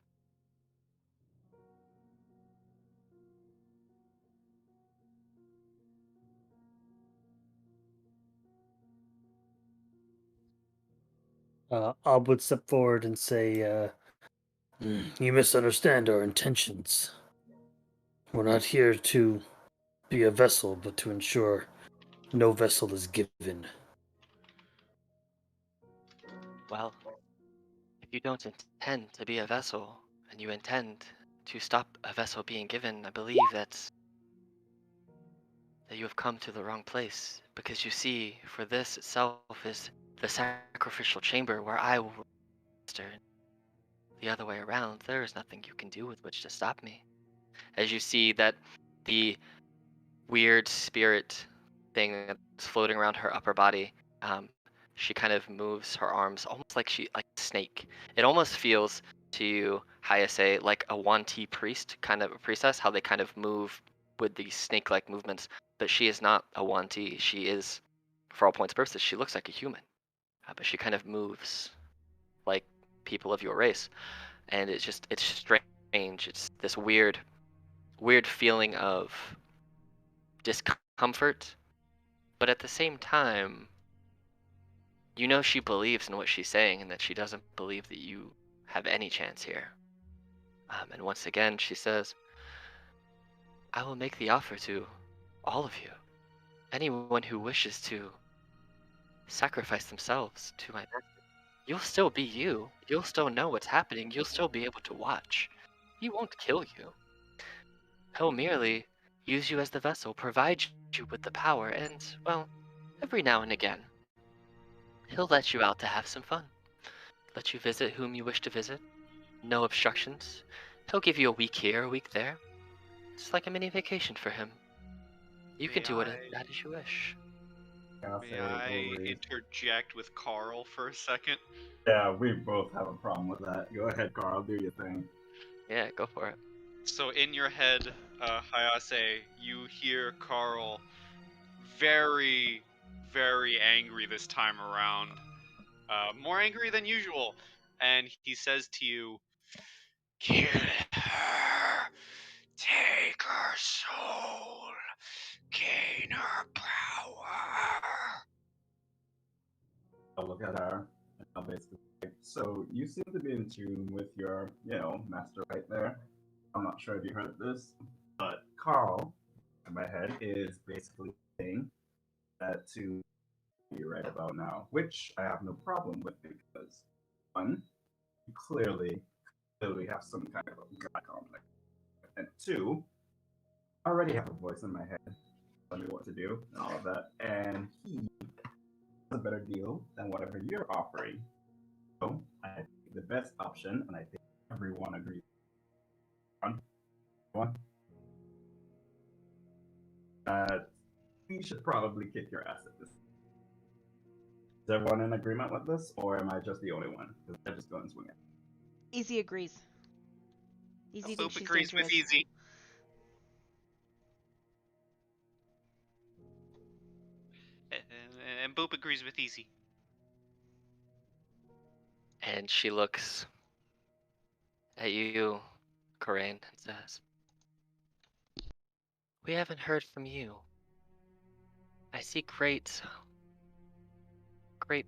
Ob would step forward and say, "You misunderstand our intentions. We're not here to be a vessel, but to ensure no vessel is given." Well, if you don't intend to be a vessel, and you intend to stop a vessel being given, I believe that you have come to the wrong place. Because you see, for this itself is the sacrificial chamber where I will master. The other way around, there is nothing you can do with which to stop me. As you see that the weird spirit thing that's floating around her upper body, she kind of moves her arms almost like like a snake. It almost feels to you, Hayase, like a Wanti priest, kind of a priestess, how they kind of move with these snake-like movements. But she is not a Wanti. She is, for all points and purposes, she looks like a human. But she kind of moves like people of your race. And it's strange. It's this weird feeling of discomfort, but at the same time, you know she believes in what she's saying and that she doesn't believe that you have any chance here. And once again, she says, "I will make the offer to all of you. Anyone who wishes to sacrifice themselves to my master. You'll still be you. You'll still know what's happening. You'll still be able to watch. He won't kill you. He'll merely use you as the vessel, provide you with the power, and, well, every now and again, he'll let you out to have some fun. Let you visit whom you wish to visit. No obstructions. He'll give you a week here, a week there. It's like a mini vacation for him. You can do that as you wish." May I interject with Carl for a second? Yeah, we both have a problem with that. Go ahead, Carl. Do your thing. Yeah, go for it. So in your head, Hayase, you hear Carl very, very angry this time around. More angry than usual. And he says to you, "Kill her. Take her soul. Gain her power." I'll look at her. And I'll basically say, "So you seem to be in tune with your, master right there. I'm not sure if you heard this, but Carl, in my head, is basically saying that to you right about now, which I have no problem with because, one, you clearly have some kind of a god complex, and two, I already have a voice in my head telling me what to do and all of that, and he has a better deal than whatever you're offering. So I think the best option, and I think everyone agrees on one, we should probably kick your ass at this. Is everyone in agreement with this, or am I just the only one? Because I just go and swing it. Easy agrees. Easy Boop thinks she's agrees with dangerous. Easy. And Boop agrees with Easy. And she looks at you, Corain, and says, "We haven't heard from you. I see great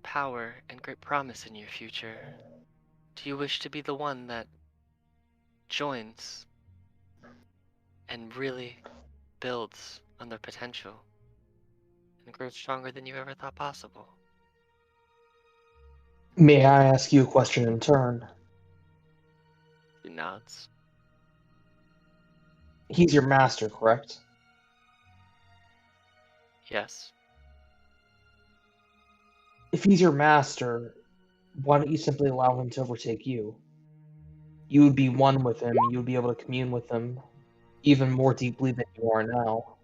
power and great promise in your future. Do you wish to be the one that joins and really builds on their potential and grows stronger than you ever thought possible?" May I ask you a question in turn? She nods. He's your master, correct? Yes. If he's your master, why don't you simply allow him to overtake you? You would be one with him, you would be able to commune with him even more deeply than you are now.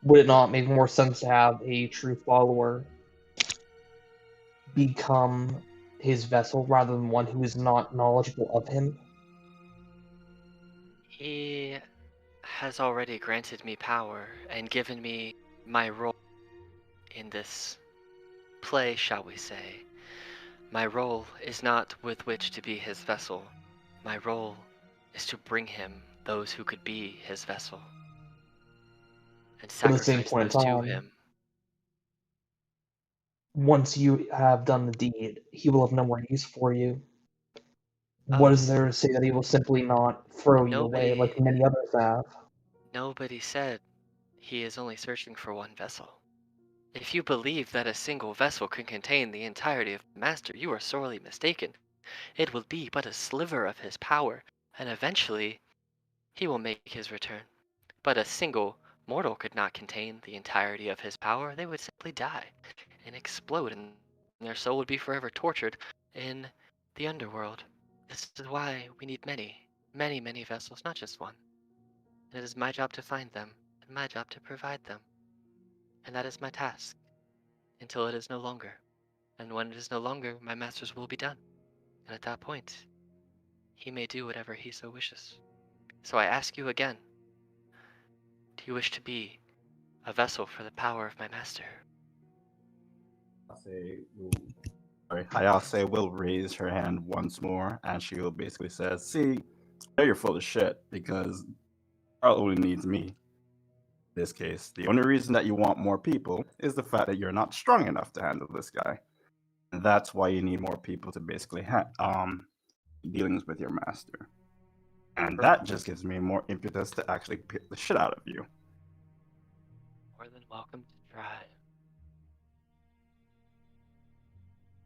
Would it not make more sense to have a true follower become his vessel rather than one who is not knowledgeable of him? He has already granted me power and given me my role in this play, shall we say. My role is not with which to be his vessel. My role is to bring him those who could be his vessel and But at the same sacrifice point those in to time, him. once you have done the deed, he will have no more use for you. What Oh, is there to say that he will simply not throw you away nobody, like many others have? nobody said he is only searching for one vessel. If you believe that a single vessel can contain the entirety of the Master, you are sorely mistaken. It will be but a sliver of his power, and eventually he will make his return. But a single mortal could not contain the entirety of his power. They would simply die and explode, and their soul would be forever tortured in the underworld. This is why we need many, many, many vessels, not just one. It is my job to find them, and my job to provide them. And that is my task, until it is no longer. And when it is no longer, my master's will be done. And at that point, he may do whatever he so wishes. So I ask you again, do you wish to be a vessel for the power of my master? Hayase will raise her hand once more, and she will basically say, "See, I know you're full of shit because Carl only needs me. In this case, the only reason that you want more people is the fact that you're not strong enough to handle this guy. And that's why you need more people to basically dealings with your master. And that just gives me more impetus to actually pick the shit out of you." More than welcome to try.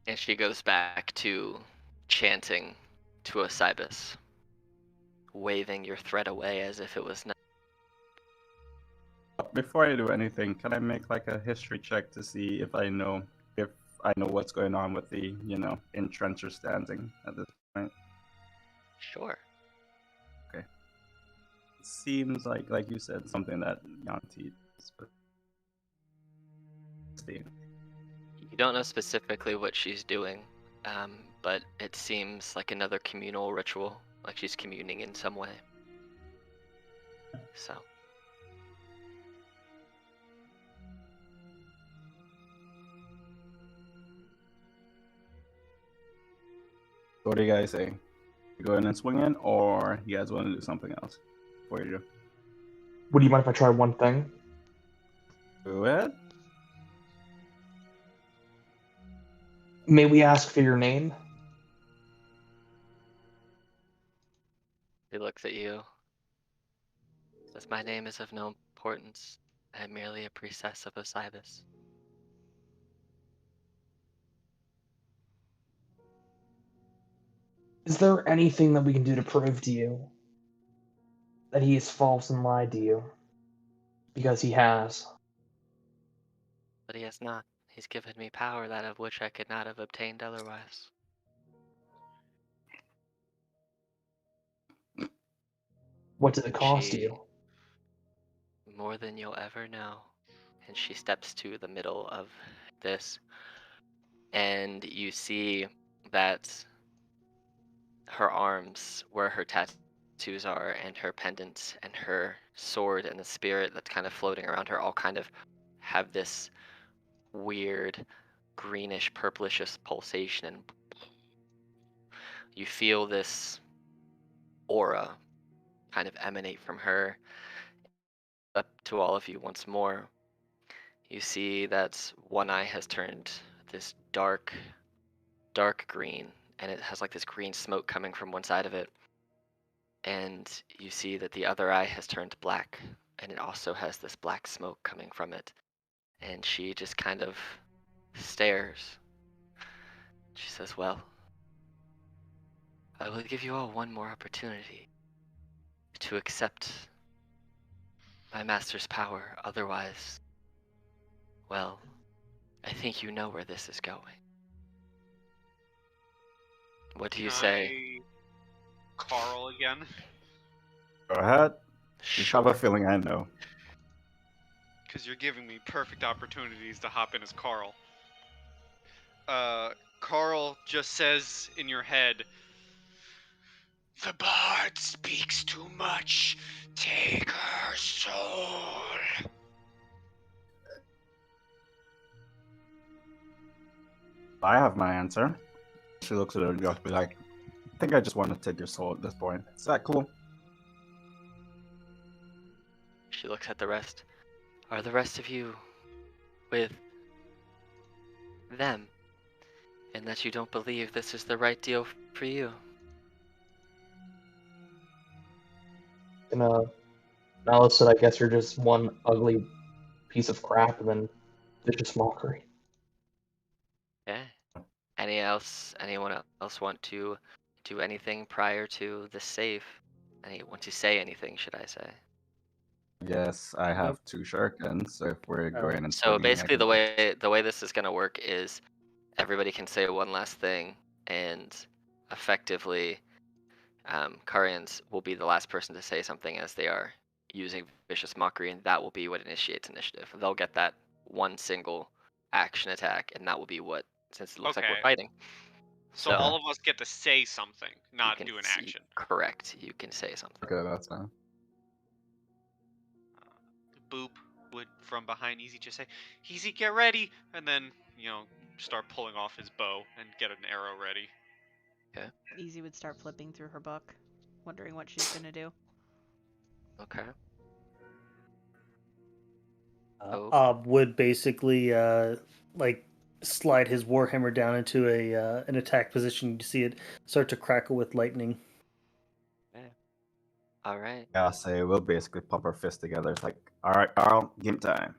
And she goes back to chanting to Obysus, waving your threat away as if it was nothing. Before I do anything, can I make like a history check to see if I know what's going on with the, entrencher standing at this point? Sure. Okay. It seems like you said, something that Yanti is. You don't know specifically what she's doing, but it seems like another communal ritual, like she's communing in some way. So. What do you guys say? You go in and swing in, or you guys want to do something else before you do? Would you mind if I try one thing? Go ahead. May we ask for your name? He looks at you. Says, "My name is of no importance. I am merely a priestess of Obysus." Is there anything that we can do to prove to you that he is false and lied to you? Because he has. But he has not. He's given me power that of which I could not have obtained otherwise. What did it cost She, you? more than you'll ever know. And she steps to the middle of this, and you see that her arms, where her tattoo tattoos are, and her pendant, and her sword, and the spirit that's kind of floating around her all kind of have this weird greenish purplish pulsation, and you feel this aura kind of emanate from her. Up to all of you once more, you see that one eye has turned this dark green, and it has like this green smoke coming from one side of it. And you see that the other eye has turned black, and it also has this black smoke coming from it. And she just kind of stares. She says, well, I will give you all one more opportunity to accept my master's power. Otherwise, well, I think you know where this is going. What do you say? Carl again. Go ahead. You Sure. have a feeling I know. Because you're giving me perfect opportunities to hop in as Carl. Carl just says in your head, "The bard speaks too much. Take her soul." I have my answer. She looks at her and goes, be like, I think I just want to take your soul at this point. Is that cool? She looks at the rest. Are the rest of you with them? And that you don't believe this is the right deal for you? Alice said, I guess you're just one ugly piece of crap and then vicious mockery. Yeah. Anyone else want to do anything prior to the save? Want to say anything, should I say? Yes, I have two shurikens, so if we're going and So swinging, I basically can the way this is gonna work is everybody can say one last thing, and effectively Karians will be the last person to say something as they are using vicious mockery, and that will be what initiates initiative. They'll get that one single action attack, and that will be what, since it looks like we're Okay. fighting. So all of us get to say something, not you can do an see- action. Correct. You can say something. Okay, that's fine. Boop would, from behind Easy, just say, "Easy, get ready," and then, start pulling off his bow and get an arrow ready. Easy would start flipping through her book, wondering what she's gonna do. Okay. Would basically like slide his warhammer down into an attack position. You see it start to crackle with lightning. All right. Yeah, so we'll basically pump our fists together. It's like, all right, Carl, game time.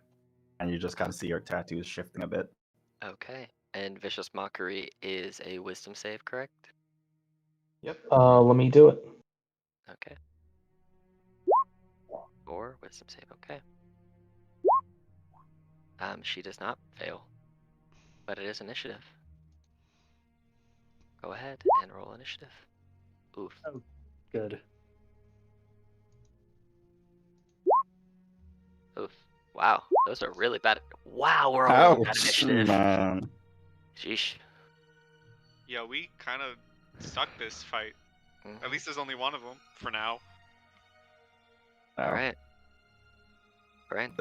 And you just kind of see your tattoos shifting a bit. Okay. And vicious mockery is a wisdom save, correct? Yep. Let me do it. Okay. Or wisdom save. Okay. She does not fail, but it is initiative. Go ahead and roll initiative. Oof. Oh, good. Oof. Wow. Those are really bad. Wow, we're all on bad Ouch, initiative. man. Sheesh. Yeah, we kind of suck this fight. Mhm. At least there's only one of them for now. All right. Brent,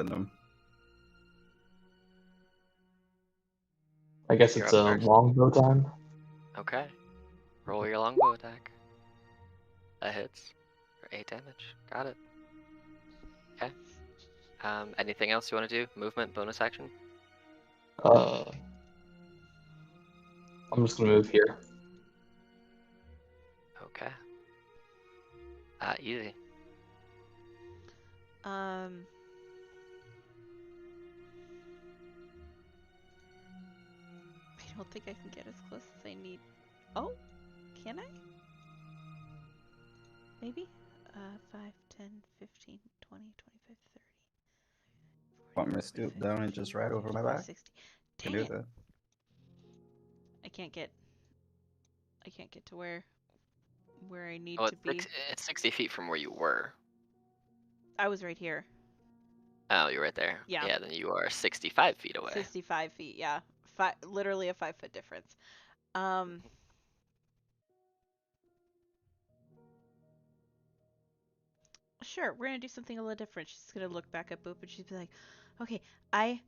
I guess You're it's up a first. longbow time. okay. Roll your longbow attack. That hits for 8 damage. Got it. Okay. Anything else you want to do? Movement, bonus action? I'm just gonna move here. Okay. Easy. I don't think I can get as close as I need. Oh, can I? Maybe? 5, 10, 15, 20, 25, 30. Want me to stoop down and just ride over my back? 60. Can Dang do it. that. I can't get to where I need Oh, to be. it's 60 feet from where you were. I was right here. Oh, you're right there. Yeah. Yeah, then you are 65 feet away. 65 feet, yeah. Literally a 5-foot difference. Sure, we're gonna do something a little different. She's gonna look back at Boop and she's be like, okay, I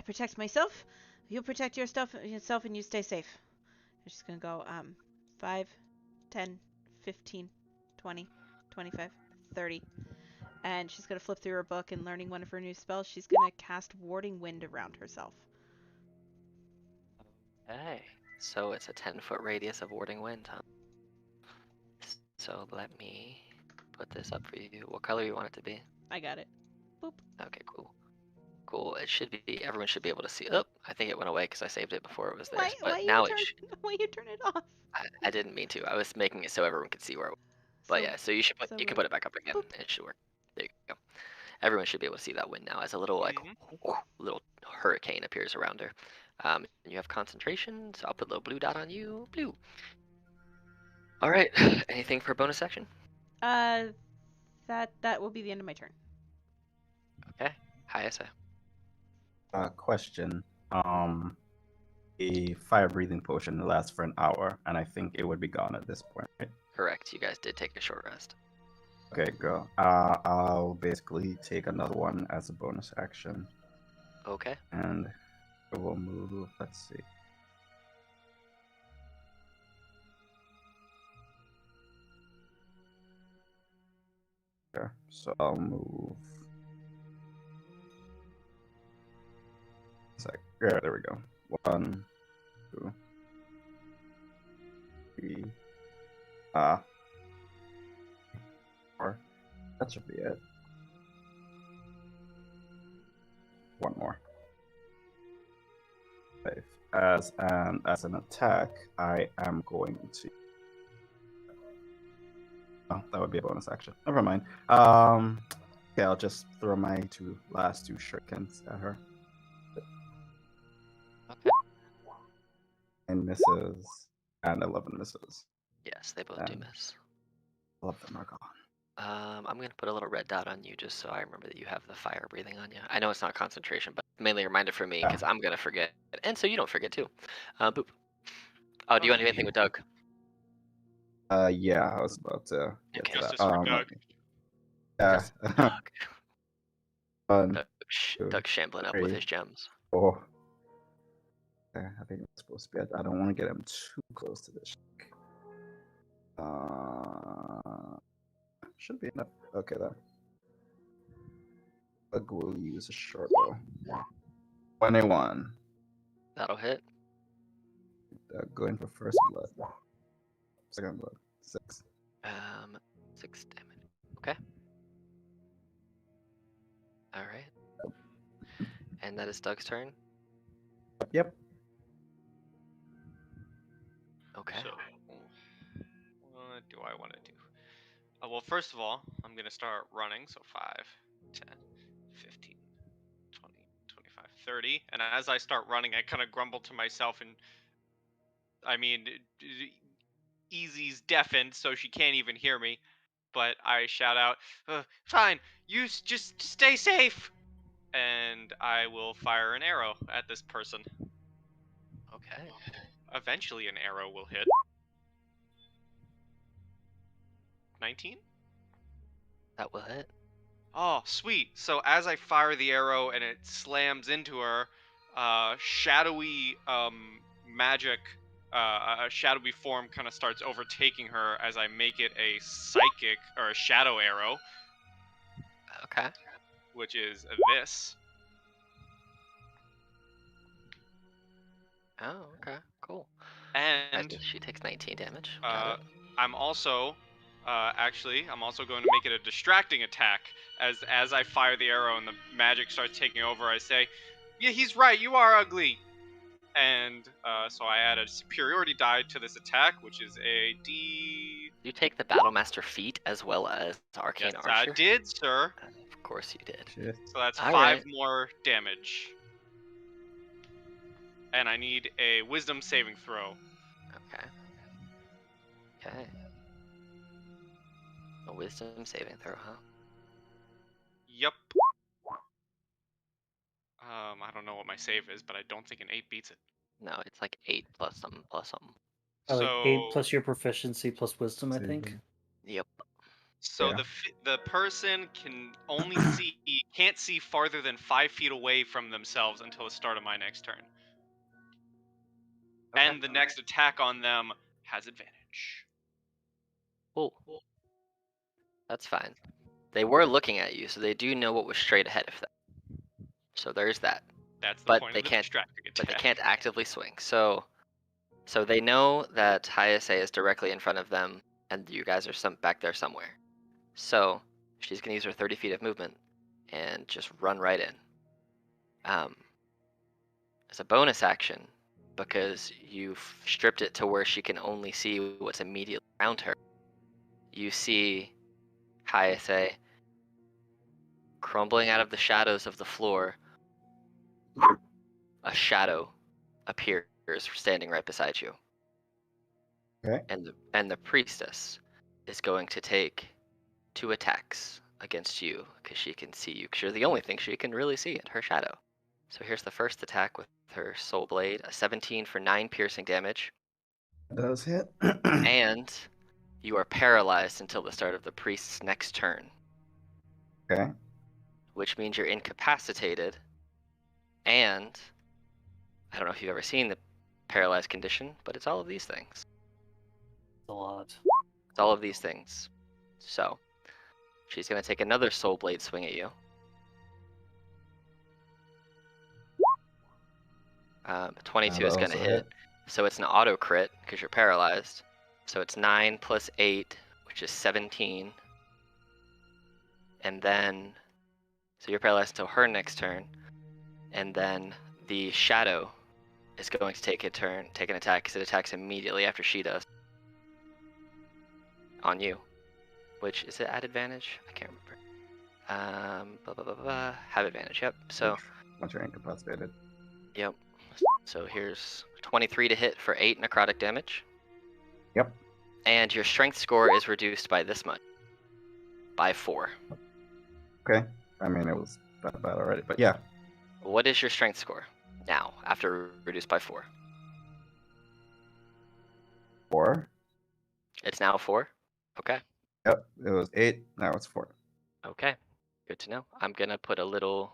protect myself. You protect yourself, and you stay safe. And she's gonna go 5, 10, 15, 20, 25, 30. And she's gonna flip through her book and learning one of her new spells. She's gonna cast Warding Wind around herself. Okay. So it's a 10-foot radius of warding wind, huh? So let me put this up for you. What color you want it to be? I got it. Boop. Okay, cool. Cool. It should be. Everyone should be able to see. Oh, I think it went away because I saved it before it was there. But now it. Why you turn it off? I didn't mean to. I was making it so everyone could see where it was. But yeah, so you should put. You can put it back up again. Boop. And it should work. There you go. Everyone should be able to see that wind now as a little little hurricane appears around her. And you have concentration, so I'll put a little blue dot on you. Blue. All right. Anything for bonus action? That will be the end of my turn. Okay. Hi, Asa. Question. A fire breathing potion lasts for an hour, and I think it would be gone at this point, right? Correct. You guys did take a short rest. Okay, go. I'll basically take another one as a bonus action, Okay. and we'll move. Let's see. Okay, so I'll move. Yeah, there we go. 1, 2, 3. 4. That should be it. One more. 5. As an attack, I am going to. Oh, that would be a bonus action. Never mind. Okay, I'll just throw my last two shurikens at her. Okay. 9 misses and 11 misses. Yes, they both do miss. All of them are gone. I'm gonna put a little red dot on you just so I remember that you have the fire breathing on you. I know it's not concentration, but mainly a reminder for me because I'm gonna forget, and so you don't forget too. Boop. Oh, do you want to do anything with Doug? Yeah, I was about to get Okay. to that. Justice for Doug. Yeah. Just Doug. 1, Doug's shambling up with his gems. 4. Okay, I think it's supposed to be. I don't want to get him too close to this. Should be enough. Okay, then. Doug will use a short bow. 21. That'll hit. Going for first blood. Second blood. 6. 6 damage. Okay. All right. And that is Doug's turn. Yep. Okay. So, what do I want to do? Well, first of all, I'm going to start running. So 5, 10, 15, 20, 25, 30. And as I start running, I kind of grumble to myself. And I mean, Easy's deafened, so she can't even hear me. But I shout out, fine, you just stay safe. And I will fire an arrow at this person. Okay. Eventually, an arrow will hit. 19? That will hit. Oh, sweet. So as I fire the arrow and it slams into her, shadowy magic, a shadowy form kind of starts overtaking her as I make it a psychic, or a shadow arrow. Okay. Which is this. Oh, okay. Cool. And she takes 19 damage. Got it. I'm also, I'm also going to make it a distracting attack. As I fire the arrow and the magic starts taking over, I say, yeah, he's right, you are ugly. And so I add a superiority die to this attack, which is a D... You take the Battlemaster feat as well as Arcane Yes, Archer? I did, sir. Of course you did. Shit. So that's All 5 right. more damage. And I need a Wisdom saving throw. Okay. Okay. A Wisdom saving throw, huh? Yup. I don't know what my save is, but I don't think an 8 beats it. No, it's like 8 plus something plus something. Like So 8 plus your proficiency plus wisdom, I think. Saving. Yep. So Yeah. the person can only can't see farther than 5 feet away from themselves until the start of my next turn. Okay. And the next attack on them has advantage. Cool. That's fine. They were looking at you, so they do know what was straight ahead of them. So there's that. That's the But point they of the can't. distracting attack. But they can't actively swing. So they know that Hayase is directly in front of them, and you guys are back there somewhere. So she's gonna use her 30 feet of movement and just run right in. As a bonus action, because you've stripped it to where she can only see what's immediately around her, you see Hayase crumbling out of the shadows of the floor. A shadow appears standing right beside you. Okay. And the priestess is going to take 2 attacks against you because she can see you, because you're the only thing she can really see in her shadow. So here's the first attack with her soul blade, a 17 for 9 piercing damage, That does hit. and you are paralyzed until the start of the priest's next turn, Okay. which means you're incapacitated. And I don't know if you've ever seen the paralyzed condition, but it's all of these things. A lot. It's all of these things. So she's going to take another soul blade swing at you. 22 is going to also hit. So it's an auto crit because you're paralyzed. So it's 9 plus 8, which is 17. And then, so you're paralyzed until her next turn. And then the shadow is going to take an attack, because it attacks immediately after she does. On you. Which, is it at advantage? I can't remember. Have advantage, yep. So, once you're incapacitated. yep. So here's 23 to hit for 8 necrotic damage. Yep. And your strength score is reduced by this much. By 4. Okay. I mean, it was that bad already, but yeah. What is your strength score now, after reduced by 4? 4. It's now 4? Okay. Yep. It was 8. Now it's 4. Okay. Good to know. I'm going to put a little...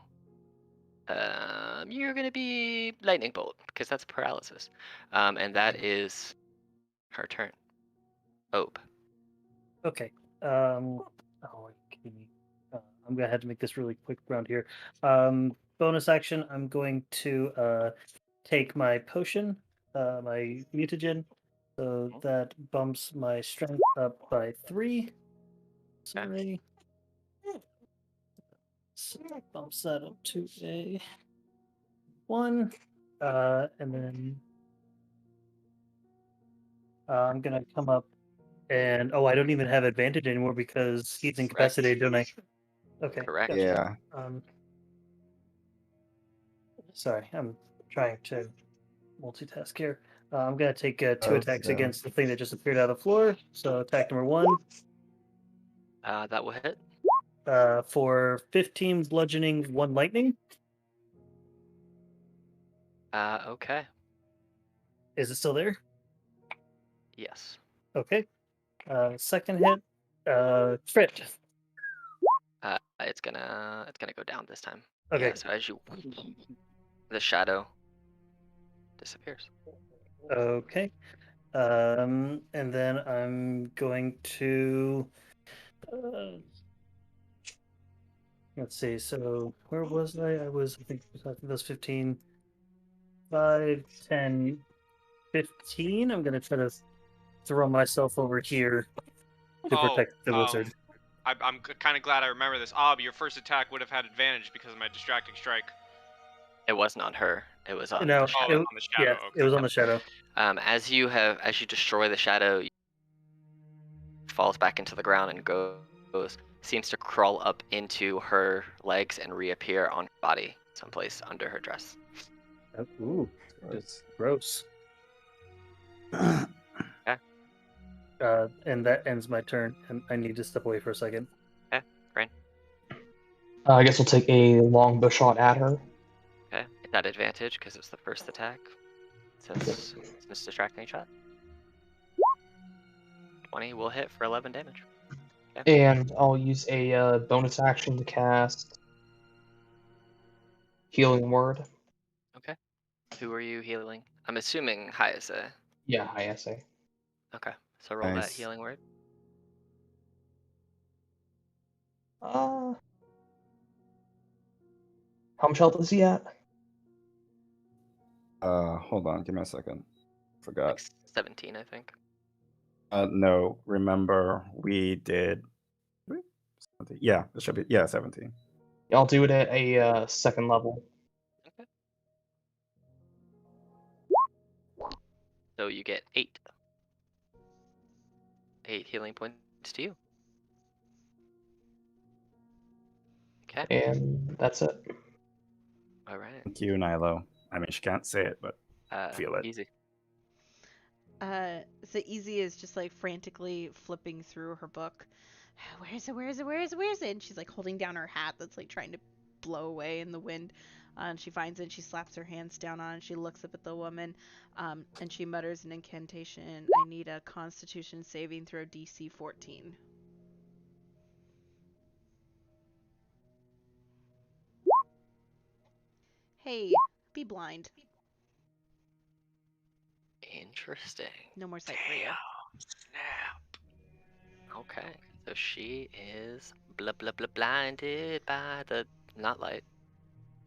you're going to be lightning bolt, because that's paralysis. And that is her turn. Obe. Okay. I'm gonna have to make this really quick around here. Bonus action. I'm going to take my potion, my mutagen, so that bumps my strength up by 3. Sorry. So that bumps that up to a 1. And then I'm gonna come up and I don't even have advantage anymore because he's incapacitated, don't I? Okay. Correct. Gotcha. Yeah. Sorry, I'm trying to multitask here. I'm gonna take 2 attacks so- against the thing that just appeared out of the floor. So attack number 1 That will hit. for 15 bludgeoning, 1 lightning. Okay. Is it still there? Yes. Okay. Second hit, crit. It's gonna go down this time. Okay. Yeah, so as you, the shadow disappears. Okay. And then I'm going to. Let's see. So where was I? I think that was 15. 5, 10, 15. I'm going to try to throw myself over here to protect the wizard. I'm kind of glad I remember this. Ob, your first attack would have had advantage because of my distracting strike. It wasn't on her. It was on No, the shadow. on the shadow. Yeah, Okay. it was on the shadow. As you destroy the shadow, it falls back into the ground and goes, seems to crawl up into her legs and reappear on her body, someplace under her dress. Oh, ooh, it's gross. Okay. And that ends my turn, and I need to step away for a second. Okay, Rain. I guess we'll take a longbow shot at her. Okay, it's at advantage because it's the first attack. Since it's distracting shot. 20 will hit for 11 damage. And I'll use a bonus action to cast Healing Word. Okay. Who are you healing? I'm assuming Hyasa. Yeah, high essay. Okay. So roll that Nice. healing word. How much health is he at? Hold on, give me a second. Forgot. Like 17, I think. No, remember we did. Yeah, it should be. Yeah, 17. I'll do it at a second level. Okay. So you get 8. 8 healing points to you. Okay. And that's it. All right. Thank you, Nilo. I mean, she can't say it, but feel it. Easy. So Easy is just like frantically flipping through her book. Where is it? Where is it? Where is it? Where is it? And she's like holding down her hat that's like trying to blow away in the wind. And she finds it. And she slaps her hands down on it. She looks up at the woman, and she mutters an incantation. I need a Constitution saving throw DC 14. Hey, be blind. Interesting. No more sight for you. Snap. Okay. So she is blinded by the not light.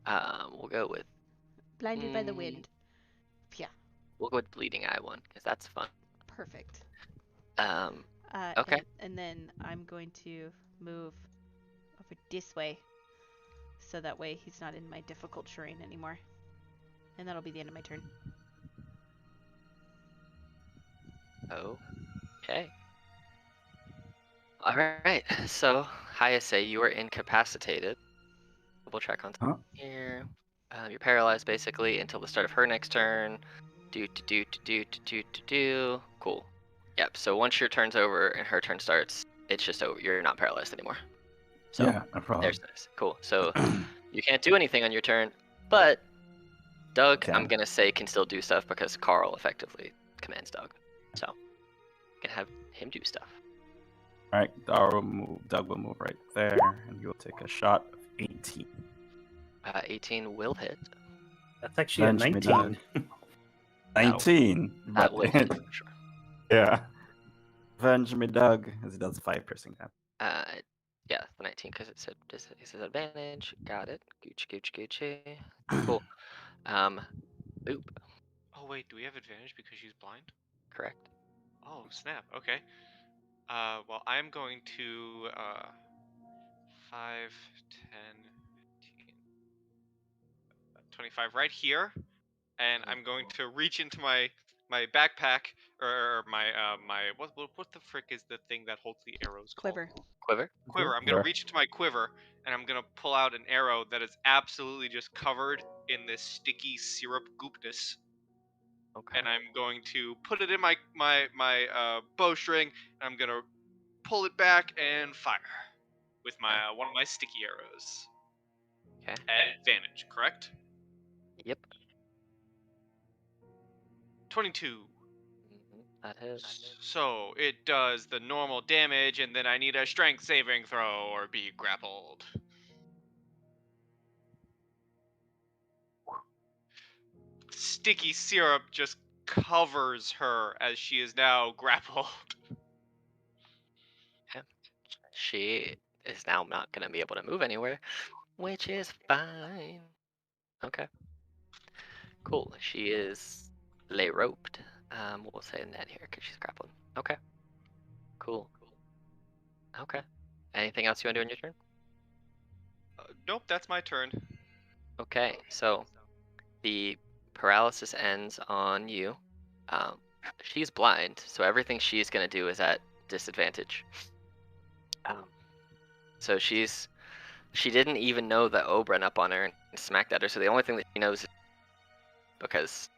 We'll go with Blinded by the wind. Yeah, we'll go with bleeding eye one because that's fun. perfect. Okay. And then I'm going to move over this way, so that way he's not in my difficult terrain anymore. And that'll be the end of my turn. Okay. All right. So Hyasa, you are incapacitated. Double check on Huh? here. You're paralyzed basically until the start of her next turn. Cool. Yep. So once your turn's over and her turn starts, it's just over. You're not paralyzed anymore. So Yeah, no problem. there's this. Cool. So you can't do anything on your turn, but Doug, Can. I'm gonna say, can still do stuff because Carl effectively commands Doug. So you can have him do stuff. All right, Doug will move right there, and you'll take a shot of 18. 18 will hit. That's actually a Avenge me, 19. Doug. 19. That but will hit for sure. yeah. Avenge me, Doug, as he does 5 piercing damage. Yeah, the 19 because it said disadvantage. Got it. Gucci. Cool. Oop. Oh wait, do we have advantage because she's blind? Correct. Oh snap. Okay. Well, I'm going to 5, 10, 15, 25 right here, and I'm going to reach into my backpack or my what the frick is the thing that holds the arrows called? Quiver. Quiver. I'm gonna reach into my quiver and I'm gonna pull out an arrow that is absolutely just covered in this sticky syrup goopness. Okay. And I'm going to put it in my bowstring, and I'm gonna pull it back and fire with my one of my sticky arrows. Okay. At advantage, correct? Yep. 22. That hits. So it does the normal damage, and then I need a strength saving throw or be grappled. Sticky syrup just covers her as she is now grappled. She is now not going to be able to move anywhere, which is fine. Okay. Cool. She is lay roped. We'll say that here because she's grappled. Okay. Cool. Okay. Anything else you want to do on your turn? Nope, that's my turn. Okay. So the paralysis ends on you. She's blind, so everything she's going to do is at disadvantage. So she didn't even know that Ob ran up on her and smacked at her, so the only thing that she knows is because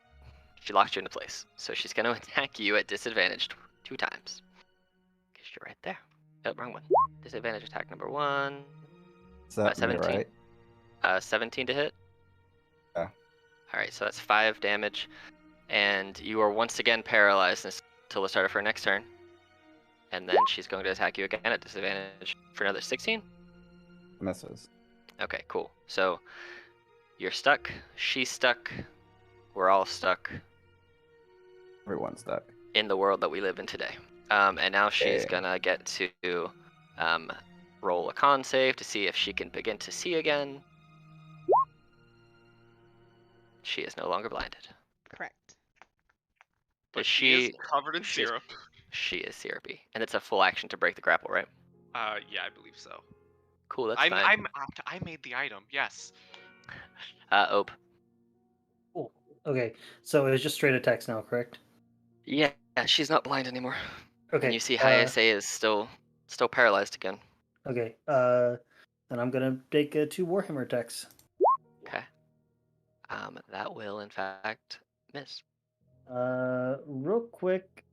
she locked you into place. So she's going to attack you at disadvantage 2 times. Because you're right there. Oh, wrong one. Disadvantage attack number 1. Is that 17. me, right? 17 to hit. Yeah. Alright, so that's 5 damage. And you are once again paralyzed until the start of her next turn. and then she's going to attack you again at disadvantage for another 16. Misses. Okay, cool. So you're stuck. She's stuck. We're all stuck Everyone's stuck. in the world that we live in today. And now she's Okay. gonna get to roll a con save to see if she can begin to see again. She is no longer blinded. Correct. But Does she is she? covered in she's- syrup. She is syrupy, and it's a full action to break the grapple, right? Yeah, I believe so. Cool, that's fine. I made the item. Yes. Ope. Cool. Okay, so it's just straight attacks now, correct? Yeah, she's not blind anymore. Okay. And you see Hayase is still paralyzed again. Okay. Then I'm gonna take 2 Warhammer attacks. Okay. That will in fact miss. Real quick.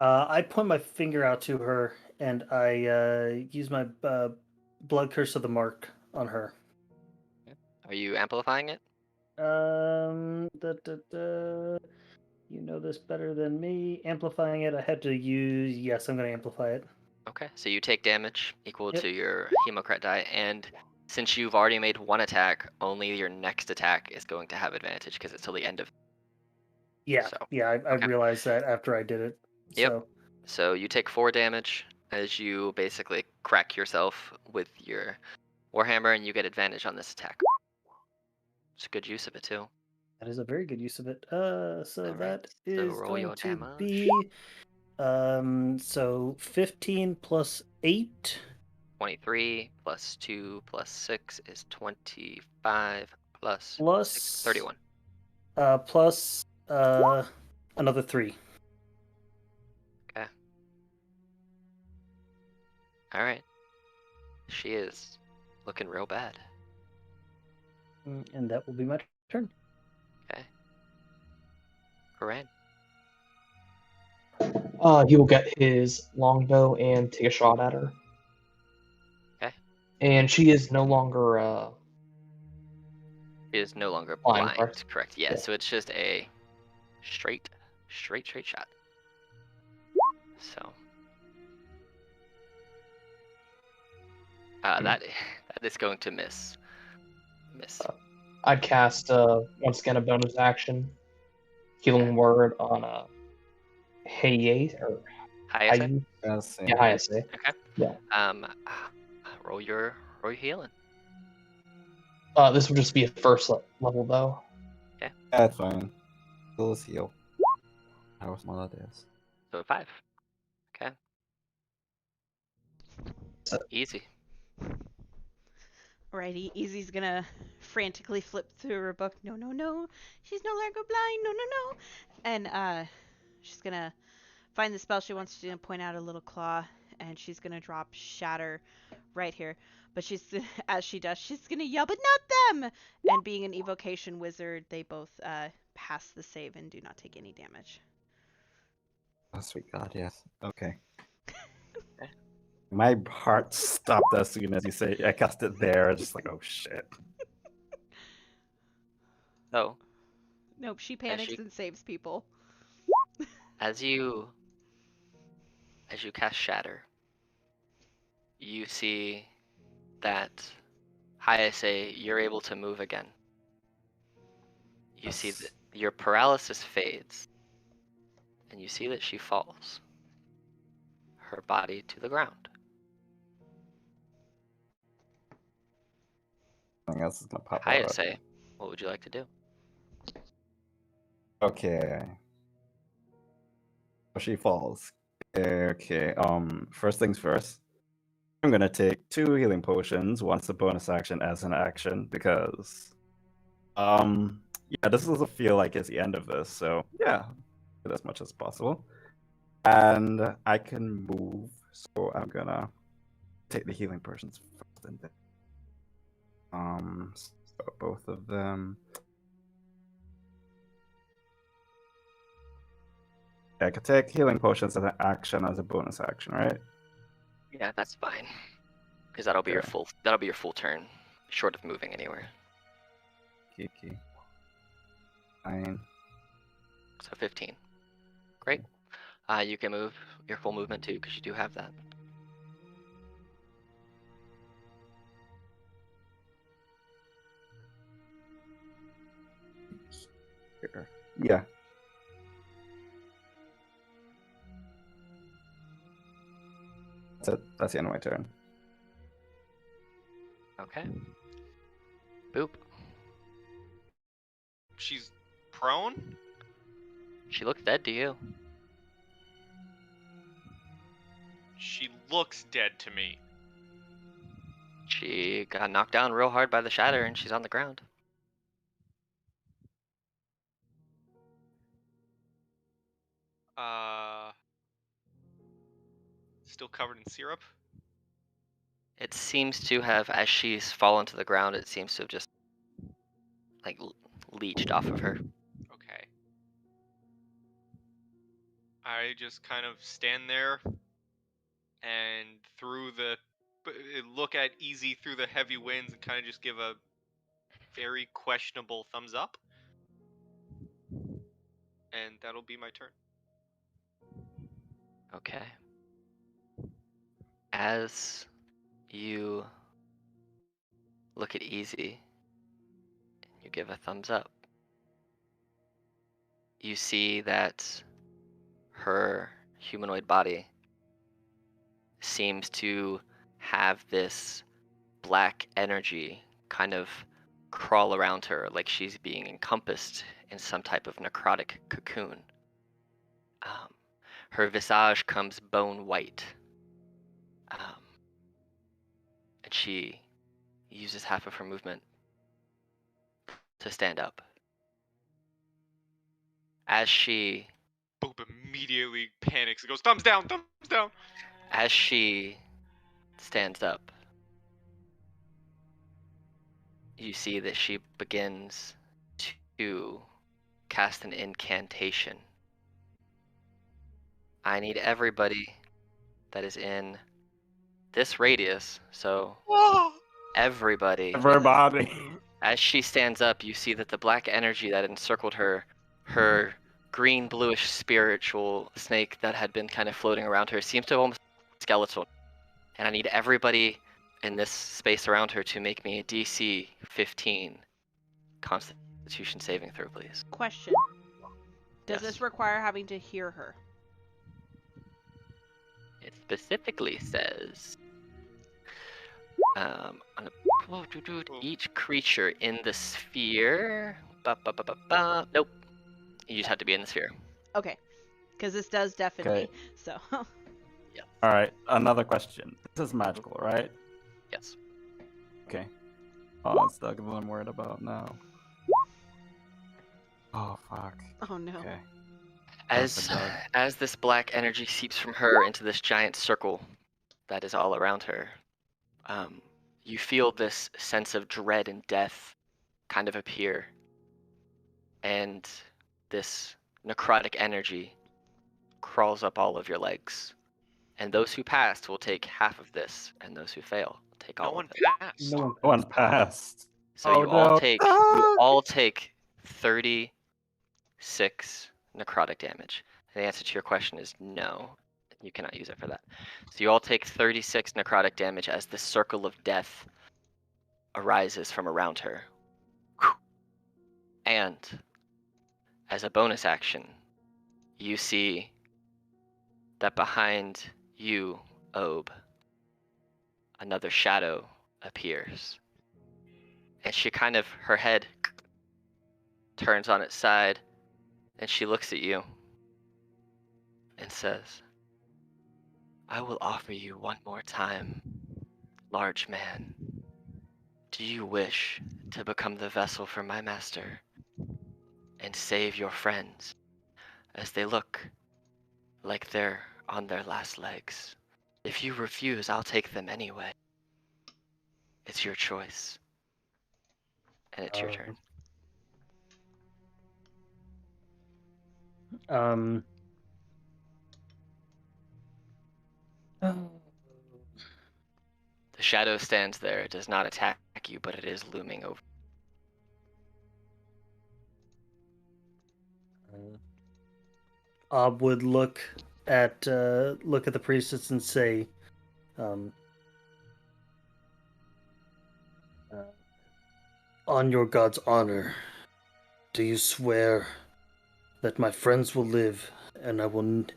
I point my finger out to her and I use my blood curse of the mark on her. Are you amplifying it? You know this better than me. Amplifying it, I had to use. Yes, I'm going to amplify it. Okay, so you take damage equal Yep. to your Hemocrat die, and since you've already made one attack, only your next attack is going to have advantage because it's till the end of. Yeah, So, yeah, I okay. realized that after I did it. Yep. So, So you take 4 damage as you basically crack yourself with your Warhammer, and you get advantage on this attack. It's a good use of it too. that is a very good use of it. So Alright, that so is roll going your to damage. be so 15 plus 8 23 plus 2 plus 6 is 25 plus plus 6, 31. Plus another 3. Okay. Alright. She is looking real bad. And that will be my turn. Okay. Coran. He will get his longbow and take a shot at her. Okay. And she is no longer She is no longer Blind, blind, correct? correct? Yeah, Yeah. so it's just a straight shot. So that is going to miss. I'd cast once again a bonus action, healing word on Hayase or Hayase? Yes. Yeah, Hayase. Okay. Yeah. Roll your healing. This would just be a first level though. That's fine. Let's heal. How small that is. So 5. Okay. So- Easy. Alrighty, Easy's gonna frantically flip through her book. No, no, no. She's no longer blind. No, no, no. And she's gonna find the spell she wants to do and point out a little claw, and she's gonna drop Shatter right here. But she's as she does, she's gonna yell, "But not them!" And being an evocation wizard, they both pass the save and do not take any damage. Oh, sweet God, yes. Okay. My heart stopped as soon as you say I cast it there. Just like, oh shit. So Nope, she panics and saves people. as you cast Shatter, you see that Hayase, you're able to move again. You see Yes. that your paralysis fades, and you see that she falls, her body to the ground. Something else is gonna pop out. Hayase, what would you like to do? Okay. So she falls. Okay. First things first. I'm gonna take 2 healing potions, once a bonus action as an action, because yeah, this doesn't feel like it's the end of this, so yeah, get as much as possible. And I can move, so I'm gonna take the healing potions first and then so both of them. I could take healing potions as an action as a bonus action, right? Yeah, that's fine. Because that'll be your Okay. full turn, short of moving anywhere. Kiki. Fine. So 15. Great. You can move your full movement too, because you do have that. Here. Yeah. That's it. That's the end of my turn. Okay. Boop. She's prone? She looks dead to you. She looks dead to me. She got knocked down real hard by the shatter, and she's on the ground. Still covered in syrup? It seems to have, as she's fallen to the ground, it seems to have just, like, leached off of her. Okay. I just kind of stand there and look at Easy through the heavy winds and kind of just give a very questionable thumbs up. And that'll be my turn. Okay. As you look at Easy, and you give a thumbs up, you see that her humanoid body seems to have this black energy kind of crawl around her, like she's being encompassed in some type of necrotic cocoon. Her visage comes bone white, and she uses half of her movement to stand up. As she Boop immediately panics and goes, thumbs down, thumbs down. As she stands up, you see that she begins to cast an incantation. I need everybody that is in this radius, so everybody. Everybody. As she stands up, you see that the black energy that encircled her, her green bluish spiritual snake that had been kind of floating around her, seems to almost be skeletal. And I need everybody in this space around her to make me a DC 15 Constitution saving throw, please. Question. Does Yes. this require having to hear her? It specifically says, each creature in the sphere. Nope. You just have to be in the sphere. Okay. Because this does definitely. Okay. So. All right. Another question. This is magical, right? Yes. Okay. Oh, it's the one I'm worried about now. Oh, fuck. Oh no. Okay. As this black energy seeps from her into this giant circle that is all around her, you feel this sense of dread and death kind of appear, and this necrotic energy crawls up all of your legs. And those who passed will take half of this, and those who fail take all No one of it. passed. No one. No one passed. So Oh, you all no. take Ah! you all take 36 necrotic damage. And the answer to your question is no. You cannot use it for that. So you all take 36 necrotic damage as the circle of death arises from around her. And as a bonus action, you see that behind you, Ob, another shadow appears. And she kind of, her head turns on its side, and she looks at you and says, I will offer you one more time, large man. Do you wish to become the vessel for my master and save your friends as they look like they're on their last legs? If you refuse, I'll take them anyway. It's your choice. And it's your turn. The shadow stands there. It does not attack you, but it is looming over. Ob would look at the priestess and say, "On your god's honor, do you swear that my friends will live, and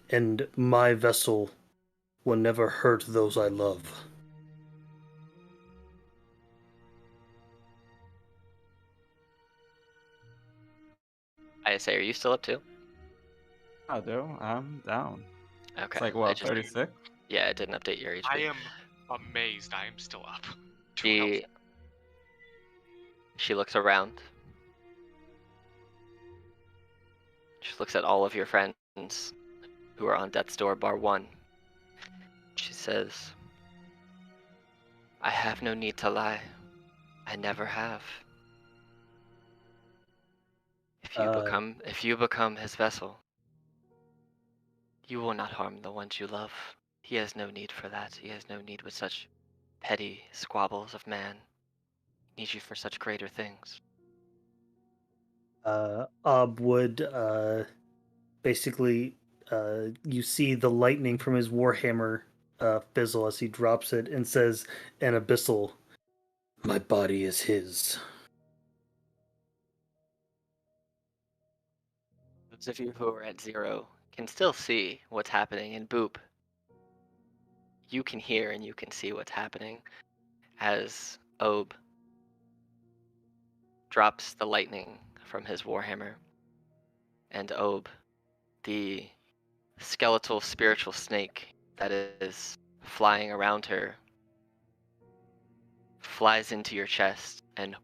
and my vessel will never hurt those I love?" I say, are you still up too? I do. I'm down. Okay. It's like I what, just 36? yeah, it didn't update your HP. I am amazed I am still up. 2 health. She looks around. She looks at all of your friends who are on death's door, bar one. She says, I have no need to lie. I never have. If you become his vessel, you will not harm the ones you love. He has no need for that. He has no need with such petty squabbles of man. He needs you for such greater things. Ob would basically, you see the lightning from his warhammer fizzle as he drops it and says, an abyssal, "My body is his." Those of you who are at 0 can still see what's happening in Boop. You can hear and you can see what's happening as Ob drops the lightning from his warhammer. And Ob, the skeletal spiritual snake that is flying around her, flies into your chest, and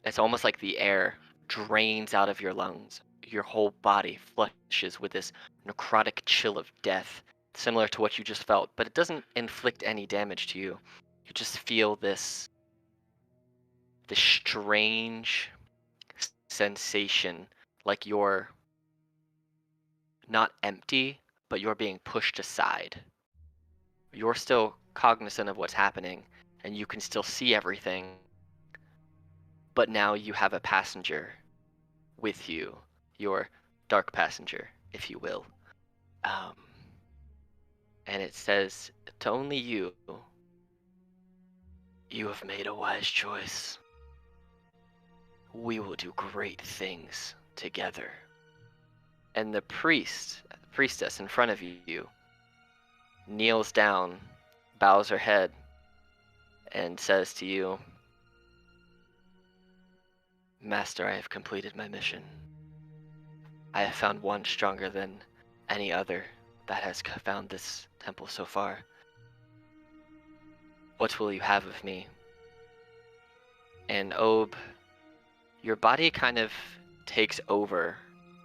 it's almost like the air drains out of your lungs. Your whole body flushes with this necrotic chill of death, similar to what you just felt, but it doesn't inflict any damage to you. You just feel this strange sensation, like you're not empty, but you're being pushed aside. You're still cognizant of what's happening, and you can still see everything, but now you have a passenger with you, your dark passenger, if you will. And it says to only you, you have made a wise choice. We will do great things together. And the priestess in front of you, kneels down, bows her head, and says to you, Master, I have completed my mission. I have found one stronger than any other that has found this temple so far. What will you have of me? And Ob, your body kind of takes over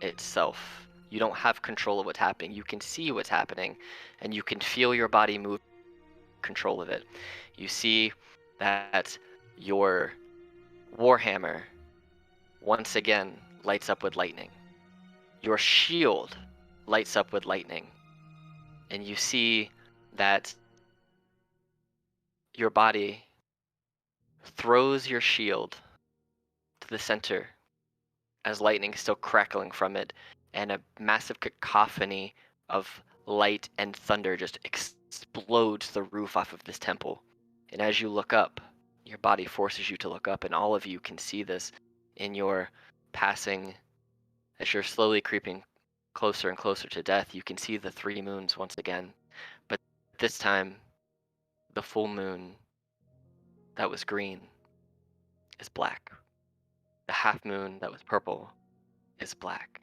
itself. You don't have control of what's happening. You can see what's happening, and you can feel your body move, control of it. You see that your warhammer once again lights up with lightning. Your shield lights up with lightning. And you see that your body throws your shield to the center as lightning is still crackling from it, and a massive cacophony of light and thunder just explodes the roof off of this temple. And as you look up, your body forces you to look up, and all of you can see this in your passing. As you're slowly creeping closer and closer to death, you can see the 3 moons once again. But this time, the full moon that was green is black. The half moon that was purple is black.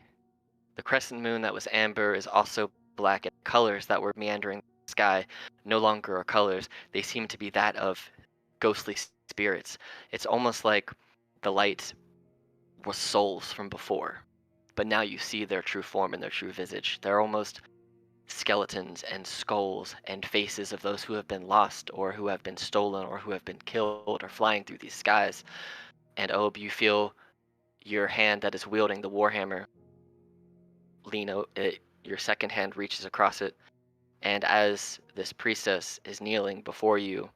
The crescent moon that was amber is also black, and colors that were meandering the sky no longer are colors. They seem to be that of ghostly spirits. It's almost like the light was souls from before, but now you see their true form and their true visage. They're almost skeletons and skulls and faces of those who have been lost or who have been stolen or who have been killed or flying through these skies. And Ob, you feel your hand that is wielding the warhammer your second hand reaches across it, and as this priestess is kneeling before you,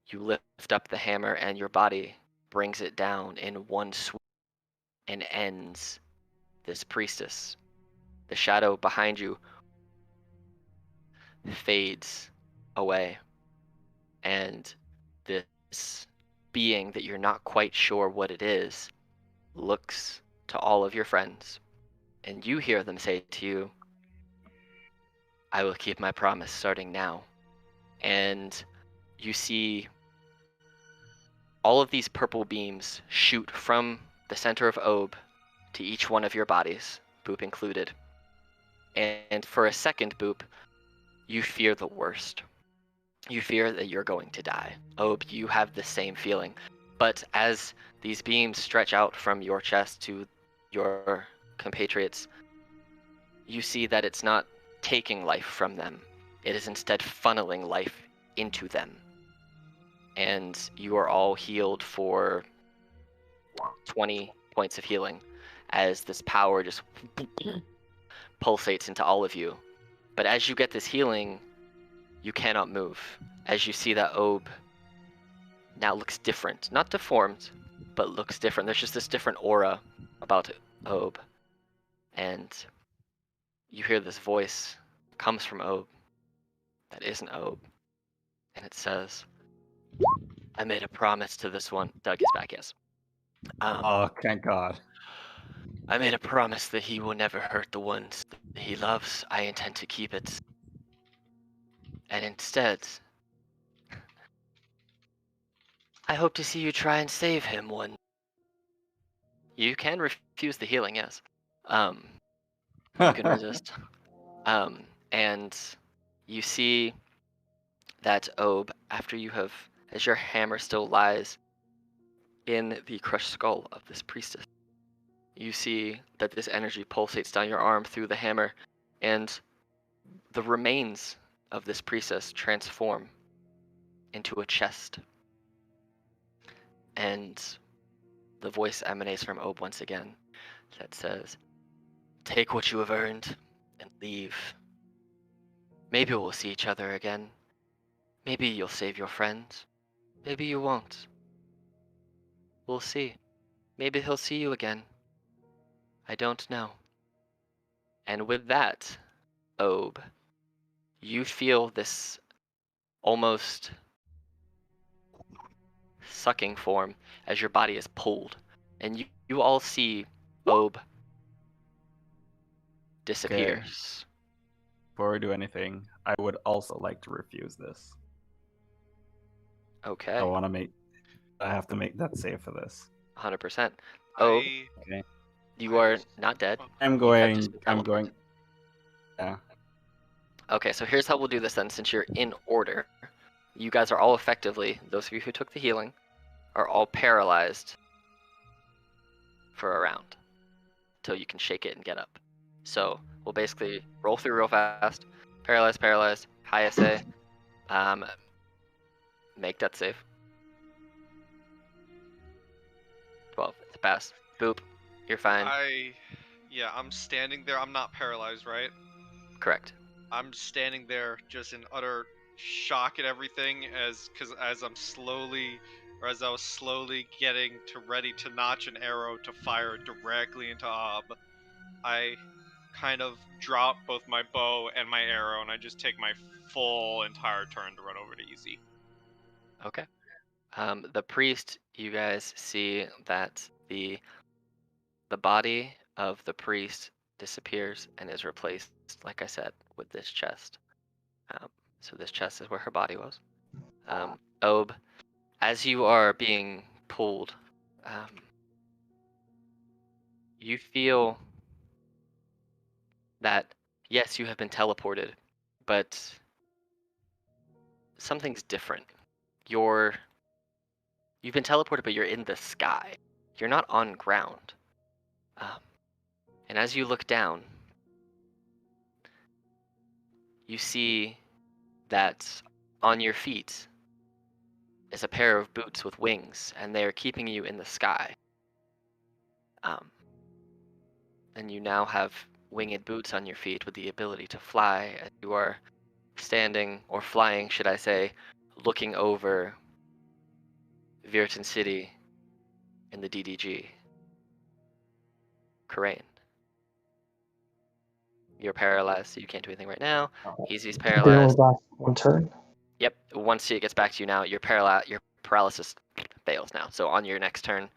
you lift up the hammer and your body brings it down in one swoop and ends this priestess. the shadow behind you fades away, and this being that you're not quite sure what it is looks to all of your friends, and you hear them say to you, "I will keep my promise starting now." And you see all of these purple beams shoot from the center of Ob to each one of your bodies, Boop included. And for a second, Boop, you fear the worst. You fear that you're going to die. Ob, you have the same feeling. But as these beams stretch out from your chest to your compatriots, you see that it's not taking life from them. It is instead funneling life into them. And you are all healed for 20 points of healing as this power just pulsates into all of you. But as you get this healing, you cannot move. As you see that Ob now looks different. Not deformed, but looks different. There's just this different aura about Ob. And you hear this voice comes from Ob that isn't Ob. And it says, "I made a promise to this one." Doug is back, yes. Oh, thank God. "I made a promise that he will never hurt the ones that he loves. I intend to keep it. And instead, I hope to see you try and save him one." You can refuse the healing, yes. You can resist. And you see that Ob, after you have, as your hammer still lies in the crushed skull of this priestess, you see that this energy pulsates down your arm through the hammer, and the remains of this priestess transform into a chest. And the voice emanates from Ob once again that says, "Take what you have earned and leave. Maybe we'll see each other again. Maybe you'll save your friends. Maybe you won't. We'll see. Maybe he'll see you again. I don't know." And with that, Ob, you feel this almost sucking form as your body is pulled. And you all see Ob disappears. Before we do anything, I would also like to refuse this. Okay. I have to make that save for this. 100%. Ob, I Okay. you are not dead. I'm You have just going. been I'm going. teleported. Yeah. Okay, so here's how we'll do this then, since you're in order. You guys are all effectively, those of you who took the healing, are all paralyzed for a round until you can shake it and get up. So we'll basically roll through real fast. Paralyzed, high SA. Make that save. 12, it's a pass. Boop, you're fine. I'm standing there. I'm not paralyzed, right? Correct. I'm standing there just in utter shock at everything as I was slowly getting ready to notch an arrow to fire directly into Ob. I kind of drop both my bow and my arrow, and I just take my full entire turn to run over to Easy. Okay. The priest, you guys see that the body of the priest disappears and is replaced, like I said, with this chest. So this chest is where her body was. Ob, as you are being pulled, you feel that, yes, you have been teleported, but something's different. You've been teleported, but you're in the sky. You're not on ground. And as you look down, you see that on your feet is a pair of boots with wings, and they are keeping you in the sky. And you now have winged boots on your feet with the ability to fly as you are standing, or flying, should I say, looking over Virton City in the DDG. Karain. you're paralyzed, so you can't do anything right now. Easy's They only paralyzed. last one turn. Yep. Once it gets back to you now, your paralysis fails now. So on your next turn,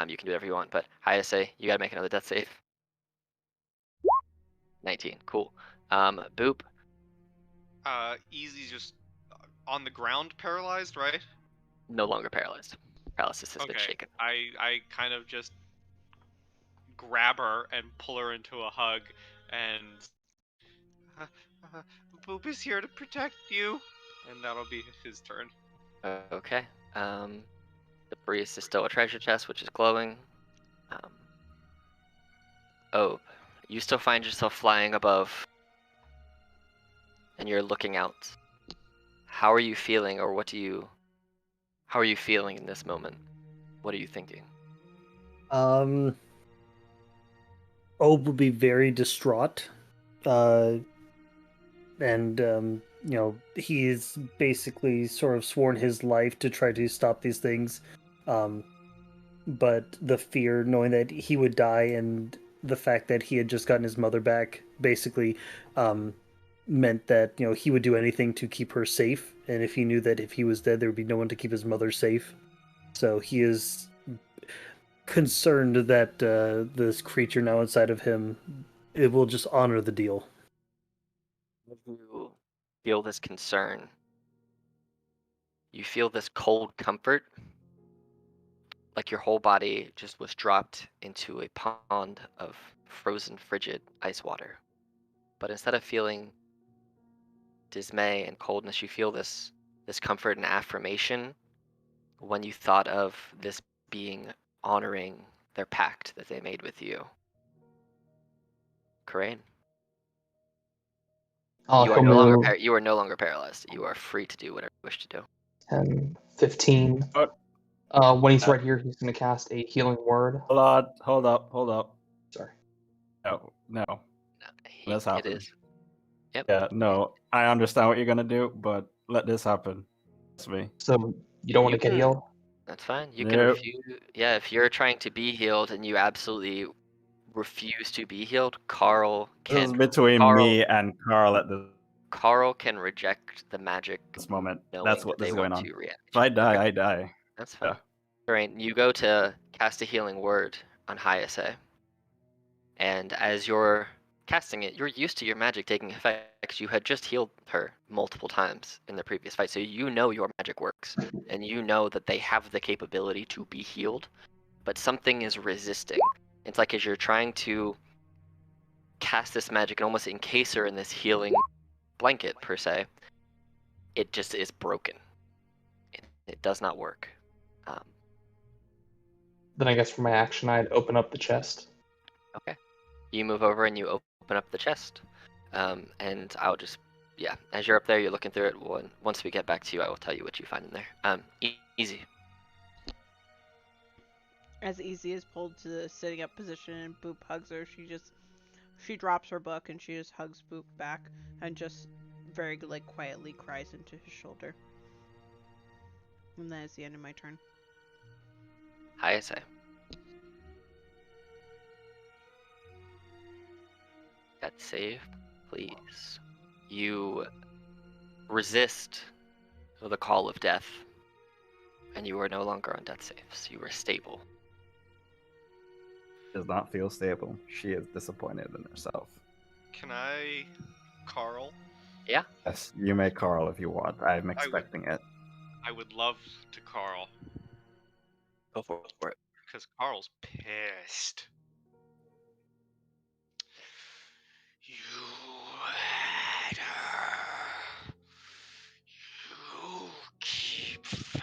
you can do whatever you want. But Hayase, you gotta make another death save. 19. Cool. Boop. Easy's just on the ground, paralyzed, right? No longer paralyzed. Paralysis has been Okay. shaken. I kind of just grab her and pull her into a hug, and Boop is here to protect you, and that'll be his turn. Okay. The priest is still a treasure chest, which is glowing. Oh, you still find yourself flying above, and you're looking out. How are you feeling, or how are you feeling in this moment? What are you thinking? Obe will be very distraught, and he's basically sort of sworn his life to try to stop these things, but the fear, knowing that he would die, and the fact that he had just gotten his mother back, basically meant that he would do anything to keep her safe, and if he knew that if he was dead, there would be no one to keep his mother safe. So he is concerned that this creature now inside of him, it will just honor the deal. You feel this concern. You feel this cold comfort, like your whole body just was dropped into a pond of frozen, frigid ice water. But instead of feeling dismay and coldness, you feel this comfort and affirmation when you thought of this being honoring their pact that they made with you. Corain, you are no longer paralyzed. You are free to do whatever you wish to do. 10, 15. When he's right here, he's going to cast a healing word. Hold up. Sorry. No. Let's It happen. is. Yep. Yeah, no. I understand what you're gonna do, but let this happen. It's me. So you don't want to get healed? That's fine. You can Nope. refuse. Yeah, if you're trying to be healed and you absolutely refuse to be healed, Carl This is can. between me and Carl at Carl can reject the magic this moment. knowing That's what that this they is going want on. to react. If I die, I die. That's fine. Yeah. Corain, you go to cast a healing word on Hayase, and as you're casting it, you're used to your magic taking effect. You had just healed her multiple times in the previous fight, so you know your magic works, and you know that they have the capability to be healed, but something is resisting. It's like as you're trying to cast this magic and almost encase her in this healing blanket, per se, it just is broken. It does not work. Then I guess for my action, I'd open up the chest. Okay. You move over and you open up the chest. And I'll just, as you're up there, you're looking through it. Once we get back to you, I will tell you what you find in there. Easy. As Easy is pulled to the sitting up position and Boop hugs her, she drops her book and she just hugs Boop back and just very quietly cries into his shoulder. And that is the end of my turn. Hayase. That save, please. You resist the call of death, and you are no longer on death saves. You are stable. Does not feel stable. She is disappointed in herself. Can I, Carl? Yeah. Yes, you may Carl if you want. I'm expecting it. I would love to Carl. Go for it. Because Carl's pissed. You had her. You keep failing.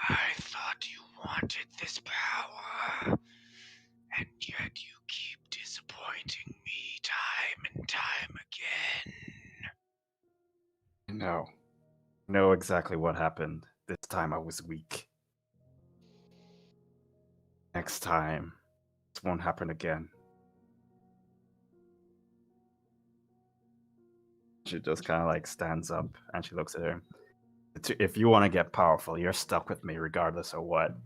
I thought you wanted this power, and yet you keep disappointing me time and time again. No. I know exactly what happened. This time I was weak. Next time, this won't happen again. She just kind of stands up and she looks at him. If you want to get powerful, you're stuck with me regardless of what.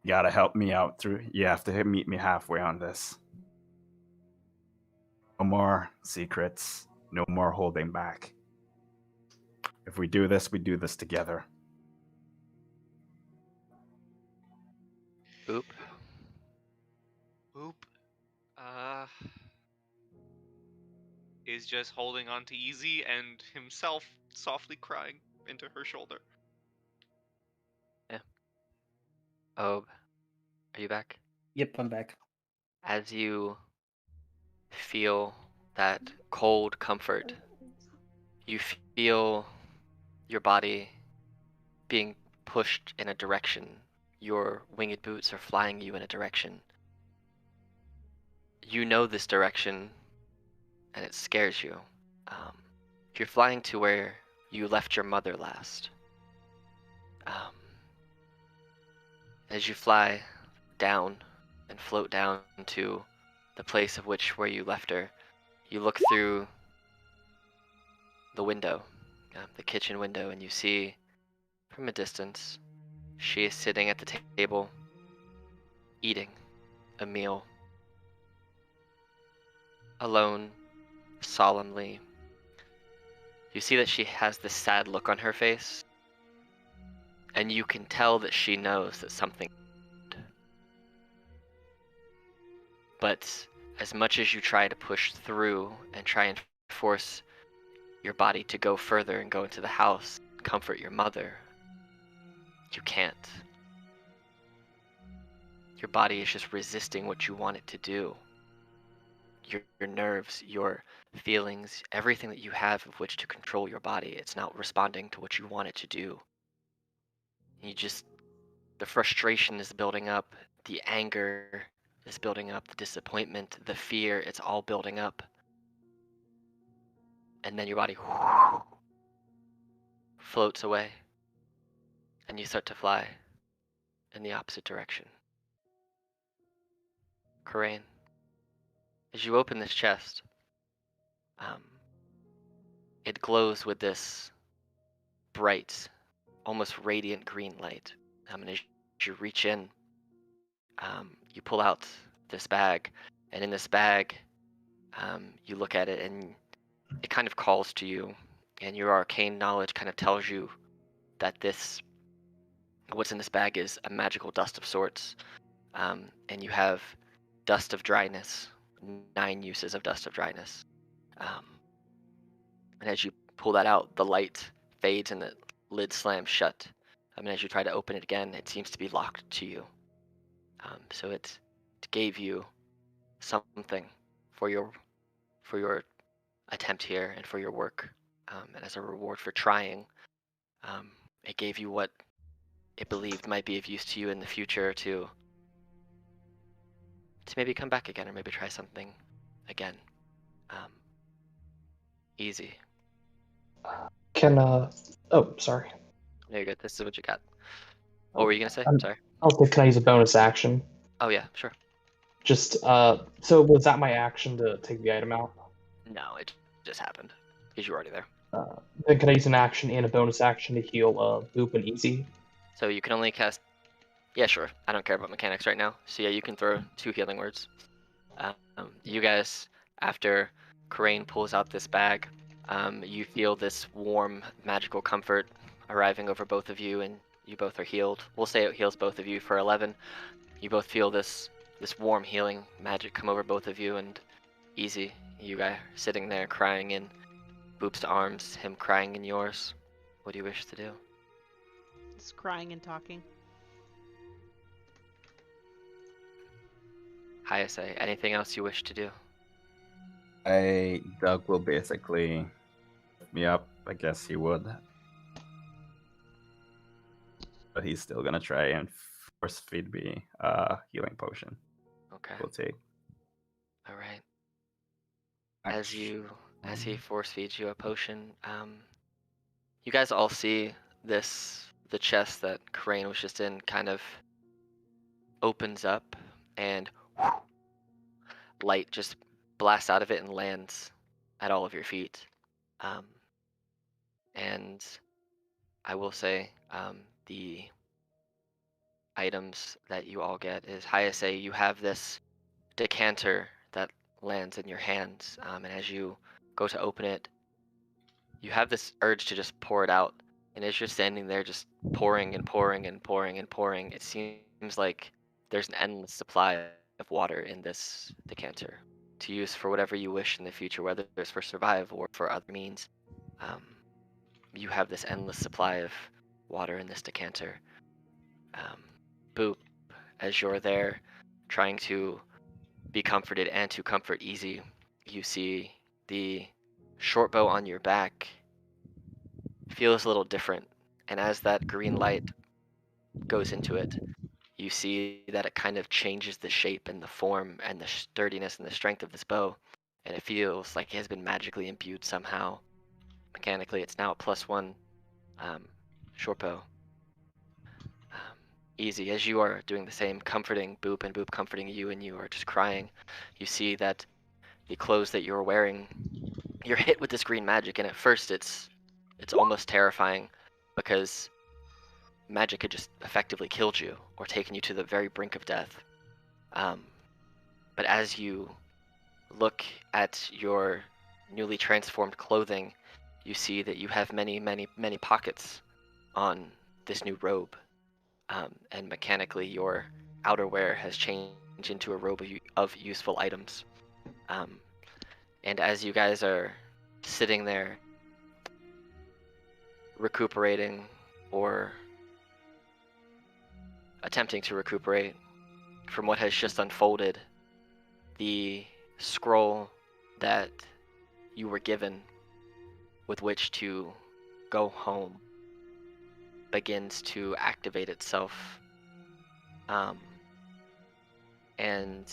You gotta help me out through. You have to meet me halfway on this. No more secrets. No more holding back. If we do this, we do this together. Oop. Oop. Uh, is just holding on to Easy and himself softly crying into her shoulder. Ob, are you back? Yep, I'm back. As you feel that cold comfort, you feel your body being pushed in a direction. Your winged boots are flying you in a direction. You know this direction, and it scares you. You're flying to where you left your mother last. As you fly down and float down to the place of which where you left her, you look through the window, the kitchen window, and you see from a distance she is sitting at the table eating a meal alone, solemnly. You see that she has this sad look on her face, and you can tell that she knows that something. But as much as you try to push through and try and force your body to go further and go into the house, comfort your mother, you can't. Your body is just resisting what you want it to do. Your nerves, your feelings, everything that you have of which to control your body, it's not responding to what you want it to do. The frustration is building up, the anger is building up, the disappointment, the fear, it's all building up. And then your body floats away, and you start to fly in the opposite direction. Corain, as you open this chest, it glows with this bright, almost radiant green light. And as you reach in, you pull out this bag, and in this bag, you look at it, and it kind of calls to you, and your arcane knowledge kind of tells you that what's in this bag is a magical dust of sorts, and you have dust of dryness, 9 uses of dust of dryness. And as you pull that out, the light fades and the lid slams shut. As you try to open it again, it seems to be locked to you. So it gave you something for your attempt here and for your work, and as a reward for trying, it gave you what it believed might be of use to you in the future to maybe come back again or maybe try something again. Easy. Sorry. No, you're good. This is what you got. What were you gonna say? Sorry. Also, can I use a bonus action? Oh yeah, sure. Just, so was that my action to take the item out? No, it just happened because you were already there. Then can I use an action and a bonus action to heal Boop and Easy? So you can only cast. Yeah, sure. I don't care about mechanics right now. So yeah, you can throw 2 healing words. You guys, after Corain pulls out this bag, you feel this warm magical comfort arriving over both of you, and you both are healed. We'll say it heals both of you for 11. You both feel this warm healing magic come over both of you, and Easy, you guys sitting there crying in Boop's arms, him crying in yours. What do you wish to do? Just crying and talking. Hayase, anything else you wish to do? Doug will basically lift me up. I guess he would. But he's still gonna try and force feed me a healing potion. Okay. We'll take. All right. As he force feeds you a potion, you guys all see the chest that Corain was just in kind of opens up, and light just blasts out of it and lands at all of your feet. And I will say, the items that you all get is Hayase, you have this decanter that lands in your hands, and as you go to open it, you have this urge to just pour it out. And as you're standing there just pouring and pouring and pouring and pouring, it seems like there's an endless supply of water in this decanter to use for whatever you wish in the future, whether it's for survival or for other means. You have this endless supply of water in this decanter. Boop, as you're there trying to be comforted and to comfort Easy, you see the short bow on your back feels a little different. And as that green light goes into it, you see that it kind of changes the shape and the form and the sturdiness and the strength of this bow. And it feels like it has been magically imbued somehow. Mechanically, it's now a +1 short bow. Easy, as you are doing the same, comforting Boop and Boop comforting you, and you are just crying, you see that the clothes that you're wearing, you're hit with this green magic, and at first it's almost terrifying because magic had just effectively killed you or taken you to the very brink of death. But as you look at your newly transformed clothing, you see that you have many, many, many pockets on this new robe. And mechanically, your outerwear has changed into a robe of useful items. And as you guys are sitting there recuperating or attempting to recuperate from what has just unfolded, the scroll that you were given with which to go home begins to activate itself. And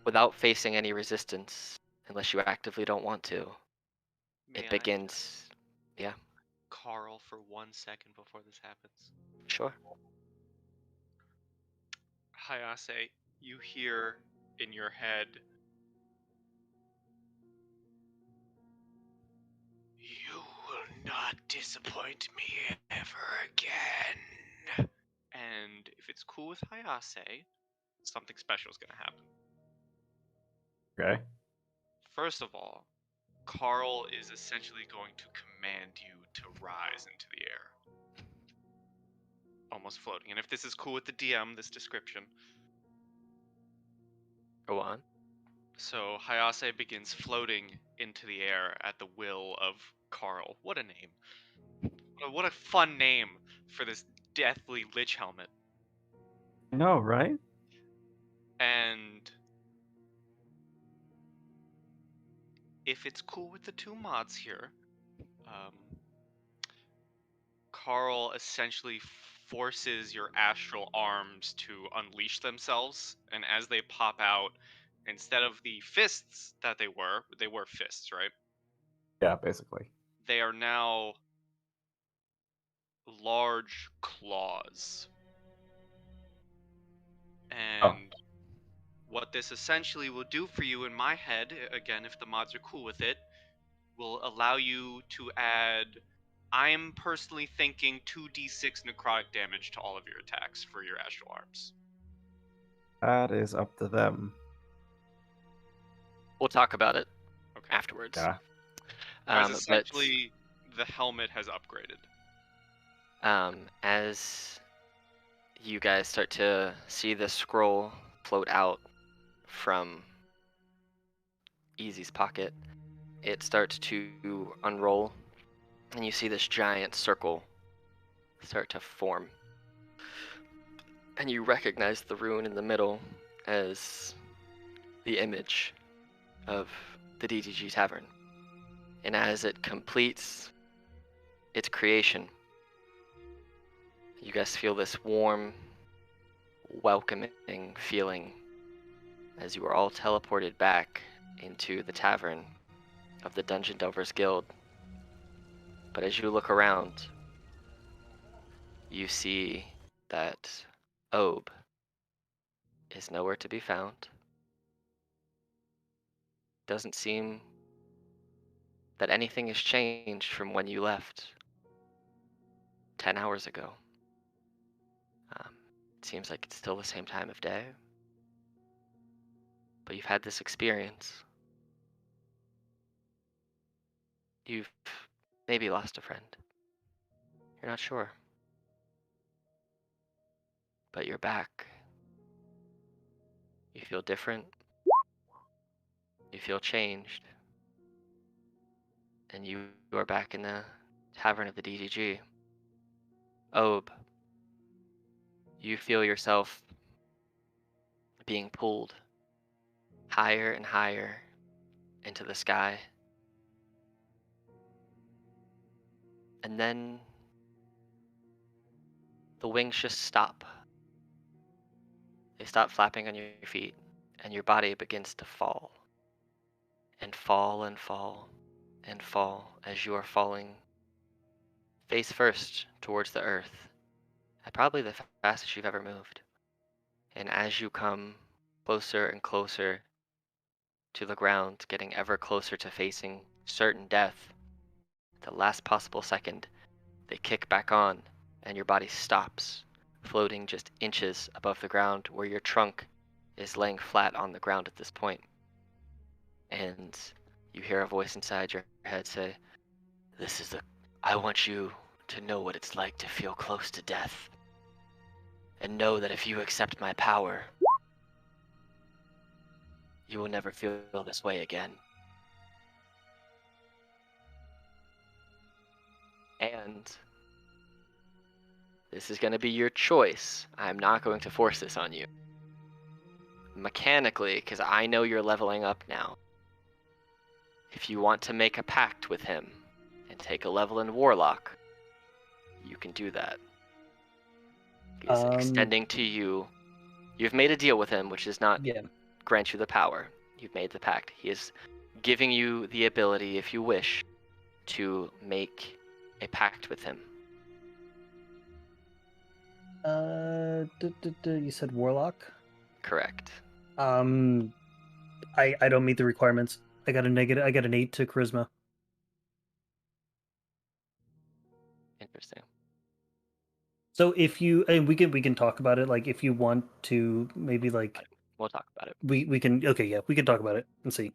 without facing any resistance, unless you actively don't want to, May it I begins. Yeah, Carl for 1 second before this happens? sure. Hayase, you hear in your head, "You will not disappoint me ever again." And if it's cool with Hayase, something special is going to happen. Okay. First of all, Carl is essentially going to command you to rise into the air. Almost floating. And if this is cool with the DM, this description. Go on. So Hayase begins floating into the air at the will of Carl. What a name. What a fun name for this deathly lich helmet. I know, right? And if it's cool with the two mods here, Carl essentially forces your astral arms to unleash themselves, and as they pop out, instead of the fists that they were fists, right? Yeah, basically. They are now large claws. And what this essentially will do for you in my head, again, if the mods are cool with it, will allow you to add, I'm personally thinking 2d6 necrotic damage to all of your attacks for your astral arms. That is up to them. We'll talk about it Okay. afterwards. Yeah. As essentially, the helmet has upgraded. As you guys start to see the scroll float out from Easy's pocket, it starts to unroll, and you see this giant circle start to form. And you recognize the rune in the middle as the image of the DDG Tavern. And as it completes its creation, you guys feel this warm, welcoming feeling as you are all teleported back into the tavern of the Dungeon Delvers Guild. But as you look around, you see that Ob is nowhere to be found. Doesn't seem that anything has changed from when you left 10 hours ago. It seems like it's still the same time of day. but you've had this experience. You've maybe lost a friend. You're not sure. But you're back. You feel different. You feel changed. And you are back in the tavern of the DDG. Obe, you feel yourself being pulled higher and higher into the sky. And then the wings just stop. They stop flapping on your feet, and your body begins to fall. And fall and fall and fall as you are falling face first towards the earth at probably the fastest you've ever moved. And as you come closer and closer to the ground, getting ever closer to facing certain death, at the last possible second, they kick back on and your body stops, floating just inches above the ground where your trunk is laying flat on the ground at this point. And you hear a voice inside your head say, I want you to know what it's like to feel close to death. And know that if you accept my power, you will never feel this way again. And this is going to be your choice. I'm not going to force this on you. Mechanically, because I know you're leveling up now. If you want to make a pact with him and take a level in Warlock, you can do that. He's extending to you. You've made a deal with him, which does not grant you the power. You've made the pact. He is giving you the ability, if you wish, to make a pact with him. You said Warlock? Correct. I don't meet the requirements. I got an 8 to charisma. Interesting. So if you, and we can talk about it, like if you want to maybe like we'll talk about it. We can we can talk about it and see.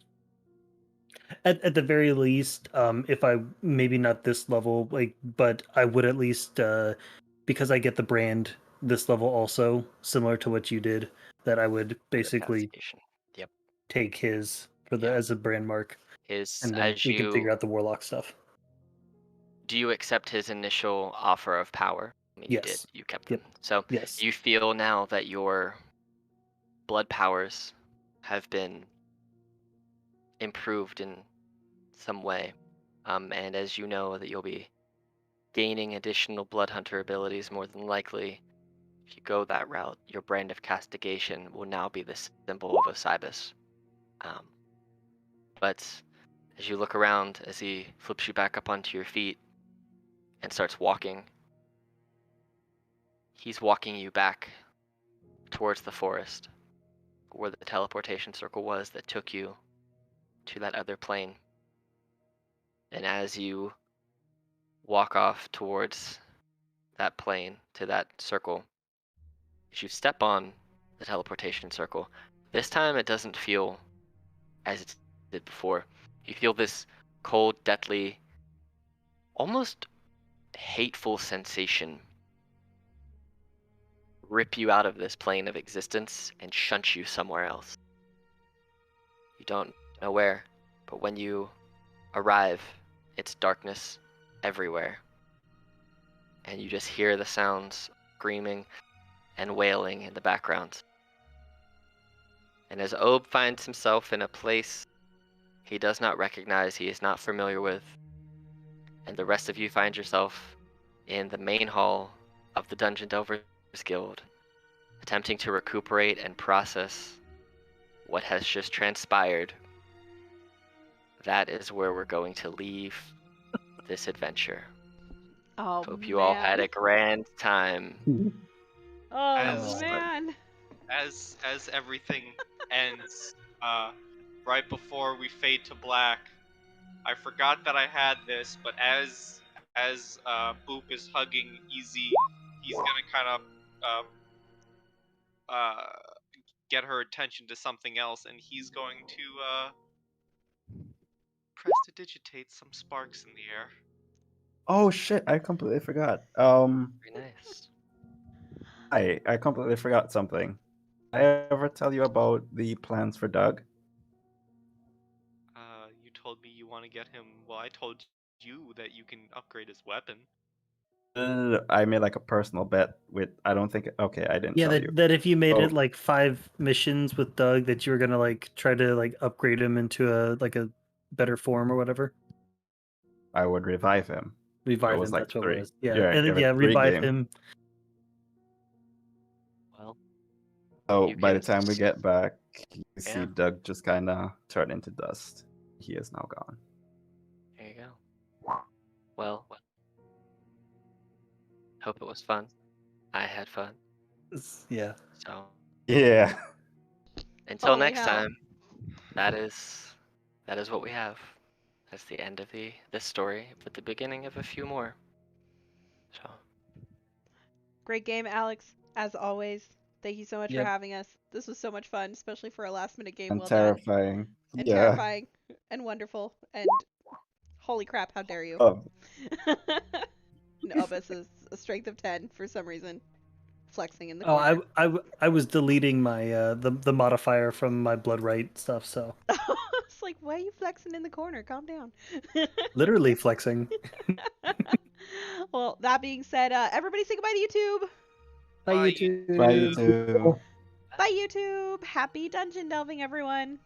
At the very least, if I maybe not this level, like, but I would at least because I get the brand this level also, similar to what you did, that I would basically take his for the as a brand mark. And then we can figure out the Warlock stuff. Do you accept his initial offer of power? I mean, yes. You did. You kept them. Yep. So yes. You feel now that your blood powers have been improved in some way. And as you know that you'll be gaining additional blood hunter abilities, more than likely, if you go that route, your brand of castigation will now be the symbol of Obysus. But as you look around, as he flips you back up onto your feet and starts walking, he's walking you back towards the forest where the teleportation circle was that took you to that other plane. And as you walk off towards that plane, to that circle, as you step on the teleportation circle, this time it doesn't feel as it did before. You feel this cold, deathly, almost hateful sensation rip you out of this plane of existence and shunt you somewhere else. You don't know where, but when you arrive, it's darkness everywhere. And you just hear the sounds screaming and wailing in the background. And as Obe finds himself in a place he does not recognize, he is not familiar with, and the rest of you find yourself in the main hall of the Dungeon Delvers Guild, attempting to recuperate and process what has just transpired. That is where we're going to leave this adventure. Oh, Hope you all had a grand time. Oh, man. As everything ends, right before we fade to black, I forgot that I had this, but as Boop is hugging Easy, he's gonna kind of get her attention to something else, and he's going to prestidigitate some sparks in the air. Oh shit! I completely forgot. Very nice. I completely forgot something. Did I ever tell you about the plans for Doug? You told me you want to get him. Well, I told you that you can upgrade his weapon. I made like a personal bet with. I don't think. Okay, I didn't Yeah, tell you. that if you made Oh. it like 5 missions with Doug, that you were gonna like try to like upgrade him into a better form or whatever. I would revive him. Revive was him. like That's what 3. it was. Yeah, Yeah, and give it yeah, 3 revive games. him. Well, So you by the can time we s- get back, you see Yeah. Doug just kind of turn into dust. He is now gone. There you go. Well, hope it was fun. I had fun. Yeah. So Yeah. until Holy next hell. time, that is what we have. That's the end of this story, but the beginning of a few more. So Great game, Alex, as always. Thank you so much for Yep. having us. This was so much fun, especially for a last minute game. And Well done. terrifying. And Yeah. terrifying. And wonderful. And holy crap, how dare you. Oh, And Obus is a strength of 10 for some reason. Flexing in the Oh, corner. I was deleting my the modifier from my blood right stuff, so It's like, why are you flexing in the corner? Calm down. literally flexing. Well, that being said, everybody say goodbye to YouTube. Bye, Bye, YouTube. bye, you two. Bye, YouTube. Happy dungeon delving, everyone.